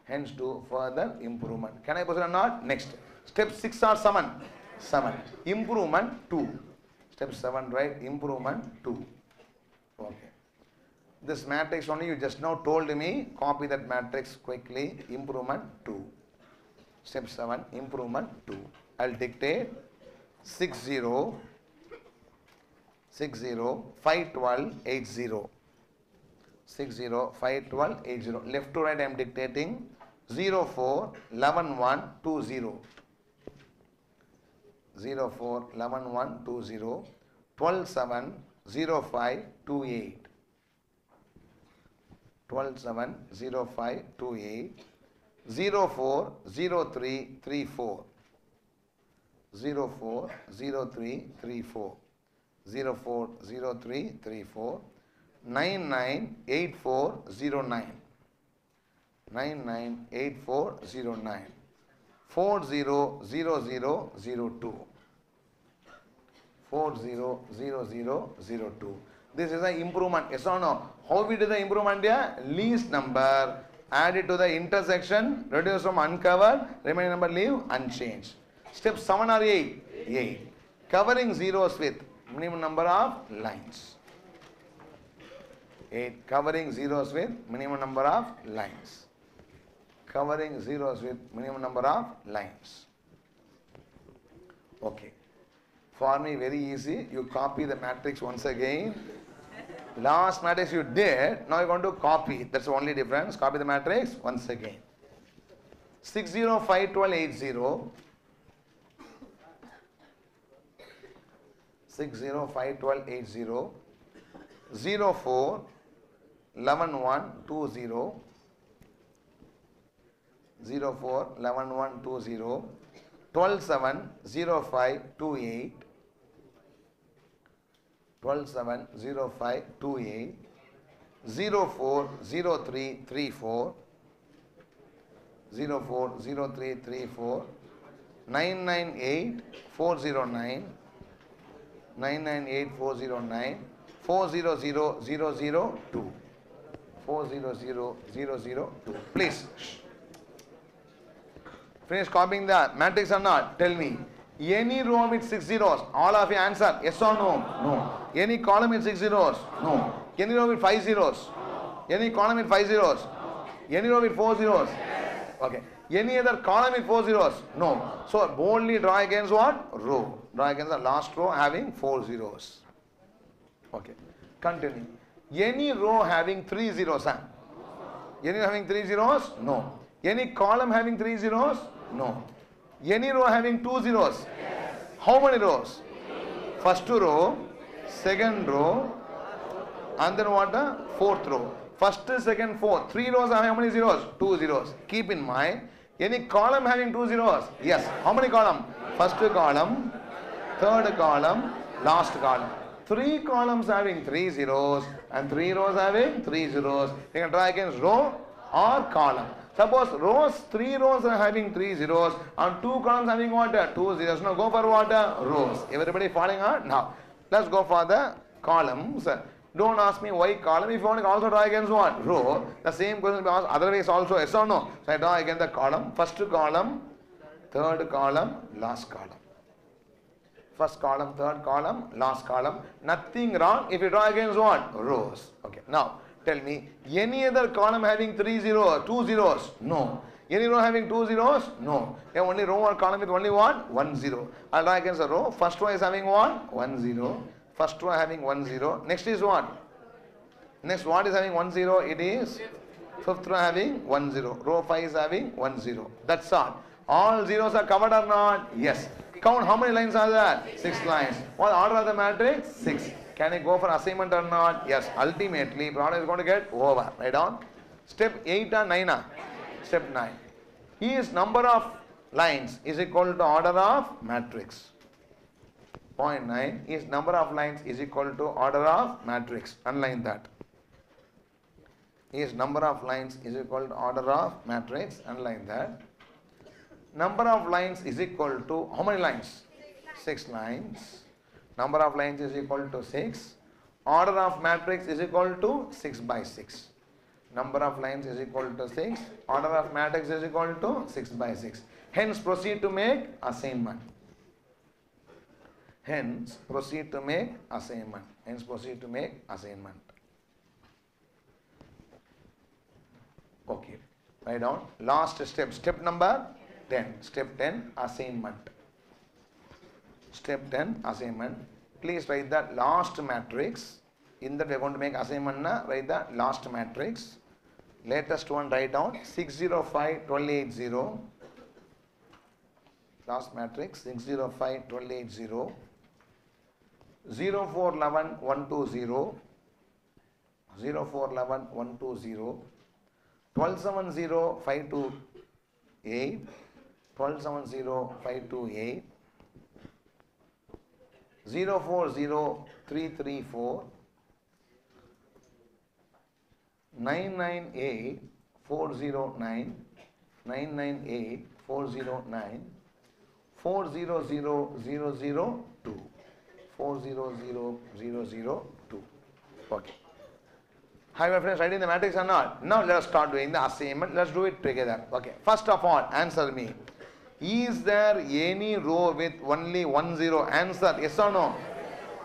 Hence do further improvement. Can I proceed or not? Next. Step 6 or 7? 7. Improvement 2. Step 7, right? Improvement 2. Okay. This matrix only you just now told me. Copy that matrix quickly. Improvement 2. Step 7. Improvement 2. I'll dictate 60, 5, 12, 80. 60, 5, 12, 80. Left to right I am dictating 0, 4, 11, 1, 2, 0. 0, 4, 11, 1, 2, 0. 12, 7, 0, 5, 2, 8. 12, 7, 0, 5, 2, 8. 0, 4, 0, 3, 3, 4. 0, 4, 0, 3, 3, 4. 0, 4, 0, 3, 3, 4. 9, 9, 8, 4, 0, 9. 9, 9, 8, 4, 0, 9. 4, 0, 0, 0, 0, 2. 4, 0, 0, 0, 0, 2. This is an improvement. Yes or no? How we do the improvement here? Least number. Add it to the intersection. Reduce from uncovered. Remaining number leave unchanged. Step 7 or 8? 8. Covering zeros with minimum number of lines. 8. Covering zeros with minimum number of lines. Covering zeros with minimum number of lines. Okay. For me, very easy. You copy the matrix once again. Last matrix you did. Now you are going to copy. That's the only difference. Copy the matrix once again. 60, 5, 12, 80. 60, 5, 12, 80. 0, 4, 11, 1, 2, 0. 0, 4, 11, 1, 2, 0. 12, 7, 0, 5, 2, 8. 12, 7, 0, 5, 2, 8. 0, 4, 0, 3, 3, 4. 0, 4, 0, 3, 3, 4. 9, 9, 8, 4, 0, 9. 9, 9, 8, 4, 0, 9. 4, 0, 0, 0, 0, 2. 4, 0, 0, 0, 0, 2. Please. Finish copying the matrix or not? Tell me. Any row with 6 zeros, all of you answer. Yes or no? No. Any column with 6 zeros? No. Any row with 5 zeros? Any column with 5 zeros? Any row with 4 zeros? Okay. Any other column with 4 zeros? No. So boldly draw against what? Row. Draw against the last row having 4 zeros. Okay. Continue. Any row having 3 zeros? Huh? Any row having 3 zeros? No. Any column having 3 zeros? No. Any row having 2 zeros? Yes. How many rows? First row, second row, and then what? Fourth row. First, second, fourth. 3 rows have how many zeros? 2 zeros. Keep in mind, any column having 2 zeros? Yes. How many column? First column, third column, last column. 3 columns having 3 zeros and 3 rows having 3 zeros. You can try against row or column. Suppose rows, 3 rows are having 3 zeros and 2 columns having what? 2 zeros. Now go for what? Rows. Everybody following on? Now let's go for the columns. Don't ask me why column. If you want to also draw against what? Row. The same question will be asked otherwise also. Yes or no? So I draw against the column. First column, third column, last column. First column, third column, last column. Nothing wrong if you draw against what? Rows. Okay. Now tell me, any other column having 3 zeros, 2 zeros? No. Any row having 2 zeros? No. Only row or column with only what? 1 0. I'll draw against the row. First row is having what? 1 0. First row having 1 0. Next is what? Next what is having 1 0? It is fifth row having 1 0. Row 5 is having 1 0. That's all. All zeros are covered or not? Yes. Count how many lines are there? 6 lines. What order of the matrix? 6. Can I go for assignment or not? Yes. Ultimately, product is going to get over. Write down. Step 8 or 9? Step 9. Is number of lines is equal to order of matrix. 0.9 is number of lines is equal to order of matrix. Underline that. Is number of lines is equal to order of matrix. Underline that. Number of lines is equal to how many lines? 6 lines. Number of lines is equal to 6. Order of matrix is equal to 6 by 6. Number of lines is equal to 6. Order of matrix is equal to 6 by 6. Hence proceed to make assignment. Hence proceed to make assignment. Hence proceed to make assignment. Okay. Write down. Last step. Step number 10. Step 10 assignment. Step 10 assignment. Please write the last matrix. In that we are going to make assignment na, write the last matrix. Latest one write down 605 1280. Last matrix 605 1280. 0411 120. 0411 120. 1270 528. 1270 528. 040 334. 998 409. 998 409. 400002. 400002. Okay. Have your friends writing the matrix or not? Now let us start doing the assignment. Let's do it together. Okay. First of all, answer me. Is there any row with only 1 0? Answer yes or no?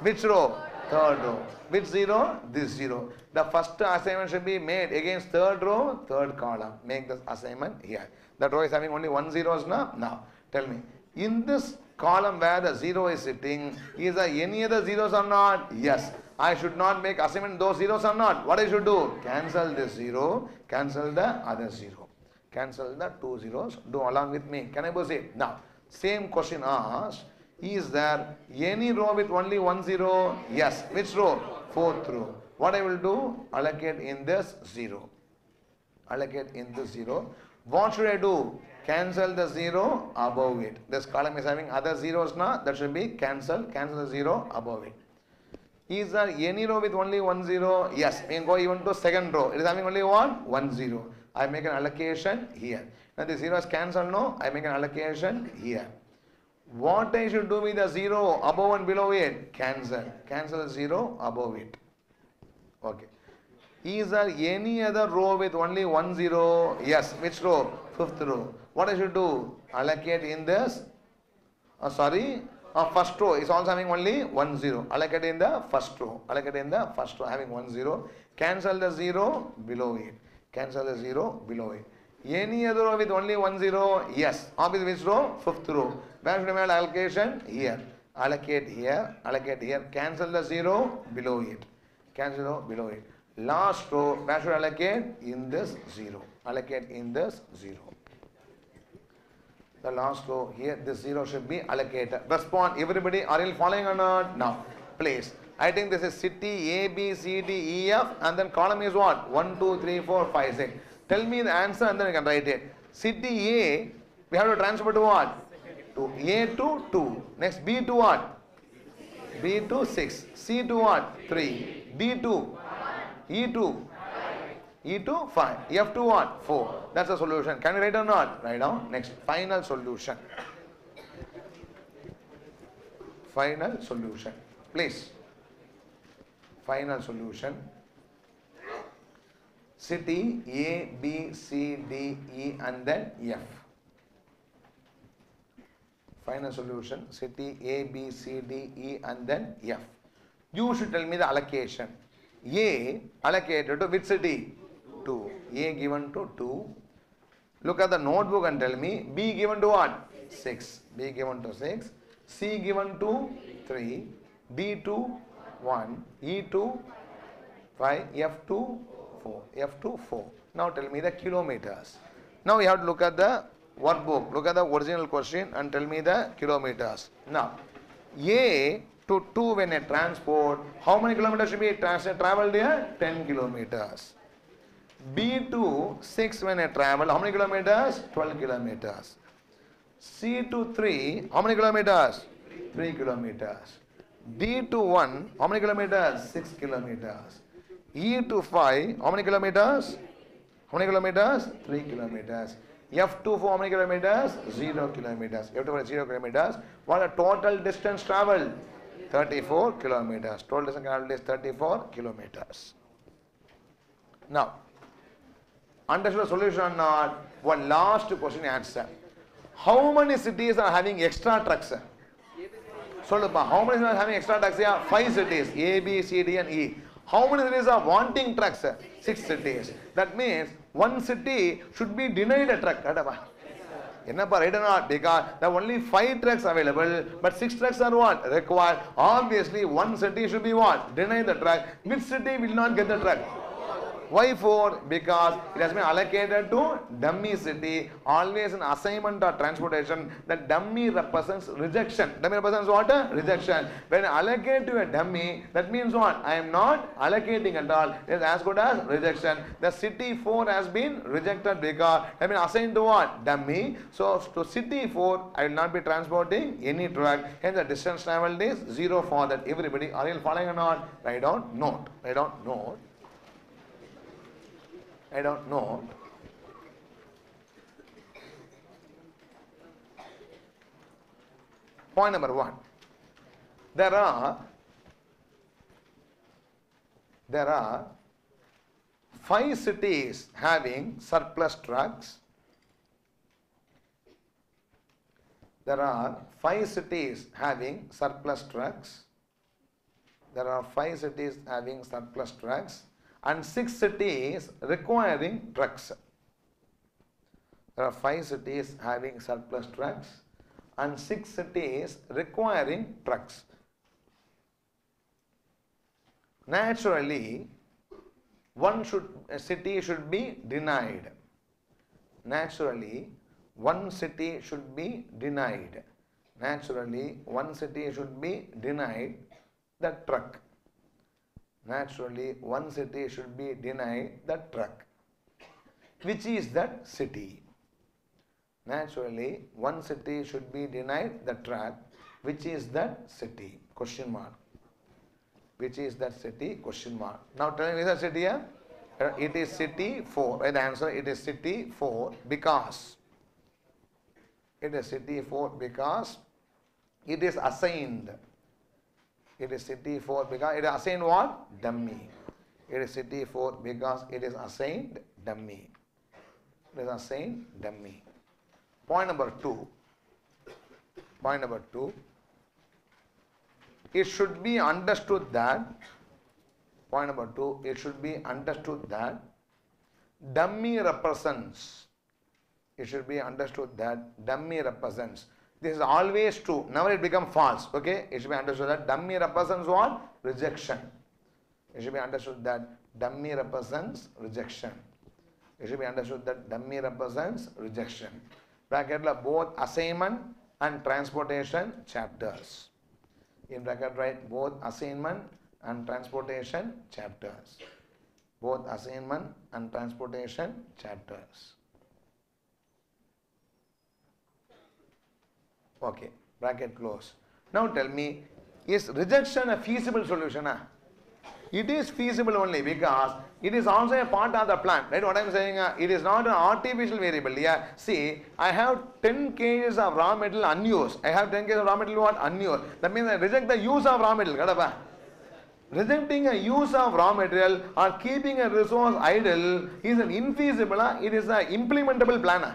Which row? Third row. Which 0? This 0. The first assignment should be made against third row, third column. Make this assignment here. That row is having only 1 zeros now. Now, tell me. In this column where the 0 is sitting, is there any other zeros or not? Yes. I should not make assignment those zeros or not. What I should do? Cancel this 0. Cancel the other 0. Cancel the 2 zeros. Do along with me. Can I proceed? Now, same question asked. Is there any row with only 1 0? Yes. Which row? Fourth row. What I will do? Allocate in this 0. Allocate in this 0. What should I do? Cancel the 0 above it. This column is having other zeros now. That should be cancel. Cancel the 0 above it. Is there any row with only 1 0? Yes. We can go even to second row. It is having only 1 0. I make an allocation here. Now the 0 is cancelled. No. I make an allocation here. What I should do with the 0 above and below it? Cancel. Cancel the 0 above it. Okay. Is there any other row with only 1 0? Yes. Which row? Fifth row. What I should do? Allocate in this. First row is also having only 1 0. Allocate in the first row. Allocate in the first row having 1 0. Cancel the 0 below it. Cancel the 0 below it. Any other row with only 1 0? Yes. Opposite which row? Fifth row. Where should I make allocation? Here. Allocate here. Allocate here. Cancel the 0 below it. Cancel 0 below it. Last row. Where should I allocate? In this 0. Allocate in this 0. The last row here. This 0 should be allocated. Respond. Everybody, are you following or not? Now, please. I think this is city A, B, C, D, E, F, and then column is what? 1, 2, 3, 4, 5, 6. Tell me the answer and then you can write it. City A, we have to transfer to what? To A to 2. Next B to what? B to 6. C to what? 3. D to? E to? E to 5. F to what? 4. That's the solution. Can you write or not? Write down. Next, final solution. Final solution. Please. Final solution. City A, B, C, D, E and then F. Final solution. City A, B, C, D, E and then F. You should tell me the allocation. A allocated to which city? 2. A given to 2. Look at the notebook and tell me. B given to what? 6. B given to 6. C given to 3. D to 1. E to 5. F to 4. F to 4. Now tell me the kilometers. Now we have to look at the workbook. Look at the original question and tell me the kilometers. Now, A to 2 when a transport, how many kilometers should be traveled here? 10 kilometers. B to 6 when a travel, how many kilometers? 12 kilometers. C to 3, how many kilometers? 3 kilometers. D to 1, how many kilometers? 6 kilometers. E to 5, how many kilometers? How many kilometers? 3 kilometers. F to 4, how many kilometers? 0 kilometers. F to 4, 0 kilometers. What a total distance traveled? 34 kilometers. Total distance traveled is 34 kilometers. Now, understood the solution or not? One last question answer. How many cities are having extra trucks? So, how many cities are having extra trucks? 5 cities. A, B, C, D and E. How many cities are wanting trucks? 6 cities. That means one city should be denied a truck. Right or not? Because there are only 5 trucks available, but 6 trucks are what? Required. Obviously, one city should be what? Deny the truck. Which city will not get the truck? Why 4? Because it has been allocated to dummy city. Always in assignment or transportation, the dummy represents rejection. Dummy represents what? Rejection. When I allocate to a dummy, that means what? I am not allocating at all. It is as good as rejection. The city 4 has been rejected because I have been assigned to what? Dummy. So to city 4, I will not be transporting any truck. Hence the distance travelled is 0 for that. Everybody, are you following or not? Write down note. Write down note. I don't know. Point number 1. There are 5 cities having surplus trucks. There are 5 cities having surplus trucks. There are 5 cities having surplus trucks. And 6 cities requiring trucks. There are 5 cities having surplus trucks and 6 cities requiring trucks. Naturally, a city should be denied. Naturally, one city should be denied. Naturally, one city should be denied the truck. Naturally, one city should be denied the truck. Which is that city? Naturally, one city should be denied the truck. Which is that city? Question mark. Which is that city? Question mark. Now tell me, is that city here? It is city 4. Right, the answer, it is city 4 because it is city 4 because it is assigned. It is city 4 because it is assigned what? Dummy. It is city 4 because it is assigned dummy. It is assigned dummy. Point number 2. Point number 2. It should be understood that, point number 2, it should be understood that dummy represents. It should be understood that dummy represents. This is always true. Never it becomes false. Okay? It should be understood that dummy represents what? Rejection. It should be understood that dummy represents rejection. It should be understood that dummy represents rejection. Bracket both assignment and transportation chapters. In bracket write both assignment and transportation chapters. Both assignment and transportation chapters. Okay, bracket close. Now tell me, is rejection a feasible solution? It is feasible only because it is also a part of the plan. Right? What I am saying, it is not an artificial variable. Yeah. See, I have 10 kgs of raw metal unused. I have 10 kgs of raw metal what? Unused. That means I reject the use of raw metal. Rejecting a use of raw material or keeping a resource idle is an infeasible. It is an implementable plan.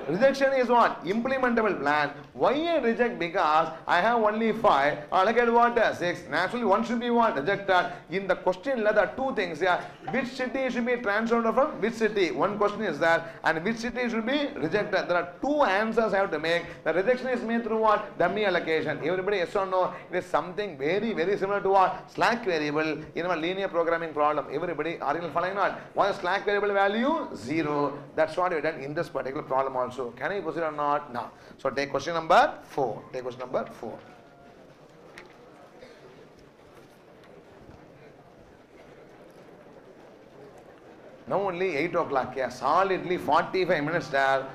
Rejection is what? Implementable plan. Why I reject? Because I have only 5. Look at what? 6. Naturally, one should be what? Rejected. In the question, there are 2 things. Yeah. Which city should be transferred from which city? One question is that. And which city should be rejected? There are 2 answers I have to make. The rejection is made through what? Dummy allocation. Everybody, yes or no? It is something very, very similar to what? Slack variable in a linear programming problem. Everybody, are you following not? What is slack variable value? 0. That's what we done in this particular problem also. So, can I proceed or not? No. So, take question number 4. Take question number 4. Now only 8 o'clock. Yeah, solidly 45 minutes there.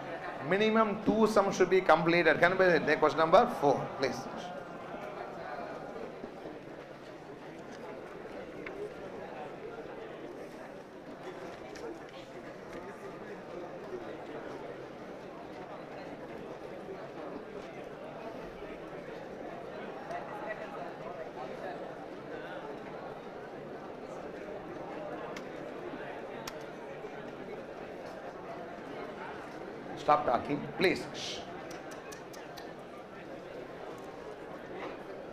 Minimum 2 sums should be completed. Can we take question number 4, please? Stop talking, please. Shh.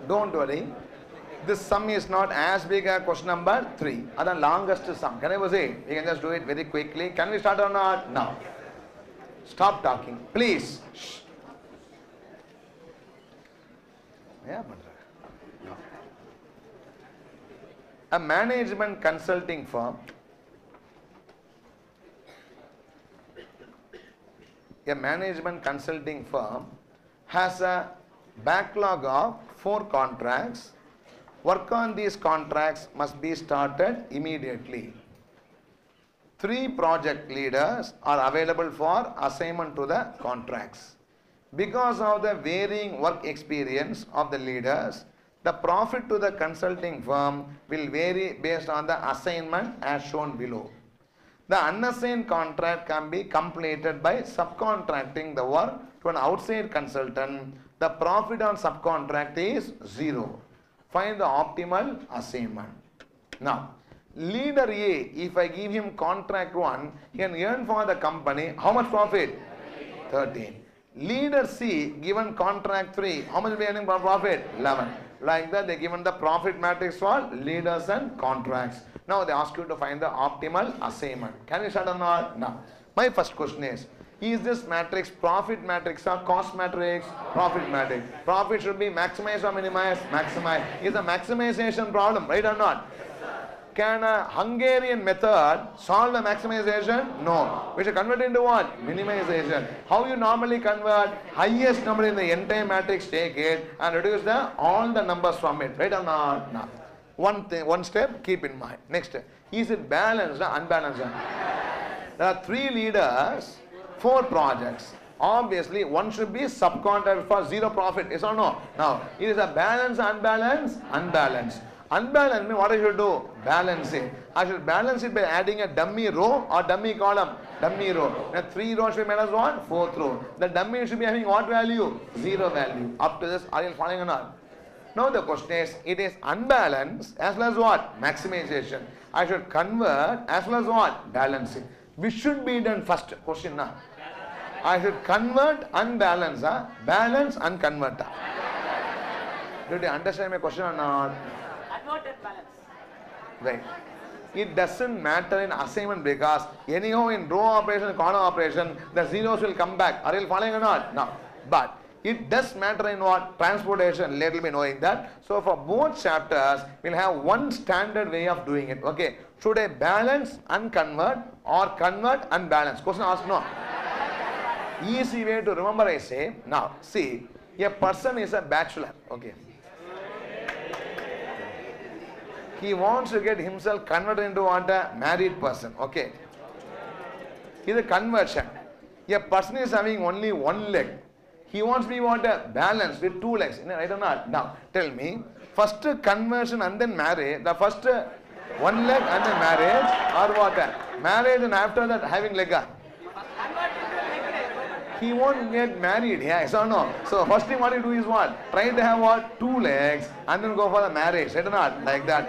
Don't worry. This sum is not as big as question number 3. That's the longest sum. Can I say? We can just do it very quickly. Can we start or not? Now. Stop talking, please. Shh. Yeah, no. A management consulting firm has a backlog of 4 contracts. Work on these contracts must be started immediately. 3 project leaders are available for assignment to the contracts. Because of the varying work experience of the leaders, the profit to the consulting firm will vary based on the assignment as shown below. The unassigned contract can be completed by subcontracting the work to an outside consultant. The profit on subcontract is 0. Find the optimal assignment. Now, leader A, if I give him contract 1, he can earn for the company how much profit? 13. Leader C, given contract 3, how much will be earning for profit? 11. Like that, they given the profit matrix for leaders and contracts. Now they ask you to find the optimal assignment. Can we start or not? Now, my first question is this matrix profit matrix or cost matrix? Profit matrix. Profit should be maximized or minimized? Maximize. Is a maximization problem, right or not? Can a Hungarian method solve the maximization? No. We should convert into what? Minimization. How you normally convert? Highest number in the entire matrix, take it and reduce all the numbers from it, right or not? No. One step, keep in mind. Next, is it balanced or unbalanced? There are 3 leaders, 4 projects. Obviously, one should be subcontracted for 0 profit, yes or no? Now, it is a balance, unbalanced, unbalanced. Unbalanced means what I should do? Balance it. I should balance it by adding a dummy row or dummy column. Dummy row. Now 3 rows should be made as what? 4th row. The dummy should be having what value? 0 value. Up to this, are you following or not? Now the question is, it is unbalanced as well as what? Maximization. I should convert as well as what? Balancing. Which should be done first? Question now. I should convert unbalanced, balance and convert. Did you understand my question or not? Convert and balance. Right. It doesn't matter in assignment because anyhow in row operation, column operation, the zeros will come back. Are you following or not? No. But it does matter in what? Transportation. Later we'll be knowing that. So for both chapters, we'll have one standard way of doing it. Okay. Should I balance and convert or convert and balance? Question asked no. Easy way to remember I say. Now see, a person is a bachelor. Okay. He wants to get himself converted into what? A married person. Okay. It's a conversion. A person is having only 1 leg. He wants to be what? A balance with 2 legs. Right or not? Now, tell me, first conversion and then marriage, the first 1 leg and then marriage, or what? Marriage and after that having leg. He won't get married, yes or no? So first thing what you do is what? Try to have what? 2 legs and then go for the marriage, right or not? Like that.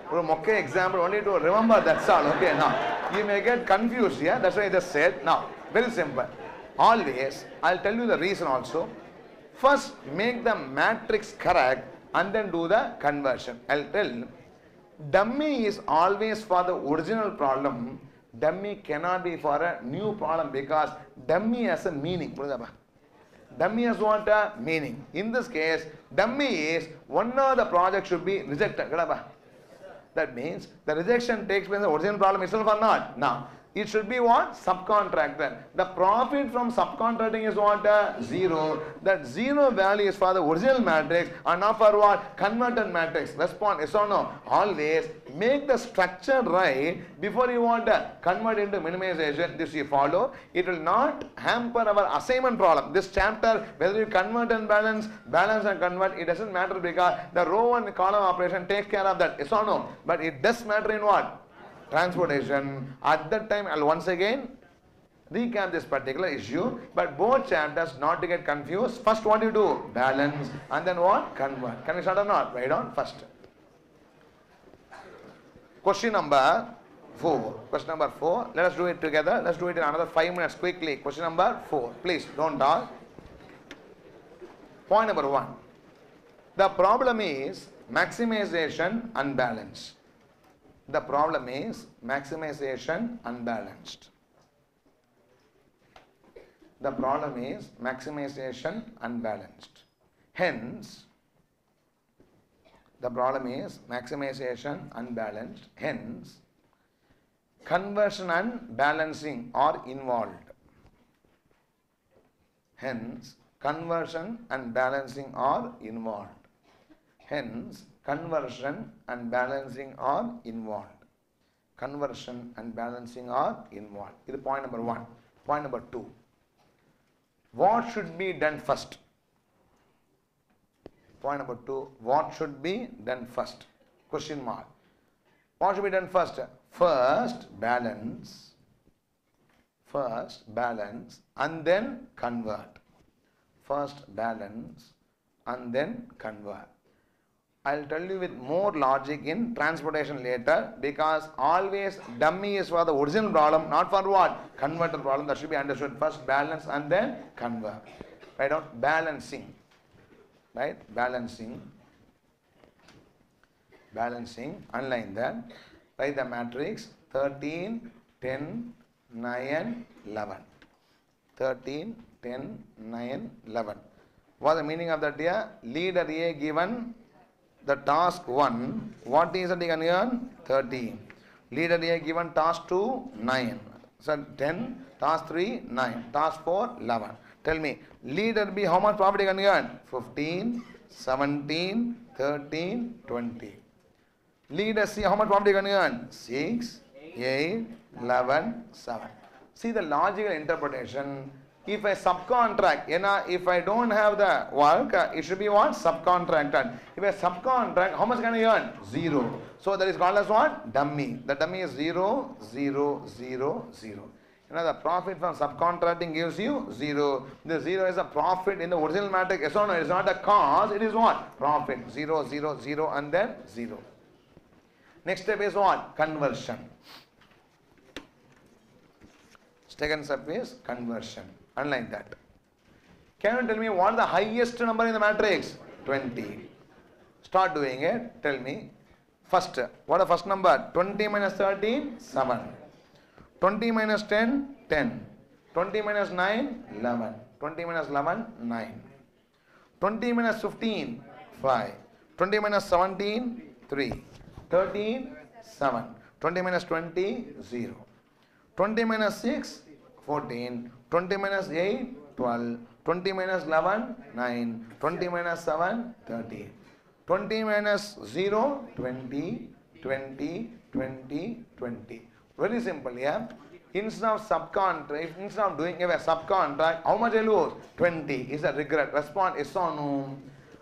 For mock example, only to remember, that's all. Okay, now you may get confused, yeah? That's why I just said. Now, very simple. Always, I'll tell you the reason also. First, make the matrix correct and then do the conversion. I'll tell. Dummy is always for the original problem. Dummy cannot be for a new problem because dummy has a meaning. Dummy has what? A meaning. In this case, dummy is one of the project should be rejected. That means the rejection takes place in the original problem itself or not? Now, It should be what? Subcontracted. The profit from subcontracting is what? 0. That 0 value is for the original matrix and not for what? Converted matrix. Respond yes or no. Always make the structure right before you want to convert into minimization. This you follow. It will not hamper our assignment problem. This chapter, whether you convert and balance and convert, it doesn't matter because the row and column operation takes care of that. Yes or no. But it does matter in what? Transportation. At that time, I'll once again recap this particular issue, but both chapters, not to get confused. First, what you do? Balance, and then what? Convert. Can we start or not? Write down first. Question number 4. Question number 4. Let us do it together. Let's do it in another 5 minutes quickly. Question number 4. Please don't talk. Point number 1. The problem is maximization unbalanced. The problem is maximization unbalanced. The problem is maximization unbalanced. Hence, the problem is maximization unbalanced. Hence, conversion and balancing are involved. Hence, conversion and balancing are involved. Hence, conversion and balancing are involved. Conversion and balancing are involved. This is point number 1. Point number 2. What should be done first? Point number 2. What should be done first? Question mark. What should be done first? First balance. First balance and then convert. First balance and then convert. I'll tell you with more logic in transportation later, because always dummy is for the original problem, not for what? Converter problem. That should be understood. First balance and then convert. Write down balancing. Right? Balancing. Balancing. Underline that. Write the matrix 13, 10, 9, 11. 13, 10, 9, 11. What is the meaning of that here? Leader A given the task 1, what is it he can earn? 13. Leader A given task 2, 9. So 10, task 3, 9. Task 4, 11. Tell me, leader B, how much profit he can earn? 15, 17, 13, 20. Leader C, how much profit he can earn? 6, 8, 11, 7. See the logical interpretation. If I subcontract, if I don't have the work, it should be what? Subcontracted. If I subcontract, how much can I earn? 0. So that is called as what? Dummy. The dummy is 0, 0, 0, 0. The profit from subcontracting gives you 0. The 0 is a profit in the original matrix. Yes or no? It is not a cost. It is what? Profit. 0, 0, 0 and then 0. Next step is what? Conversion. Second step is conversion. Unlike that. Can you tell me what is the highest number in the matrix? 20. Start doing it. Tell me. First, what is the first number? 20 minus 13, 7. 20 minus 10, 10. 20 minus 9, 11. 20 minus 11, 9. 20 minus 15, 5. 20 minus 17, 3. 13, 7. 20 minus 20, 0. 20 minus 6, 14. 20 minus 8, 12. 20 minus 11, 9. 20 minus 7, 13. 20 minus 0, 20. 20, 20, 20. Very simple, yeah? Instead of subcontract, instead of doing a subcontract, how much I lose? 20. Is a regret. Respond yes or no.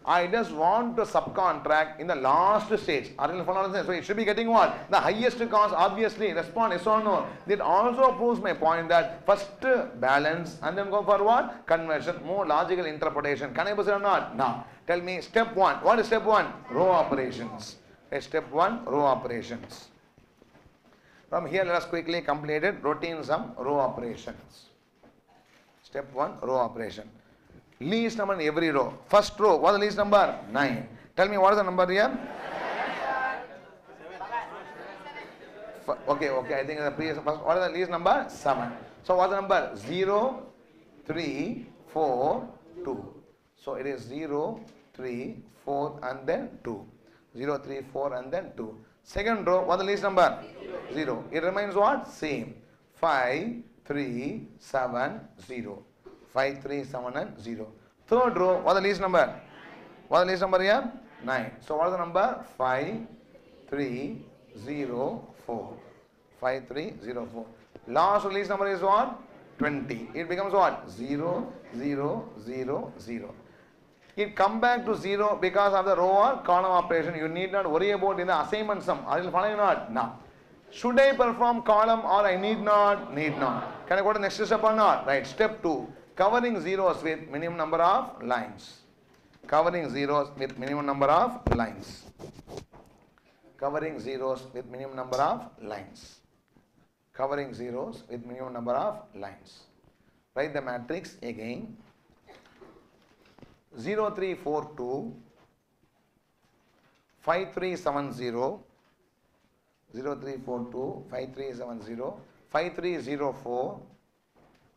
I just want to subcontract in the last stage. So it should be getting what? The highest cost, obviously. Respond yes or no. That also proves my point that first balance and then go for what? Conversion. More logical interpretation. Can I proceed or not? No. Tell me step 1. What is step 1? Row operations. Step 1, row operations. From here, let us quickly complete it. Routine sum, row operations. Step 1, row operation. Least number in every row. First row, what is the least number? 9. Tell me what is the number here? Okay, I think the previous first. What is the least number? 7. So what is the number? 0, 3, 4, 2. So it is 0, 3, 4 and then 2. 0, 3, 4 and then 2. Second row, what is the least number? 0. It remains what? Same. 5, 3, 7, 0. 5, 3, 7 and 0. Third row, what is the least number? What is the least number here? 9. So what is the number? 5, 3, 0, 4. 5, 3, 0, 4. Last least number is what? 20. It becomes what? 0, 0, 0, 0. It come back to 0 because of the row or column operation. You need not worry about in the assignment sum. I will follow you not? No. Should I perform column or I need not? Need not. Can I go to next step or not? Right. Step 2. Covering zeros with minimum number of lines. Covering zeros with minimum number of lines. Covering zeros with minimum number of lines. Covering zeros with minimum number of lines. Write the matrix again. 0, 3, 4, 2, 5, 3, 7, 0, 0, 3, 4, 2, 5, 3, 7, 0, 5, 3, 0, 4,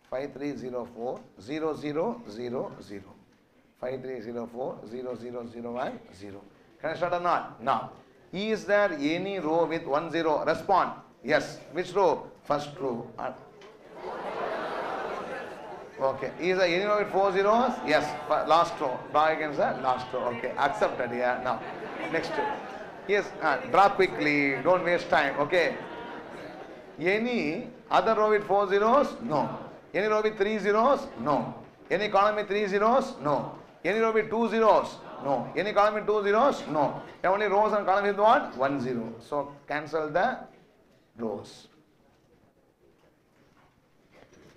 5, 3, 0, 4, 0, 0, 0, 0, 5, 3, 0, 4, 0, 0, 0, and 0. Can I start or not? Now, is there any row with 1, 0? Respond. Yes. Which row? First row. Okay. Is there any row with 4 zeros? Yes. Last row. Draw against the last row. Okay. Accepted. Yeah. Now, next. Yes. Draw quickly. Don't waste time. Okay. Any other row with 4 zeros? No. Any row with 3 zeros? No. Any column with 3 zeros? No. Any row with 2 zeros? No. Any column with 2 zeros? No. Only rows and columns with what? 1 0. So cancel the rows.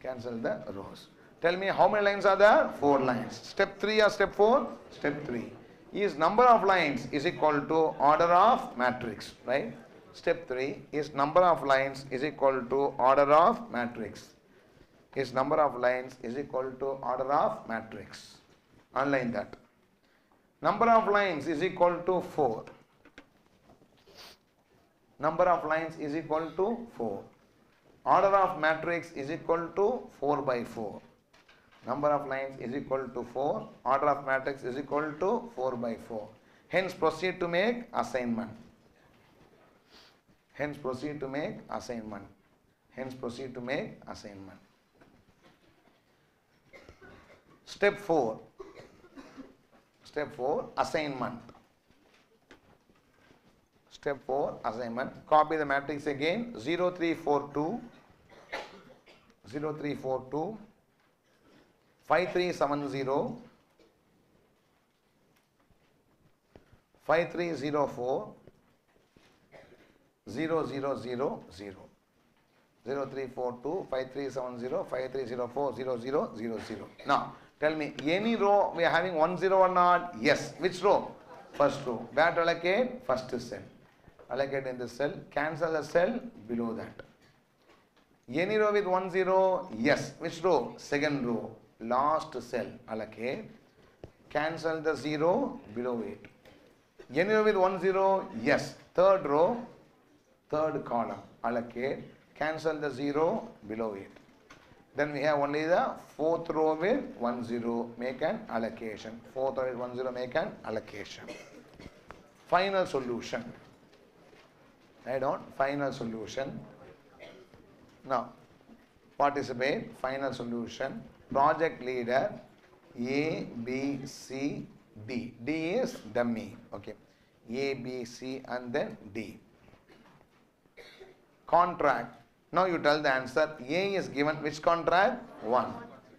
Cancel the rows. Tell me how many lines are there? 4 lines. Step 3 or step 4? Step 3. Is number of lines is equal to order of matrix, right? Step 3 is number of lines is equal to order of matrix. Is number of lines is equal to order of matrix. Underline that. Number of lines is equal to 4. Number of lines is equal to 4. Order of matrix is equal to 4 by 4. Number of lines is equal to 4. Order of matrix is equal to 4 by 4. Hence proceed to make assignment. Hence proceed to make assignment. Hence proceed to make assignment. Step 4. Step 4 assignment. Step 4 assignment. Copy the matrix again. 0, 3, 4, 2. 0, 3, 4, 2. 5, 3, 7, 0. 5, 3, 0, 4. 0, 0, 0, 0. 0, 3, 4, 2. 5, 3, 7, 0. 5, 3, 0, 4. 0, 0, 0, 0. Now, tell me, any row we are having 1, 0 or not? Yes. Which row? First row. Where to allocate? First cell. Allocate in the cell. Cancel the cell below that. Any row with 1, 0? Yes. Which row? Second row. Last cell. Allocate. Cancel the 0 below it. Any row with 1, 0? Yes. Third row. Third column. Allocate. Cancel the 0 below it. Then we have only the fourth row with 1, 0. Make an allocation. Fourth row with 1, 0. Make an allocation. Final solution. Write down final solution. Now, participate. Final solution. Project leader A, B, C, D. D is dummy. Okay. A, B, C and then D. Contract. Now you tell the answer. A is given which contract? 1.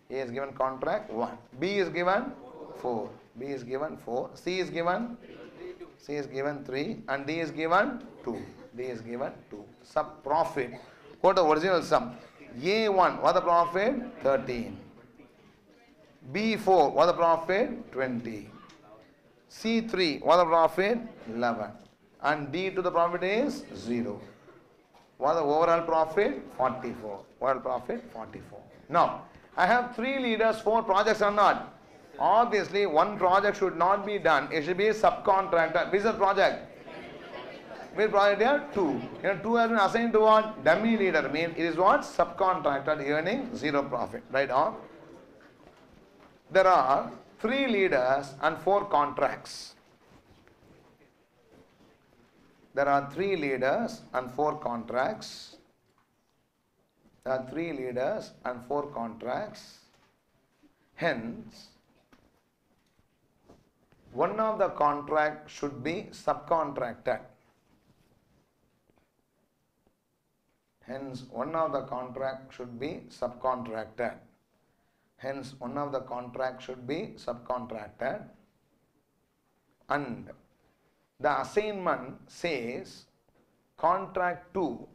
A is given contract 1. B is given 4. B is given 4. C is given 3 and D is given 2. D is given 2. Sub profit. Go to original sum. A1 what the profit? 13. B4 what the profit? 20. C3 what the profit? 11. And D to the profit is 0. What the overall profit? 44. Overall profit 44. Now, I have 3 leaders, 4 projects or not. Obviously, one project should not be done. It should be a subcontractor. Which is the project? Which project here? 2. Here 2 has been assigned to what? Dummy leader. Means it is what? Subcontractor earning 0 profit. Right on. There are 3 leaders and 4 contracts. There are 3 leaders and 4 contracts. There are 3 leaders and 4 contracts. Hence, one of the contract should be subcontracted. Hence, one of the contract should be subcontracted. Hence, one of the contract should be subcontracted. And the assignment says contract 2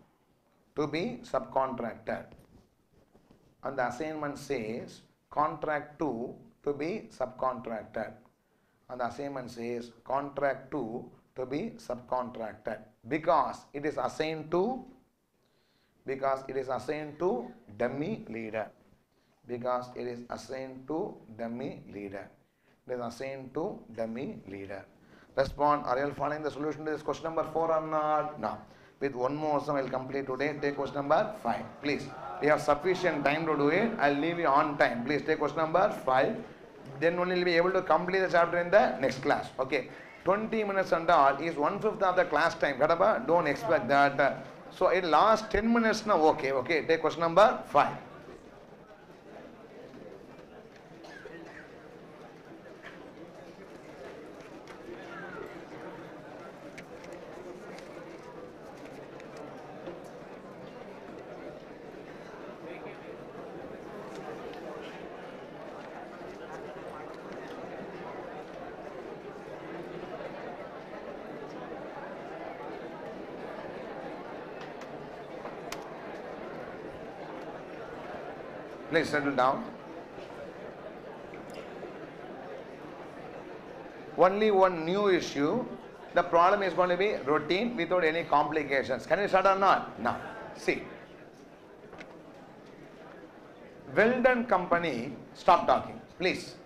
to be subcontracted. And the assignment says contract 2 to be subcontracted. And the assignment says contract 2 to be subcontracted because it is assigned to dummy leader. Because it is assigned to dummy leader. It is assigned to dummy leader. Respond. Are you following the solution to this question number 4 or not? No. With one more sum I will complete today. Take question number 5. Please. We have sufficient time to do it. I will leave you on time. Please take question number 5. Then only will be able to complete the chapter in the next class. Okay. 20 minutes and all is 1/5 of the class time. Don't expect that. So it lasts 10 minutes now. Okay. Okay. Take question number 5. Please settle down. Only one new issue. The problem is going to be routine without any complications. Can you start or not? No. See. Weldon Company, stop talking, please.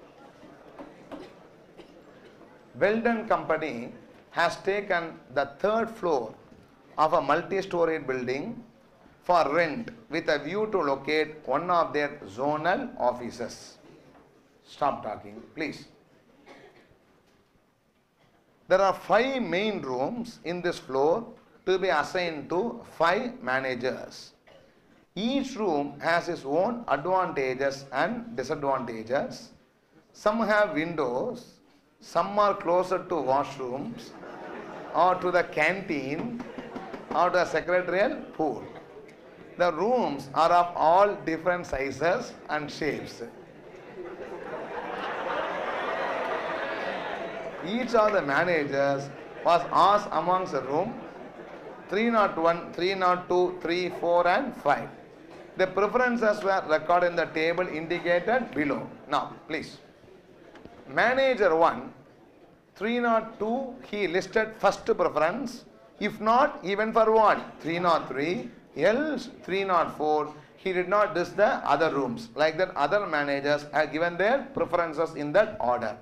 Weldon Company has taken the 3rd floor of a multi-storied building for rent with a view to locate one of their zonal offices. Stop talking, please. There are 5 main rooms in this floor to be assigned to 5 managers. Each room has its own advantages and disadvantages. Some have windows, some are closer to washrooms or to the canteen or to the secretarial pool. The rooms are of all different sizes and shapes. Each of the managers was asked amongst the room 301, 302, 3, 4 and 5. The preferences were recorded in the table indicated below. Now, please. Manager 1, 302, he listed first preference. If not, even for what? 303. Else 304, he did not list the other rooms. Like that, other managers have given their preferences in that order.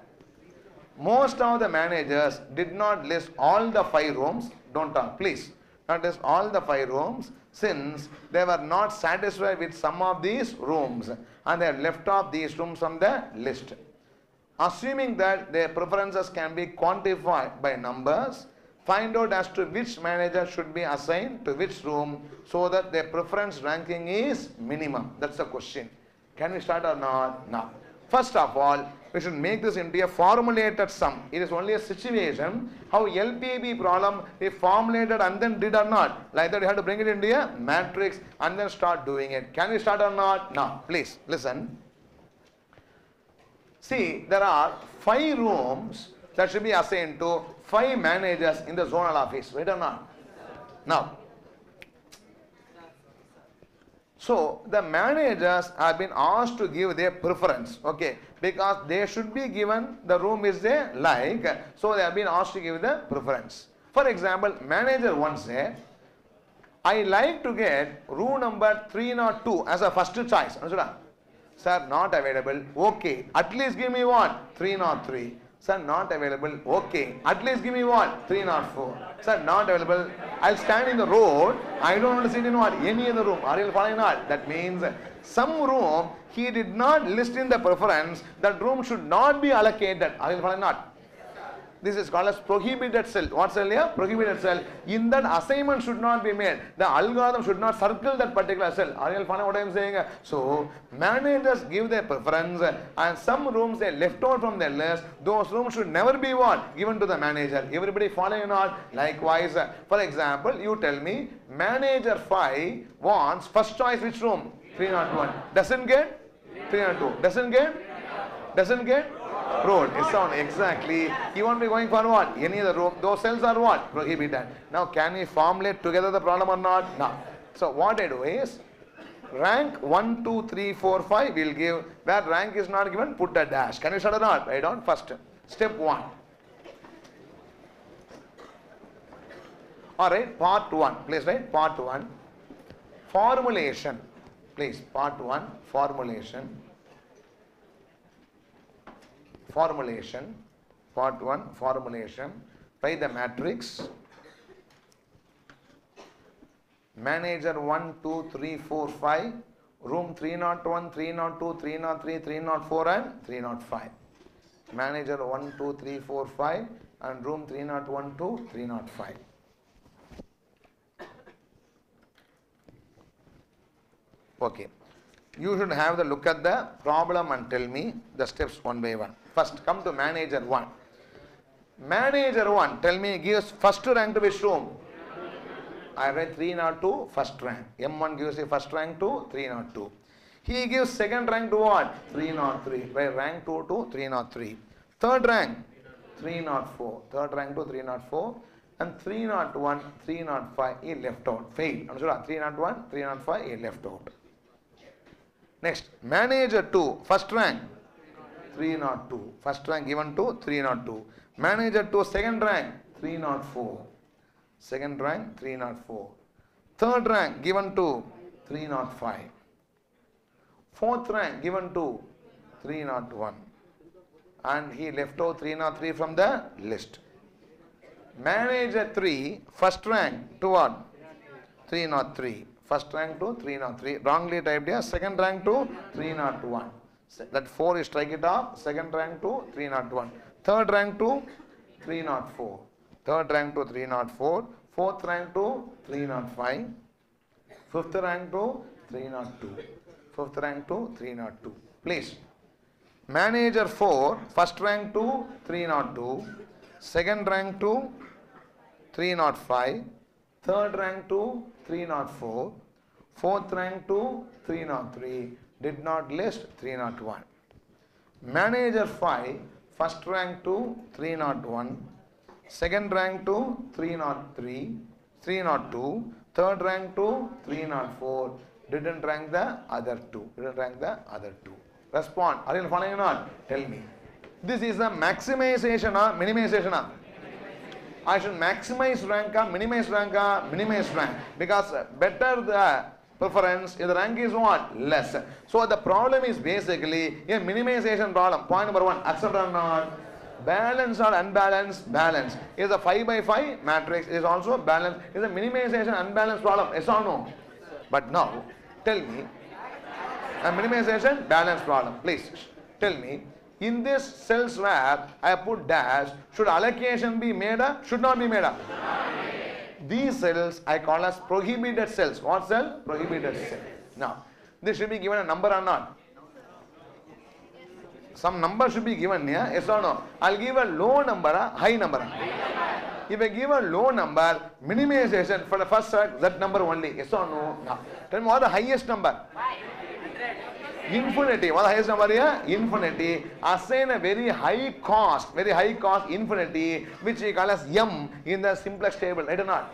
Most of the managers did not list all the 5 rooms. Don't talk, please. Not list all the 5 rooms since they were not satisfied with some of these rooms and they have left off these rooms from the list. Assuming that their preferences can be quantified by numbers, find out as to which manager should be assigned to which room so that their preference ranking is minimum. That's the question. Can we start or not? No. First of all, we should make this into a formulated sum. It is only a situation how LPB problem we formulated and then did or not. Like that, you have to bring it into a matrix and then start doing it. Can we start or not? No. Please listen. See, there are 5 rooms that should be assigned to 5 managers in the zonal office, right or not? Now, so the managers have been asked to give their preference, okay, because they should be given the room is there like, so they have been asked to give the preference. For example, manager 1 said, I like to get room number 302 as a first choice. Sir, not available. Okay, at least give me what? 303. Sir, not available. Okay, at least give me what? 304. Sir, not available. I'll stand in the road. I don't want to sit in what? Any other room. Are you following not? That means some room he did not list in the preference. That room should not be allocated. Are you following not? This is called as prohibited cell. What cell here? Prohibited cell. In that, assignment should not be made. The algorithm should not circle that particular cell. Are you following what I am saying? So, managers give their preference, and some rooms they left out from their list. Those rooms should never be what? Given to the manager. Everybody following or not? Likewise, for example, you tell me, manager 5 wants first choice which room? 301. Doesn't get? 302. Doesn't get? Road. It's on exactly. You won't be going for what? Any other room. Those cells are what? Prohibited. Now, can we formulate together the problem or not? No. So, what I do is, rank 1, 2, 3, 4, 5 will give. Where rank is not given, put a dash. Can you shut it out? Write down first. Step 1. Alright, part 1. Please write part 1. Formulation. Please, part 1. Formulation. Formulation. Part 1. Formulation. Write the matrix. Manager 1, 2, 3, 4, 5. Room 301, 302, 303, 304 and 305. Manager 1, 2, 3, 4, 5 and room 301 to 305. Okay. You should have the look at the problem and tell me the steps one by one. First, come to manager 1. Manager 1, tell me, gives first rank to which room? I write 302, first rank. M1 gives a first rank to 302. He gives second rank to what? 303. Write rank 2 to 303. Third rank? 304. Third rank to 304. And 301, 305, he left out. Failed. 301, 305, he left out. Next, manager 2, first rank 302. First rank given to 302. Manager 2, second rank 304. Second rank 304. Third rank given to 305. Fourth rank given to 301. And he left out 303 from the list. Manager 3, first rank to what? 303. First rank to 303. Wrongly typed here. Second rank to 301. That 4 is strike it off. Second rank to 301. Third rank to 304. Third rank to 304. Fourth rank to 305. Fifth rank to 302. Fifth rank to 302. Please. Manager 4. First rank to 302. Second rank to 305. Third rank to 304. Fourth rank to 303. Did not list 301. Manager 5. First rank to 301. Second rank to 303. 302. Third rank to 304. Didn't rank the other two. Didn't rank the other two. Respond. Are you following or not? Tell me. This is a maximization or minimization? I should maximize rank or minimize rank or minimize rank. Because better the preference, if the rank is what? Less. So the problem is basically a minimization problem. Point number 1. Accept or not? Balance or unbalanced? Balance. Is a 5 by 5 matrix is also balanced. Is a minimization unbalanced problem? Yes or no? But now, tell me, a minimization balance problem. Please tell me, in this cells where I put dash, should allocation be made or should not be made up? These cells I call as prohibited cells. What cell? Prohibited cell. Now, this should be given a number or not? Some number should be given here. Yes or no? I'll give a low number or high number. If I give a low number, minimization for the first set, that number only. Yes or no? No. Tell me what the highest number? Infinity. What is the highest number here? Infinity. Assign a very high cost infinity, which we call as M in the simplex table. Right or not?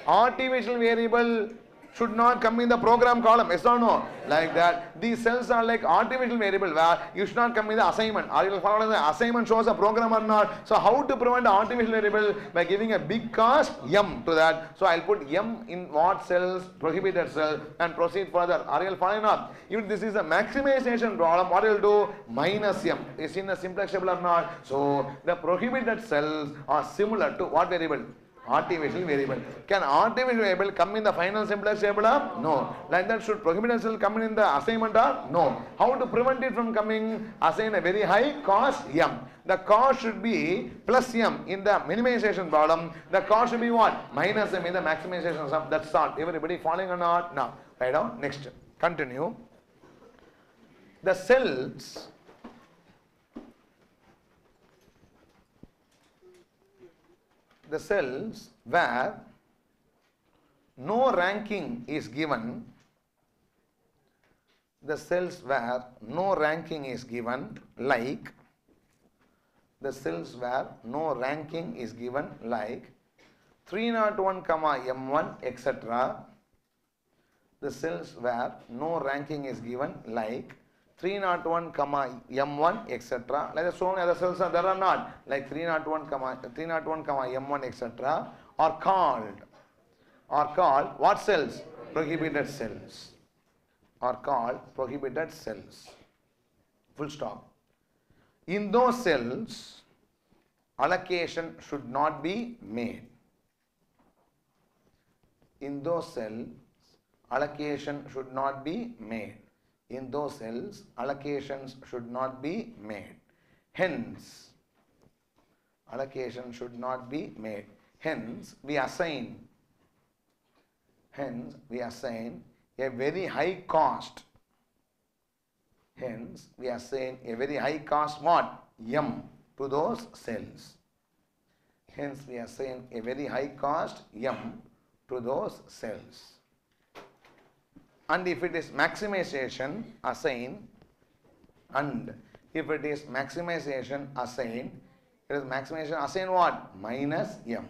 Artificial variable should not come in the program column. Yes or no? Like that. These cells are like artificial variable where you should not come in the assignment. Are you following the assignment shows a program or not? So how to prevent the artificial variable? By giving a big cost M to that. So I'll put M in what cells? Prohibited cell and proceed further. Are you following or not? If this is a maximization problem, what will do? Minus M. Is in a simplex table or not? So the prohibited cells are similar to what variable? Artificial variable. Can artificial variable come in the final simplex table? No. Like that, should prohibited cell come in the assignment? No. How to prevent it from coming? Assign a very high cost M. The cost should be plus M in the minimization problem. The cost should be what? Minus M in the maximization sum. That's all. Everybody following or not? Now, write down. Next. Continue. The cells where no ranking is given, the cells where no ranking is given, like the cells where no ranking is given, like 301, M1, etc. The cells where no ranking is given, like 301, M1, etc. Like so many other cells there are not, like 301, M1, etc. are called what cells? Prohibited cells. Are called prohibited cells. Full stop. In those cells, allocation should not be made. In those cells, allocation should not be made. In those cells, allocations should not be made. Hence, allocation should not be made. Hence, we assign a very high cost. Hence, we assign a very high cost what? M to those cells. Hence, we assign a very high cost M to those cells. And if it is maximization, assign. And if it is maximization, assign. It is maximization, assign what? Minus M.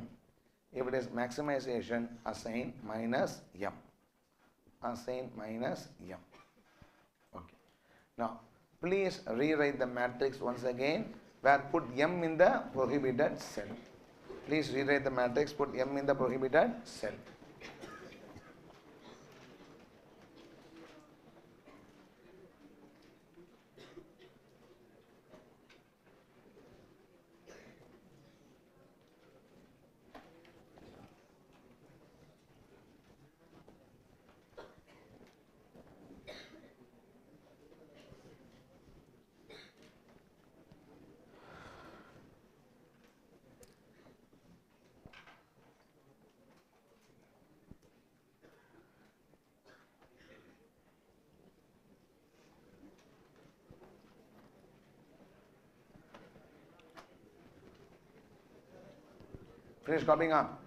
If it is maximization, assign minus M. Assign minus M. Okay. Now, please rewrite the matrix once again, where put M in the prohibited cell. Please rewrite the matrix, put M in the prohibited cell. Finish copying up.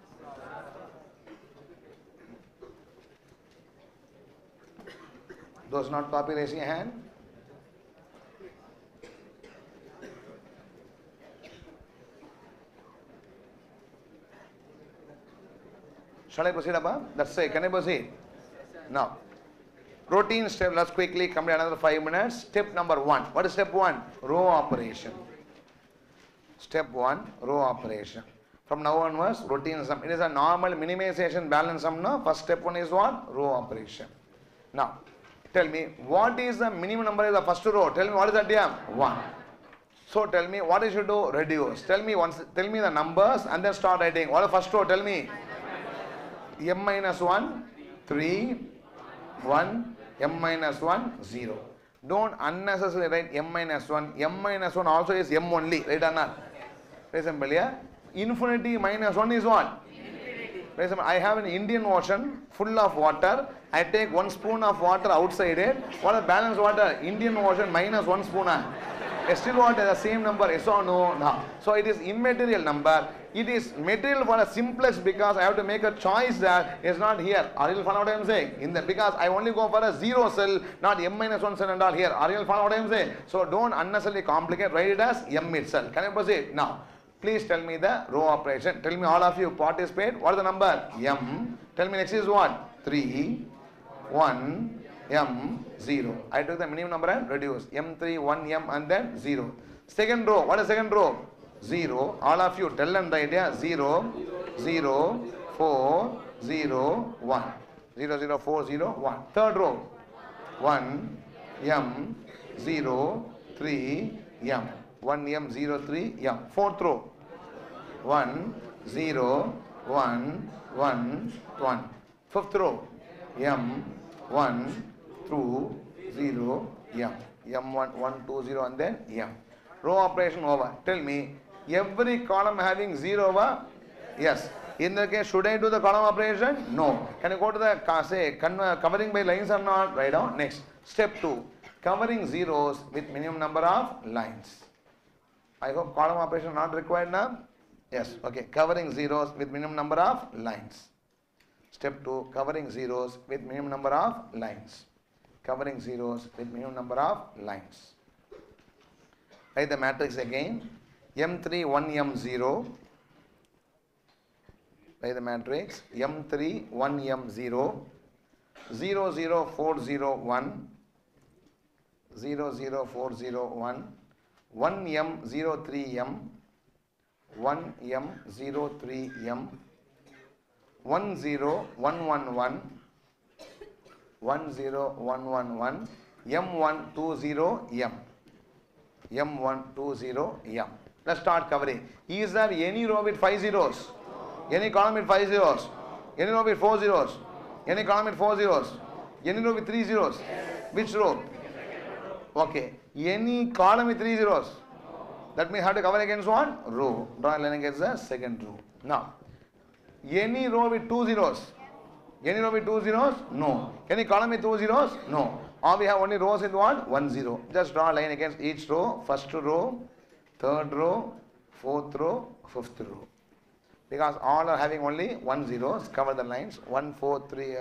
Those not copy, raise your hand. Shall I proceed, Abba? That's it. Can I proceed? Now, routine step. Let's quickly complete another 5 minutes. Step number 1. What is step 1? Row operation. Step 1, row operation. From now onwards, routine sum. It is a normal minimization balance sum. No? First step 1 is what? Row operation. Now, tell me, what is the minimum number in the first row? Tell me, what is that here? 1. So tell me, what you should do? Reduce. Tell me the numbers and then start writing. What is the first row? Tell me. M minus 1, 3, 1, M minus 1, 0. Don't unnecessarily write M minus 1. M minus 1 also is M only. Right or not? Very simple, yeah? Infinity minus 1 is what? Infinity. I have an Indian Ocean full of water. I take 1 spoon of water outside it. What is balance water? Indian Ocean minus 1 spoon. Still what is the same number? Yes or no? No. So it is immaterial number. It is material for a simplex because I have to make a choice that is not here. Are you follow what I am saying? Because I only go for a 0 cell, not M minus 1 cell and all here. Are you follow what I am saying? So don't unnecessarily complicate. Write it as M itself. Can I proceed? Now, please tell me the row operation. Tell me all of you participate. What is the number? M. Tell me next is what? 3, 1, M, 0. I took the minimum number and reduce. M3, 1, M and then 0. Second row. What is second row? 0. All of you tell them the idea. 0, 0, 4, 0, 1. 0, 0, 4, 0, 1. Third row. 1, M, 0, 3, M. 1, M, 0, 3, M. Fourth row. 1, 0, 1, 1, 1. Fifth row, M, 1, 2, 0, M. M1, 1, 2, 0 and then M. Row operation over. Tell me, every column having 0 Yes. In the case, should I do the column operation? No. Can you go to the, say, covering by lines or not? Write down. Next. Step 2. Covering zeros with minimum number of lines. I hope column operation not required now? Yes. Okay. Covering zeros with minimum number of lines. Step 2. Covering zeros with minimum number of lines. Covering zeros with minimum number of lines. Write the matrix again. M3, 1, M0. By the matrix M3 1 M0 0 0 4 0 1 0 0 4 0 1 1 M 0 3 M 1 M 0 3 M 1 0 1 1 1 1 0 1 1 1 M1 2 0 M M1 2 0 M. Let's start covering. Is there any row with 5 zeros? Any column with 5 zeros? Any row with 4 zeros? Any column with 4 zeros? Any row with 3 zeros? Which row? Okay. Any column with 3 zeros? That means how to cover against one? Row. Draw a line against the second row. Now, any row with 2 zeros? Any row with 2 zeros? No. Any column with 2 zeros? No. Or we have only rows with what? 1 0. Just draw a line against each row. First row, third row, fourth row, fifth row. Because all are having only 1 zeros, cover the lines 1, 4, 3,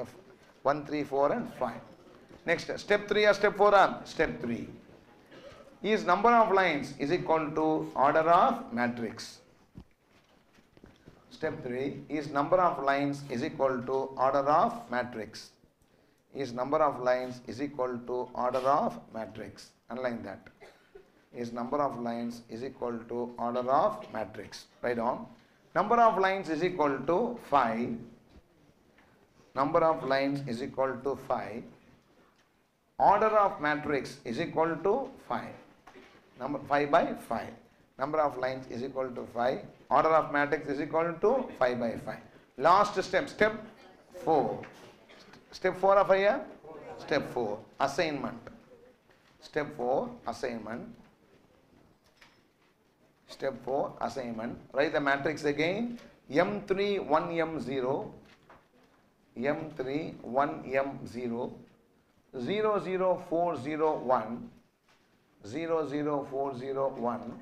1, 3, 4 and 5. Next, step 3 or step 4? Step 3. Is number of lines is equal to order of matrix. Step 3 is number of lines is equal to order of matrix. Is number of lines is equal to order of matrix. Underline that. Is number of lines is equal to order of matrix. Write down. Number of lines is equal to 5. Number of lines is equal to 5. Order of matrix is equal to 5. Number 5 by 5. Number of lines is equal to 5. Order of matrix is equal to 5 by 5. Last step, step 4. Step 4 of here? Step 4, assignment. Step 4, assignment. Step 4, assignment. Write the matrix again. M3, 1, M0. M3, 1, M0. 0, 0, 4, 0, 1. 0, 0, 4, 0, 1.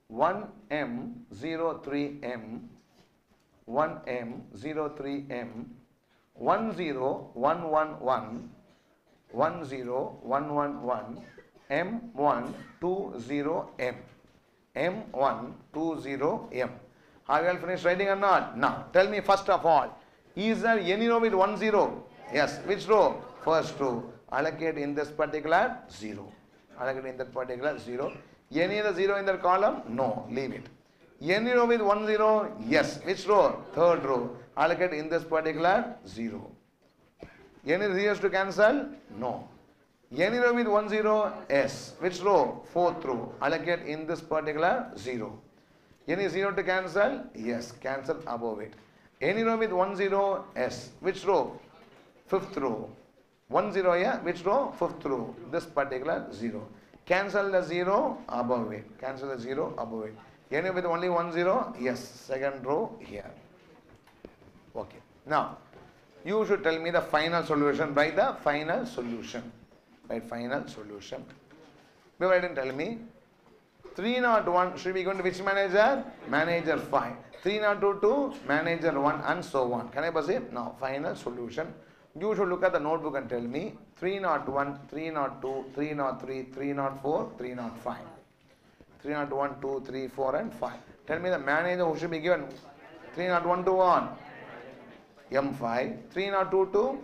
1, M, 0, 3, M. 1, M, 0, 3, M. 1, 0, 1, 1, 1. 1, 0, 1, 1, 1. M1, 2, 0, M. M1, 2, 0, M. Have you all finished writing or not? Now, tell me first of all, is there any row with 1 0? Yes. Which row? First row. Allocate in this particular 0. Allocate in that particular 0. Any other 0 in that column? No. Leave it. Any row with 1 0? Yes. Which row? Third row. Allocate in this particular 0. Any zeros to cancel? No. Any row with 1 0? Yes. Which row? Fourth row. Allocate in this particular 0. Any 0 to cancel? Yes. Cancel above it. Any row with 1 0? Yes. Which row? Fifth row. 1 0 here. Which row? Fifth row. This particular 0. Cancel the 0 above it. Cancel the 0 above it. Any with only 1 0? Yes. Second row here. Okay. Now, you should tell me the final solution. Write the final solution. Write final solution. Before I didn't tell me. 301 should be going to which manager? Manager 5. 302 to manager 1 and so on. Can I proceed? Now, final solution. You should look at the notebook and tell me 301, 302, 303, 304, 305. 301, 2, 3, 4 and 5. Tell me the manager who should be given 301 to 1. M5, 302 to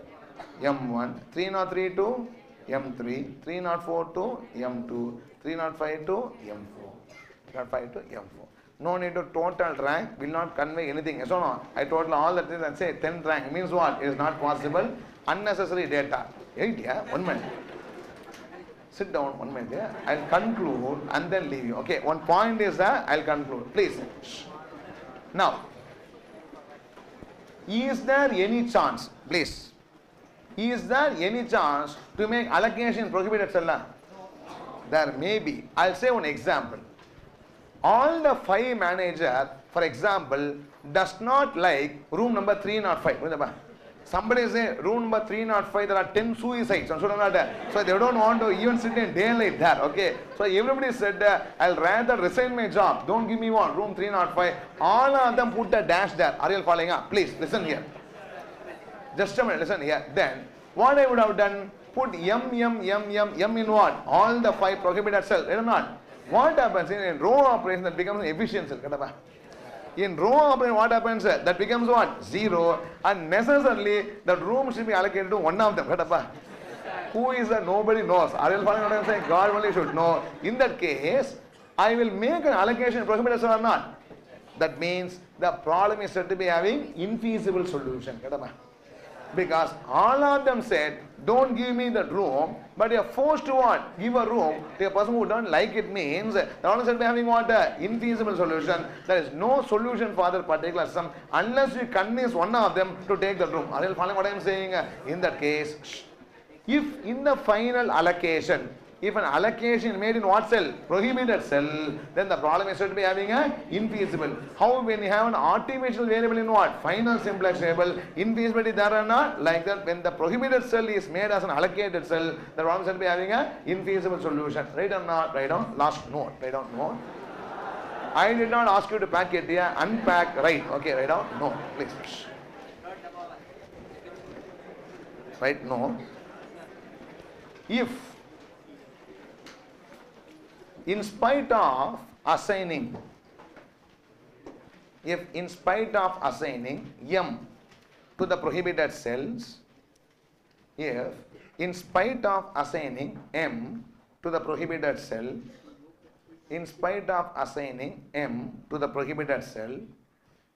M1, 303 to M3, 304 to M2, 305 to M4, 305 to M4. No need to total rank, will not convey anything. Yes or no? I total all that is and say 10th rank. Means what? It is not possible. Unnecessary data. 8, yeah? 1 minute. Sit down 1 minute. Yeah? I'll conclude and then leave you. Okay, one point is that I'll conclude. Please. Shh. Now, Is there any chance, please, is there any chance to make allocation prohibited cell? There may be. I'll say one example. All the 5 manager, for example, does not like room number 305. Somebody say room number 305, there are 10 suicides. So they don't want to even sit in daylight there. Okay. So everybody said, I'll rather resign my job. Don't give me one. Room 305. All of them put a dash there. Are you following up? Please listen here. Just a minute. Listen here. Then what I would have done? Put M in what? All the 5 prohibited cells. Right or not? What happens in row operation? That becomes an efficient cell. In row operation, what happens? That becomes what? 0. And necessarily, that room should be allocated to one of them. Who is that? Nobody knows. Are you following what I am saying? God only should know. In that case, I will make an allocation prohibited cell or not. That means the problem is said to be having infeasible solution. Because all of them said, don't give me that room, but you are forced to what? Give a room to a person who don't like it, means they all said to be having what? Infeasible solution. There is no solution for that particular system unless you convince one of them to take the room. Are you following what I am saying? In that case, if in the final allocation, if an allocation made in what cell? Prohibited cell, then the problem is said to be having a infeasible. How when you have an artificial variable in what? Final simplex variable, infeasibility there or not? Like that, when the prohibited cell is made as an allocated cell, the problem is said to be having a infeasible solution. Right or not? Write down last note. Write down note. I did not ask you to pack it here. Unpack. Right. Okay. Write down no. Please. Right. No. If in spite of assigning, if in spite of assigning M to the prohibited cells, if in spite of assigning M to the prohibited cell, in spite of assigning M to the prohibited cell,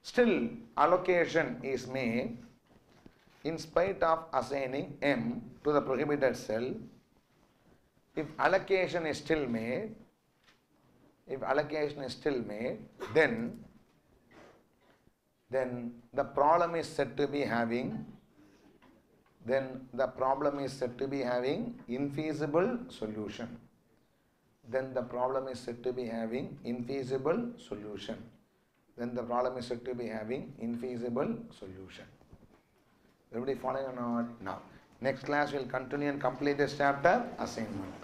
still allocation is made, in spite of assigning M to the prohibited cell, if allocation is still made, then the problem is said to be having, infeasible solution. Then the problem is said to be having infeasible solution. Everybody following or not? Now, next class we'll continue and complete this chapter, assignment.